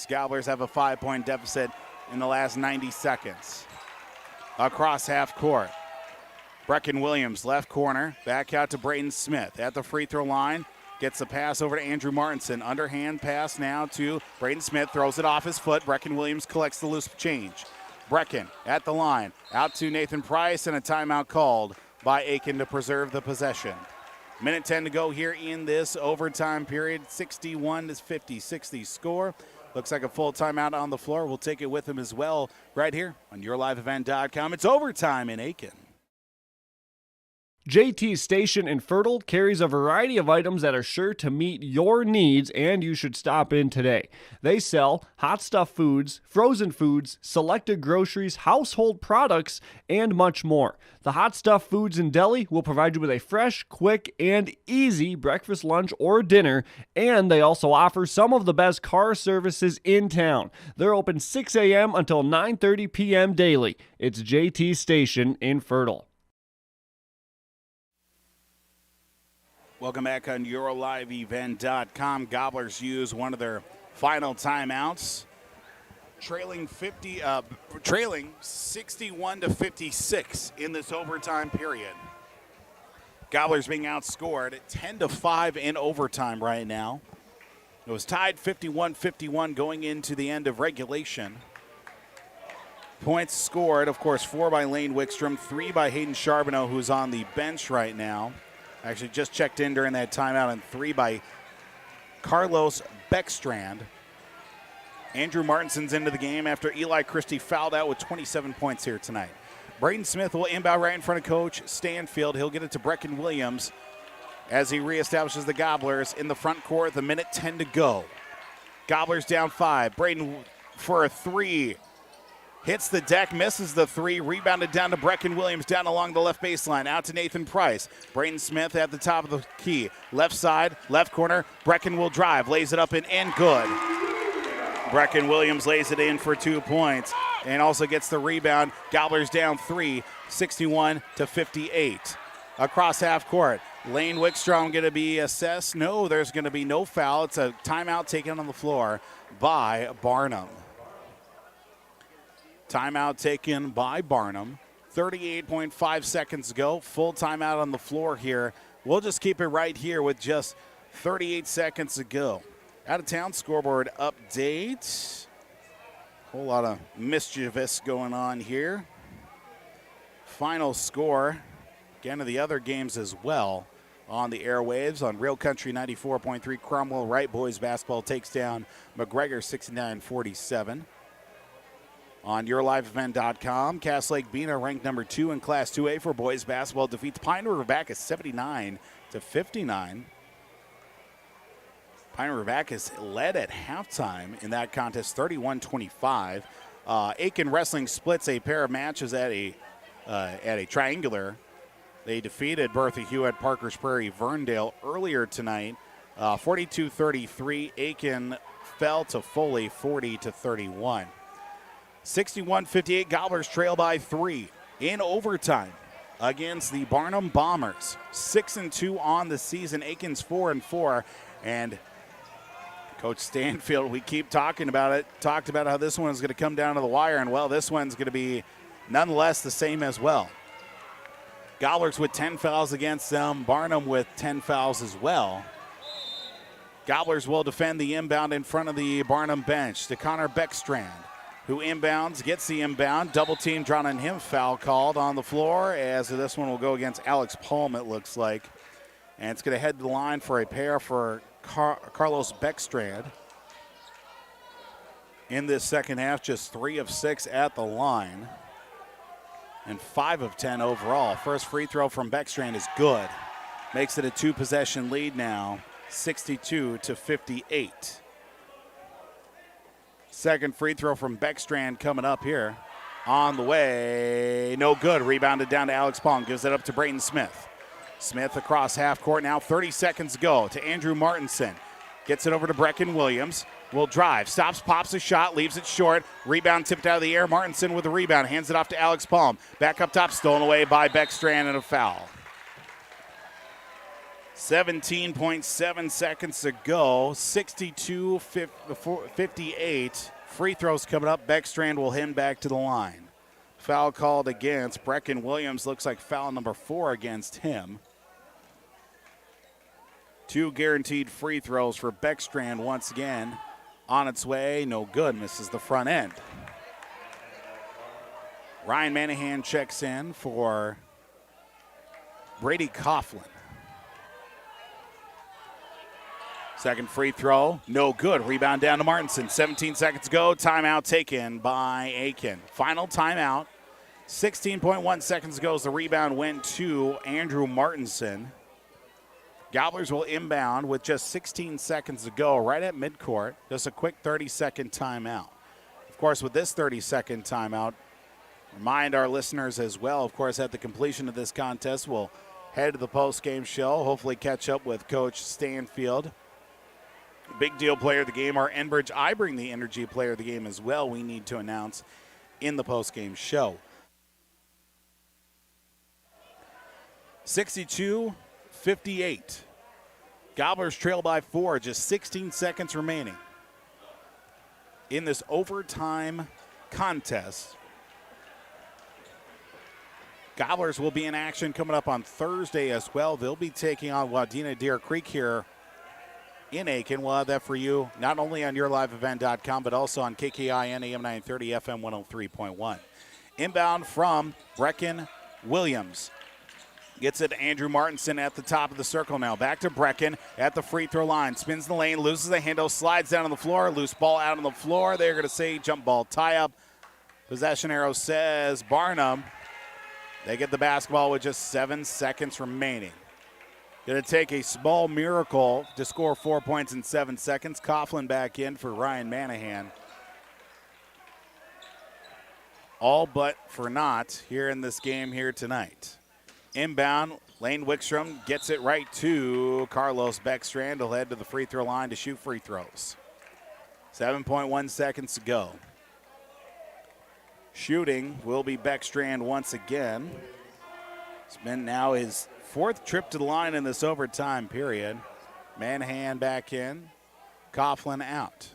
Gobblers have a 5-point deficit in the last 90 seconds. Across half court. Brecken Williams, left corner. Back out to Braden Smith at the free throw line. Gets the pass over to Andrew Martinson. Underhand pass now to Braden Smith. Throws it off his foot. Brecken Williams collects the loose change. Brecken at the line. Out to Nathan Price, and a timeout called by Aitkin to preserve the possession. 1:10 to go here in this overtime period. 61-56 the score. Looks like a full timeout on the floor. We'll take it with him as well right here on YourLiveEvent.com. It's overtime in Aitkin. JT's Station in Fertile carries a variety of items that are sure to meet your needs, and you should stop in today. They sell hot stuff foods, frozen foods, selected groceries, household products, and much more. The Hot Stuff Foods and Deli will provide you with a fresh, quick, and easy breakfast, lunch, or dinner, and they also offer some of the best car services in town. They're open 6 a.m. until 9:30 p.m. daily. It's JT's Station in Fertile. Welcome back on YourLiveEvent.com. Gobblers use one of their final timeouts, trailing 61-56 in this overtime period. Gobblers being outscored at 10-5 in overtime right now. It was tied 51-51 going into the end of regulation. Points scored, of course, 4 by Lane Wickstrom, 3 by Hayden Charbonneau, who's on the bench right now. Actually just checked in during that timeout, and 3 by Carlos Beckstrand. Andrew Martinson's into the game after Eli Christie fouled out with 27 points here tonight. Braden Smith will inbound right in front of Coach Stanfield. He'll get it to Brecken Williams as he reestablishes the Gobblers in the front court with 1:10 to go. Gobblers down 5. Braden for a 3. Hits the deck, misses the three, rebounded down to Brecken Williams down along the left baseline. Out to Nathan Price. Braden Smith at the top of the key. Left side, left corner. Brecken will drive, lays it up and in, good. Brecken Williams lays it in for 2 points and also gets the rebound. Gobblers down 3, 61-58. Across half court, Lane Wickstrom going to be assessed. No, there's going to be no foul. It's a timeout taken on the floor by Barnum. Timeout taken by Barnum. 38.5 seconds to go. Full timeout on the floor here. We'll just keep it right here with just 38 seconds to go. Out of town scoreboard update. Whole lot of mischievous going on here. Final score, again, of the other games as well on the airwaves on Real Country 94.3. Cromwell Wright boys basketball takes down McGregor 69-47. On YourLiveEvent.com, Cass Lake Bena ranked number 2 in Class 2A for boys basketball defeats Pine River Bacchus 79-59. Pine River Bacchus led at halftime in that contest, 31-25. Aitkin Wrestling splits a pair of matches at a triangular. They defeated Bertha Hewitt, Parker's Prairie, Verndale earlier tonight, 42-33. Aitkin fell to Foley, 40-31. 61-58, Gobblers trail by 3 in overtime against the Barnum Bombers. 6-2 on the season. Aitkin's 4-4, and Coach Stanfield, we keep talking about it, talked about how this one's going to come down to the wire, and well, this one's going to be nonetheless the same as well. Gobblers with 10 fouls against them, Barnum with 10 fouls as well. Gobblers will defend the inbound in front of the Barnum bench to Connor Beckstrand, who inbounds, gets the inbound, double team drawn on him, foul called on the floor, as this one will go against Alex Palm, it looks like. And it's going to head to the line for a pair for Carlos Beckstrand. In this second half, just 3 of 6 at the line and 5 of 10 overall. First free throw from Beckstrand is good. Makes it a 2-possession lead now, 62-58. Second free throw from Beckstrand coming up here. On the way, no good. Rebounded down to Alex Palm, gives it up to Brayton Smith. Smith across half court now, 30 seconds to go to Andrew Martinson. Gets it over to Brecken Williams. Will drive, stops, pops a shot, leaves it short. Rebound tipped out of the air. Martinson with the rebound, hands it off to Alex Palm. Back up top, stolen away by Beckstrand and a foul. 17.7 seconds to go, 62-58. Free throws coming up. Beckstrand will head back to the line. Foul called against Brecken Williams. Looks like foul number 4 against him. 2 guaranteed free throws for Beckstrand once again. On its way, no good, misses the front end. Ryan Manahan checks in for Brady Coughlin. Second free throw, no good. Rebound down to Martinson. 17 seconds to go. Timeout taken by Aitkin. Final timeout. 16.1 seconds ago as the rebound went to Andrew Martinson. Gobblers will inbound with just 16 seconds to go right at midcourt. Just a quick 30-second timeout. Of course, with this 30-second timeout, remind our listeners as well, of course, at the completion of this contest, we'll head to the post-game show, hopefully catch up with Coach Stanfield. Big deal player of the game, our Enbridge I Bring the Energy player of the game as well, we need to announce in the post-game show. 62-58. Gobblers trail by 4, just 16 seconds remaining in this overtime contest. Gobblers will be in action coming up on Thursday as well. They'll be taking on Wadena Deer Creek here in Aitkin. We'll have that for you not only on YourLiveEvent.com but also on KKIN AM 930 FM 103.1. Inbound from Brecken Williams. Gets it to Andrew Martinson at the top of the circle now. Back to Brecken at the free throw line. Spins the lane, loses the handle, slides down on the floor. Loose ball out on the floor. They're going to say jump ball tie up. Possession arrow says Barnum. They get the basketball with just 7 seconds remaining. Going to take a small miracle to score 4 points in 7 seconds. Coughlin back in for Ryan Manahan. all but for naught here in this game here tonight. Inbound, Lane Wickstrom gets it right to Carlos Beckstrand. He'll head to the free throw line to shoot free throws. 7.1 seconds to go. Shooting will be Beckstrand once again. It's been now his fourth trip to the line in this overtime period. Manhan back in, Coughlin out.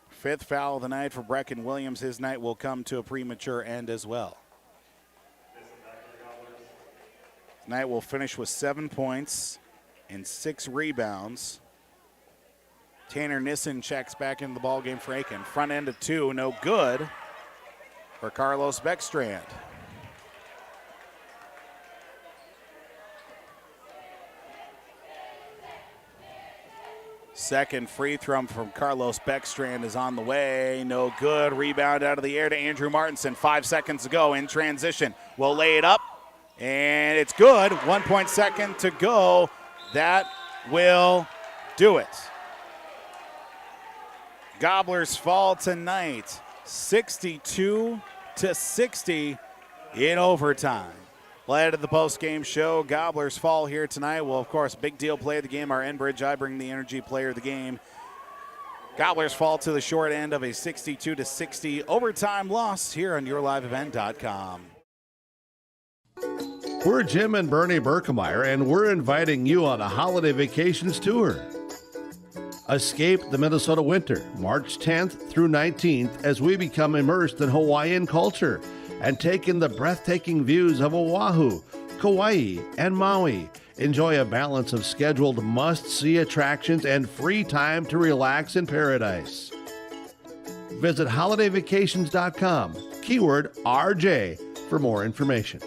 Fifth foul of the night for Brecken Williams. His night will come to a premature end as well. Tonight will finish with 7 points and 6 rebounds. Tanner Nissen checks back into the ballgame for Aitkin. Front end of 2, no good for Carlos Beckstrand. Second free throw from Carlos Beckstrand is on the way. No good. Rebound out of the air to Andrew Martinson. 5 seconds to go in transition. Will lay it up, and it's good. 1.2 to go. That will do it. Gobblers fall tonight, 62-60 in overtime. Led to the post-game show. Gobblers fall here tonight. Well, of course, big deal play of the game. Our Enbridge I Bring the Energy player of the game. Gobblers fall to the short end of a 62-60 overtime loss here on YourLiveEvent.com. We're Jim and Bernie Berkemeyer, and we're inviting you on a holiday vacations tour. Escape the Minnesota winter, March 10th through 19th, as we become immersed in Hawaiian culture and take in the breathtaking views of Oahu, Kauai, and Maui. Enjoy a balance of scheduled must-see attractions and free time to relax in paradise. Visit holidayvacations.com, keyword RJ, for more information.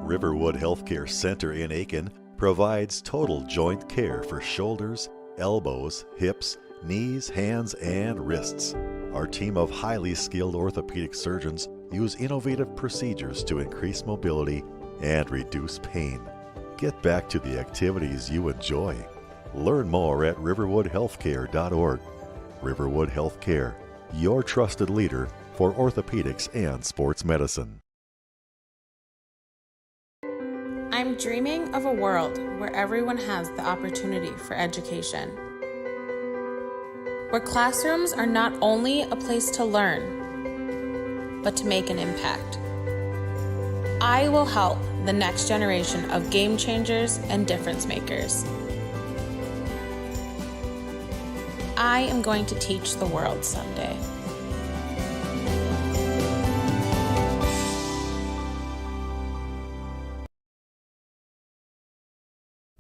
Riverwood Healthcare Center in Aitkin provides total joint care for shoulders, elbows, hips, knees, hands, and wrists. Our team of highly skilled orthopedic surgeons use innovative procedures to increase mobility and reduce pain. Get back to the activities you enjoy. Learn more at riverwoodhealthcare.org. Riverwood Healthcare, your trusted leader for orthopedics and sports medicine. I'm dreaming of a world where everyone has the opportunity for education. Where classrooms are not only a place to learn, but to make an impact. I will help the next generation of game changers and difference makers. I am going to teach the world someday.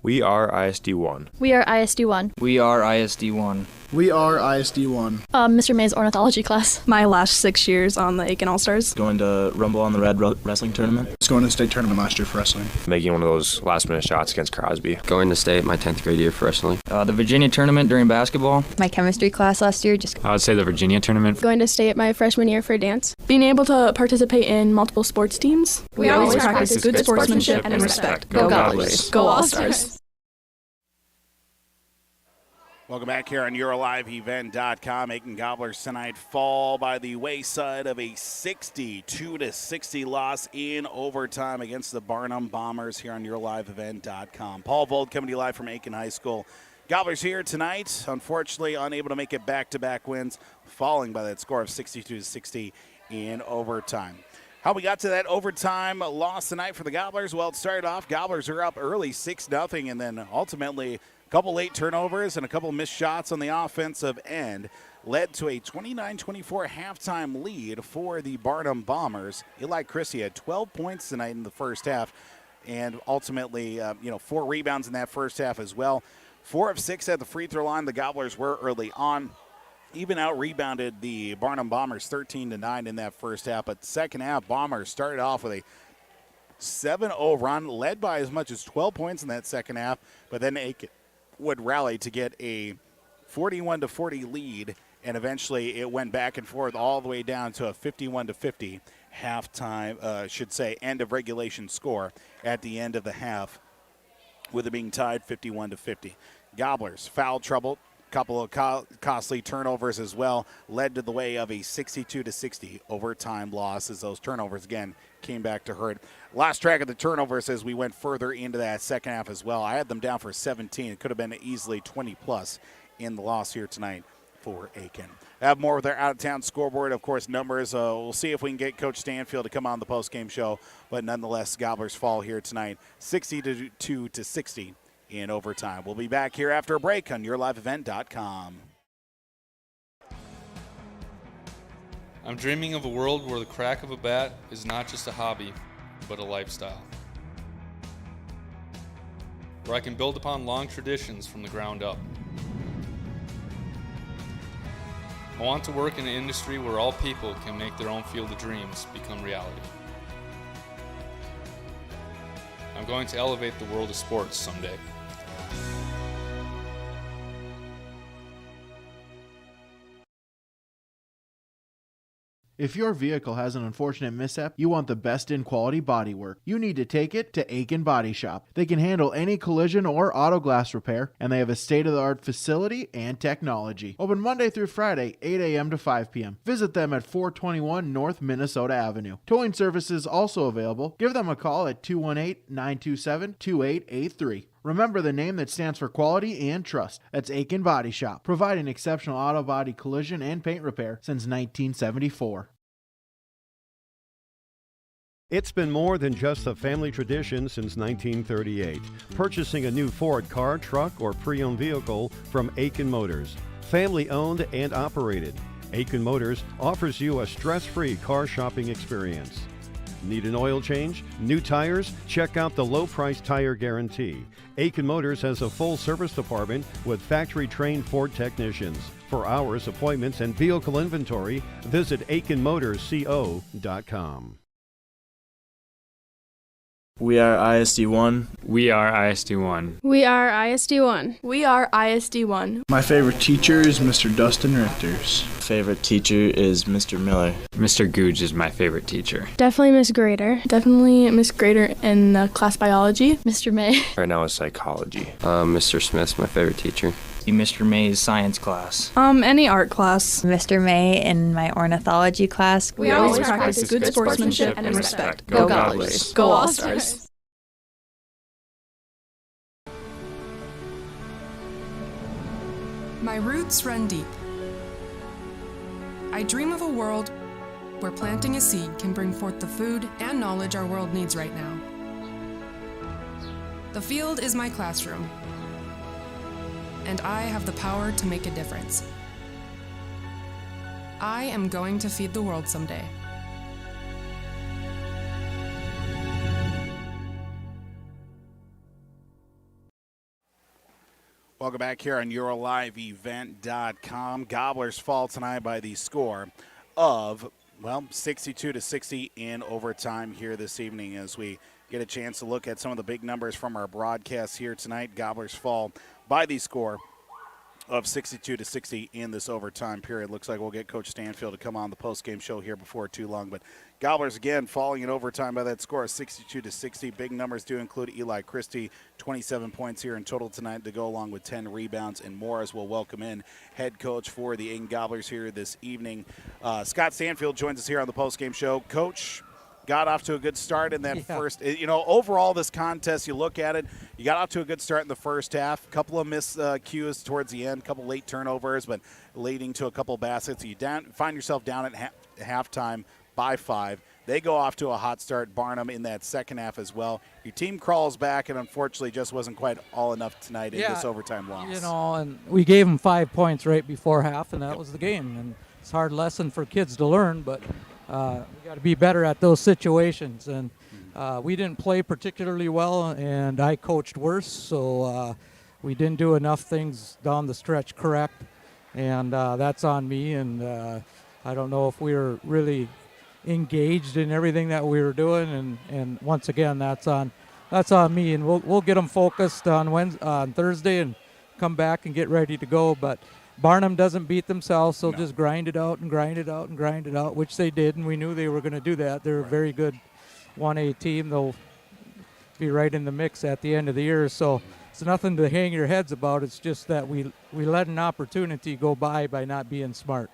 We are ISD1. We are ISD1. We are ISD1. We are ISD1. Mr. May's ornithology class. My last 6 years on the Aitkin All-Stars. Going to Rumble on the Red wrestling tournament. Just going to state tournament last year for wrestling. Making one of those last-minute shots against Crosby. Going to state my 10th grade year for wrestling. The Virginia tournament during basketball. My chemistry class last year. I would say the Virginia tournament. Going to state my freshman year for dance. Being able to participate in multiple sports teams. We always practice good sportsmanship and respect. Go Gobblers. Go All-Stars. Welcome back here on YourLiveEvent.com. Aitkin Gobblers tonight fall by the wayside of a 62-60 loss in overtime against the Barnum Bombers here on YourLiveEvent.com. Paul Vold coming to you live from Aitkin High School. Gobblers here tonight, unfortunately unable to make it back-to-back wins, falling by that score of 62-60 in overtime. How we got to that overtime loss tonight for the Gobblers? Well, it started off, Gobblers are up early 6-0, and then ultimately couple late turnovers and a couple missed shots on the offensive end led to a 29-24 halftime lead for the Barnum Bombers. Eli Christie had 12 points tonight in the first half, and ultimately, 4 rebounds in that first half as well. 4 of 6 at the free throw line. The Gobblers were early on. Even out-rebounded the Barnum Bombers 13-9 in that first half, but the second half, Bombers started off with a 7-0 run, led by as much as 12 points in that second half, but then Aitkin would rally to get a 41-40 lead, and eventually it went back and forth all the way down to a 51-50 halftime, end of regulation score at the end of the half, with it being tied 51-50. Gobblers foul trouble couple of costly turnovers as well led to the way of a 62-60 overtime loss, as those turnovers again came back to hurt. Lost track of the turnovers as we went further into that second half as well. I had them down for 17. It could have been easily 20 plus in the loss here tonight for Aitkin. Have more of their out-of-town scoreboard, of course, numbers. We'll see if we can get Coach Stanfield to come on the post-game show, but nonetheless, Gobblers fall here tonight, 62-60 in overtime. We'll be back here after a break on YourLiveEvent.com. I'm dreaming of a world where the crack of a bat is not just a hobby, but a lifestyle. Where I can build upon long traditions from the ground up. I want to work in an industry where all people can make their own field of dreams become reality. I'm going to elevate the world of sports someday. If your vehicle has an unfortunate mishap, you want the best in quality bodywork. You need to take it to Aitkin Body Shop. They can handle any collision or auto glass repair, and they have a state-of-the-art facility and technology. Open Monday through Friday, 8 a.m. to 5 p.m. Visit them at 421 North Minnesota Avenue. Towing services also available. Give them a call at 218-927-2883. Remember the name that stands for quality and trust. That's Aitkin Body Shop, providing exceptional auto body collision and paint repair since 1974. It's been more than just a family tradition since 1938. Purchasing a new Ford car, truck, or pre-owned vehicle from Aitkin Motors. Family owned and operated. Aitkin Motors offers you a stress-free car shopping experience. Need an oil change? New tires? Check out the low-price tire guarantee. Aitkin Motors has a full service department with factory-trained Ford technicians. For hours, appointments, and vehicle inventory, visit AitkinMotorsCO.com. We are ISD1. We are ISD1. We are ISD1. We are ISD1. My favorite teacher is Mr. Dustin Richters. Favorite teacher is Mr. Miller. Mr. Googe is my favorite teacher. Definitely Miss Grader. Definitely Miss Grader in class biology. Mr. May. Right now is psychology. Mr. Smith's my favorite teacher. Mr. May's science class. Any art class. Mr. May in my ornithology class. We always practice good sportsmanship and respect. Go Gobblers. Go All-Stars. My roots run deep. I dream of a world where planting a seed can bring forth the food and knowledge our world needs right now. The field is my classroom, and I have the power to make a difference. I am going to feed the world someday. Welcome back here on YourLiveEvent.com. Gobblers fall tonight by the score of, 62-60 in overtime here this evening as we get a chance to look at some of the big numbers from our broadcast here tonight. Gobblers fall by the score of 62-60 in this overtime period. Looks like we'll get Coach Stanfield to come on the post-game show here before too long. But Gobblers, again, falling in overtime by that score of 62-60. Big numbers do include Eli Christie, 27 points here in total tonight to go along with 10 rebounds and more, as we'll welcome in head coach for the Aitkin Gobblers here this evening. Scott Stanfield joins us here on the post-game show. Coach, got off to a good start in that first. Overall, this contest, you look at it, you got off to a good start in the first half. A couple of miscues towards the end, a couple late turnovers, but leading to a couple baskets. You find yourself down at halftime by 5. They go off to a hot start, Barnum, in that second half as well. Your team crawls back and unfortunately just wasn't quite all enough tonight in this overtime loss. And we gave them 5 points right before half, and that was the game. And it's a hard lesson for kids to learn, but we got to be better at those situations. And we didn't play particularly well, and I coached worse, so we didn't do enough things down the stretch correct, and that's on me. And I don't know if we were really engaged in everything that we were doing, and once again, that's on me. And we'll get them focused on Thursday and come back and get ready to go. But Barnum doesn't beat themselves, so just grind it out and grind it out and grind it out, which they did, and we knew they were going to do that. They're a very good 1A team. They'll be right in the mix at the end of the year. So it's nothing to hang your heads about. It's just that we let an opportunity go by not being smart,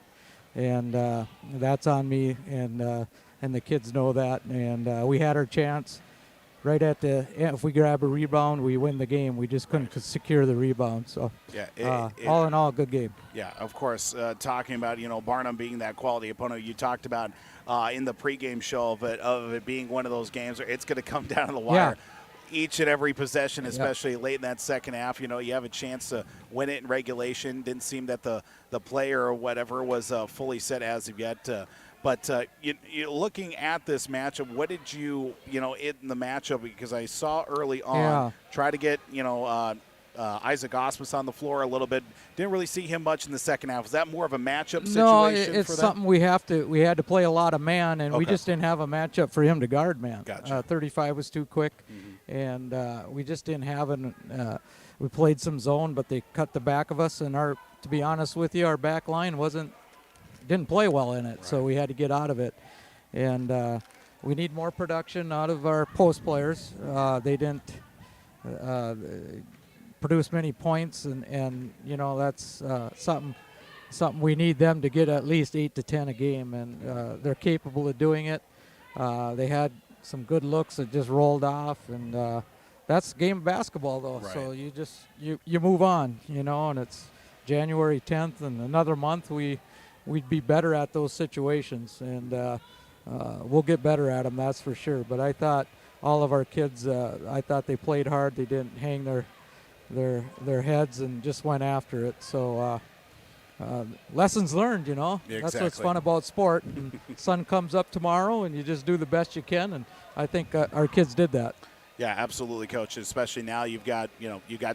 and that's on me, and the kids know that. And we had our chance. Right at if we grab a rebound, we win the game. We just couldn't secure the rebound. So, all in all, good game. Yeah, of course. Talking about Barnum being that quality opponent you talked about in the pregame show of it being one of those games where it's going to come down to the wire. Each and every possession, especially late in that second half, you have a chance to win it in regulation. Didn't seem that the player or whatever was fully set as of yet. But you're looking at this matchup, what did you in the matchup? Because I saw early on try to get Isaac Osmus on the floor a little bit. Didn't really see him much in the second half. Was that more of a matchup situation? No, it's something we had to play a lot of man, and we just didn't have a matchup for him to guard man. Gotcha. 35 was too quick, and we just didn't have we played some zone, but they cut the back of us, and to be honest with you, our back line didn't play well in it, so we had to get out of it. And we need more production out of our post players. They didn't produce many points, and that's something we need them to get at least 8 to 10 a game, and they're capable of doing it. They had some good looks that just rolled off, and that's game of basketball, though. Right. So you just you move on, and it's January 10th, and another month we'd be better at those situations, and we'll get better at them, that's for sure. But I thought all of our kids, I thought they played hard. They didn't hang their heads and just went after it. So lessons learned, Exactly. That's what's fun about sport. And sun comes up tomorrow, and you just do the best you can, and I think our kids did that. Yeah, absolutely, Coach. Especially now you've got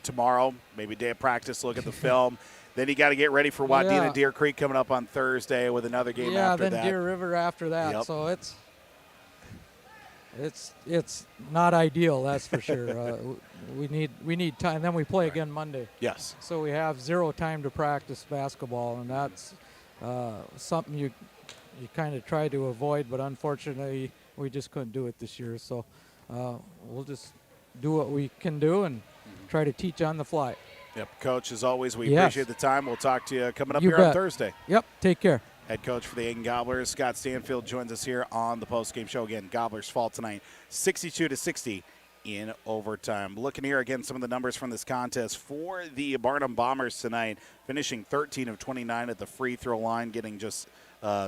tomorrow, maybe day of practice, look at the film. Then you got to get ready for Wadena Deer Creek coming up on Thursday with another game after that. Yeah, then Deer River after that. Yep. So it's not ideal, that's for sure. We need time. Then we play again Monday. Yes. So we have zero time to practice basketball, and that's something you kind of try to avoid, but unfortunately we just couldn't do it this year. So we'll just do what we can do and try to teach on the fly. Yep, Coach, as always, we appreciate the time. We'll talk to you coming up here bet. on Thursday. Yep, take care. Head coach for the Aitkin Gobblers, Scott Stanfield, joins us here on the postgame show. Again, Gobblers fall tonight, 62-60 in overtime. Looking here again, some of the numbers from this contest for the Barnum Bombers tonight, finishing 13 of 29 at the free throw line, getting just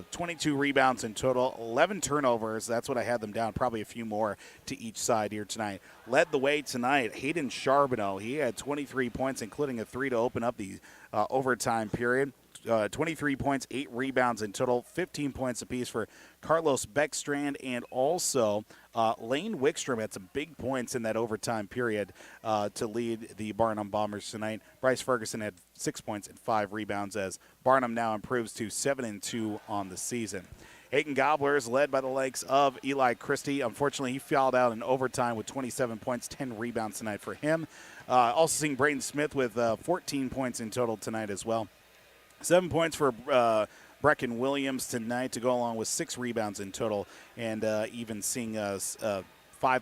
22 rebounds in total, 11 turnovers. That's what I had them down, probably a few more to each side here tonight. Led the way tonight, Hayden Charbonneau. He had 23 points, including a 3 to open up the overtime period. 23 points, 8 rebounds in total, 15 points apiece for Carlos Beckstrand, and also Lane Wickstrom had some big points in that overtime period to lead the Barnum Bombers tonight. Bryce Ferguson had 6 points and 5 rebounds as Barnum now improves to 7-2 on the season. Aitkin Gobblers led by the likes of Eli Christie. Unfortunately, he fouled out in overtime with 27 points, 10 rebounds tonight for him. Also seeing Braden Smith with 14 points in total tonight as well. 7 points for Brecken Williams tonight to go along with 6 rebounds in total, and even seeing 5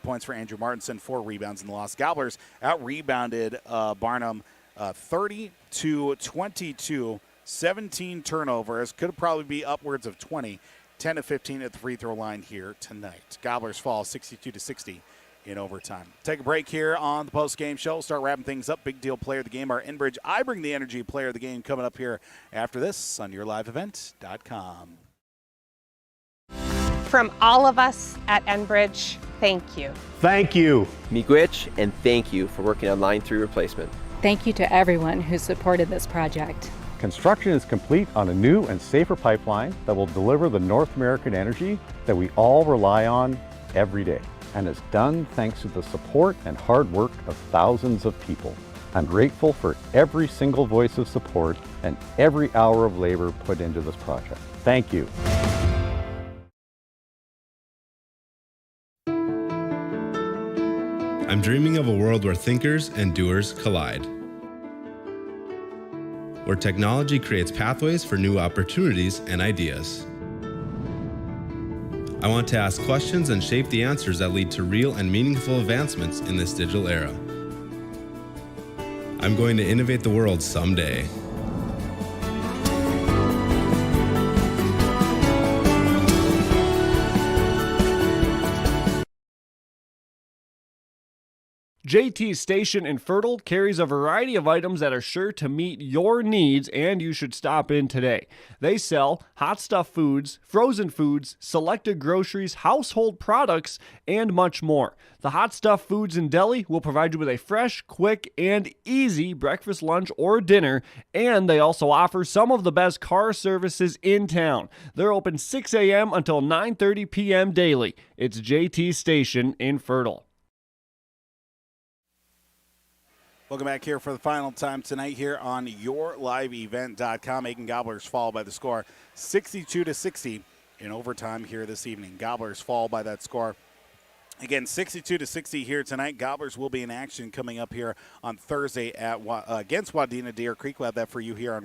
points for Andrew Martinson, 4 rebounds in the loss. Gobblers out-rebounded Barnum 30-22, 17 turnovers. Could probably be upwards of 20, 10 of 15 at the free throw line here tonight. Gobblers fall 62-60 in overtime. Take a break here on the post-game show. Start wrapping things up. Big deal player of the game, our Enbridge I Bring the Energy player of the game coming up here after this on YourLiveEvent.com. From all of us at Enbridge, thank you. Thank you. Miigwech, and thank you for working on Line 3 replacement. Thank you to everyone who supported this project. Construction is complete on a new and safer pipeline that will deliver the North American energy that we all rely on every day. And it's done thanks to the support and hard work of thousands of people. I'm grateful for every single voice of support and every hour of labor put into this project. Thank you. I'm dreaming of a world where thinkers and doers collide, where technology creates pathways for new opportunities and ideas. I want to ask questions and shape the answers that lead to real and meaningful advancements in this digital era. I'm going to innovate the world someday. JT's Station in Fertile carries a variety of items that are sure to meet your needs, and you should stop in today. They sell hot stuff foods, frozen foods, selected groceries, household products, and much more. The Hot Stuff Foods and Deli will provide you with a fresh, quick, and easy breakfast, lunch, or dinner, and they also offer some of the best car services in town. They're open 6 a.m. until 9:30 p.m. daily. It's JT's Station in Fertile. Welcome back here for the final time tonight here on YourLiveEvent.com. Aitkin Gobblers fall by the score 62-60 in overtime here this evening. Gobblers fall by that score. Again, 62-60 here tonight. Gobblers will be in action coming up here on Thursday at against Wadena Deer Creek. We'll have that for you here on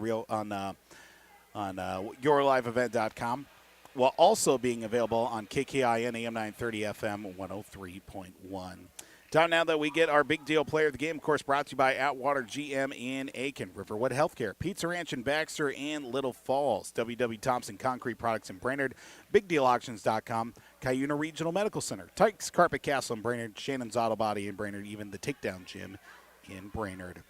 YourLiveEvent.com. While also being available on KKIN AM 930 FM 103.1. Time now that we get our big deal player of the game, of course, brought to you by Atwater GM in Aitkin, Riverwood Healthcare, Pizza Ranch in Baxter and Little Falls, W.W. Thompson Concrete Products in Brainerd, BigDealAuctions.com, Cuyuna Regional Medical Center, Tykes Carpet Castle in Brainerd, Shannon's Auto Body in Brainerd, even the Takedown Gym in Brainerd.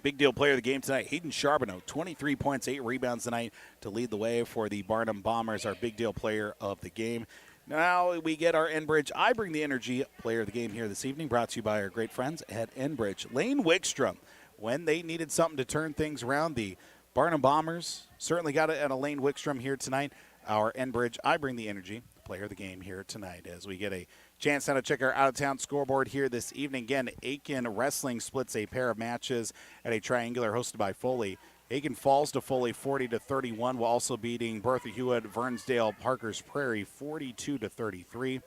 Big deal player of the game tonight, Hayden Charbonneau, 23 points, 8 rebounds tonight to lead the way for the Barnum Bombers, our big deal player of the game. Now we get our Enbridge I Bring the Energy player of the game here this evening, brought to you by our great friends at Enbridge. Lane Wickstrom, when they needed something to turn things around, the Barnum Bombers certainly got it at a Lane Wickstrom here tonight. Our Enbridge I Bring the Energy player of the game here tonight as we get a chance now to check our out-of-town scoreboard here this evening. Again, Aitkin Wrestling splits a pair of matches at a triangular hosted by Foley. Aitkin falls to Foley 40-31, while also beating Bertha Hewitt, Vernsdale, Parker's Prairie 42-33.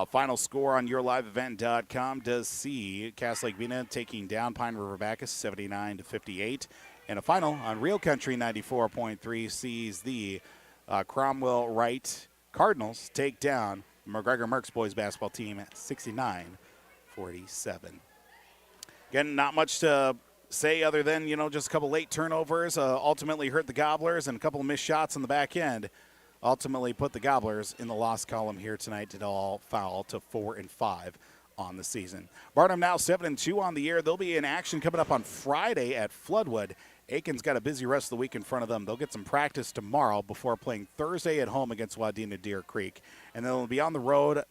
Final score on YourLiveEvent.com does see Cass Lake Vena taking down Pine River Bacchus 79-58. And a final on Real Country 94.3 sees the Cromwell Wright Cardinals take down McGregor Merck's boys basketball team at 69-47. Again, not much to say other than, just a couple late turnovers ultimately hurt the Gobblers, and a couple of missed shots on the back end ultimately put the Gobblers in the loss column here tonight to all foul to 4-5 on the season. Barnum now 7-2 on the year. They'll be in action coming up on Friday at Floodwood. Aiken's got a busy rest of the week in front of them. They'll get some practice tomorrow before playing Thursday at home against Wadena Deer Creek. And they'll be on the road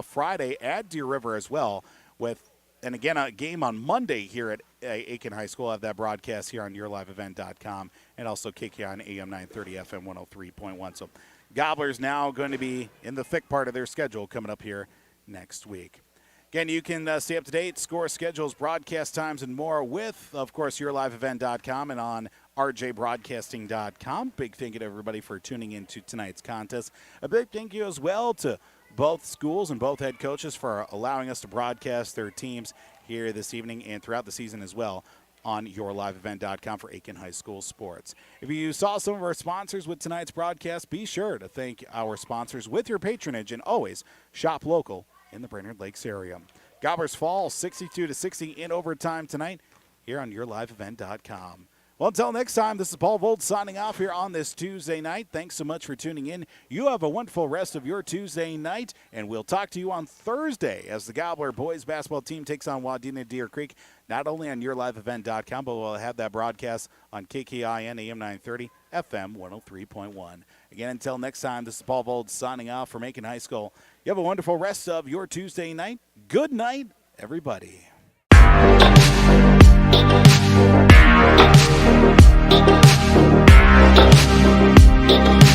Friday at Deer River as well with, and again, a game on Monday here at Aitkin High School. I'll have that broadcast here on YourLiveEvent.com and also KKIN AM 930 FM 103.1. So Gobblers now going to be in the thick part of their schedule coming up here next week. Again, you can stay up to date, score schedules, broadcast times, and more with, of course, YourLiveEvent.com and on RJBroadcasting.com. Big thank you to everybody for tuning into tonight's contest. A big thank you as well to both schools and both head coaches for allowing us to broadcast their teams here this evening and throughout the season as well on YourLiveEvent.com for Aitkin High School sports. If you saw some of our sponsors with tonight's broadcast, be sure to thank our sponsors with your patronage and always shop local in the Brainerd Lakes area. Gobblers fall 62-60 in overtime tonight here on YourLiveEvent.com. Well, until next time, this is Paul Vold signing off here on this Tuesday night. Thanks so much for tuning in. You have a wonderful rest of your Tuesday night, and we'll talk to you on Thursday as the Gobbler boys basketball team takes on Wadena Deer Creek, not only on YourLiveEvent.com, but we'll have that broadcast on KKIN AM 930 FM 103.1. Again, until next time, this is Paul Vold signing off from Aitkin High School. You have a wonderful rest of your Tuesday night. Good night, everybody. Thank you.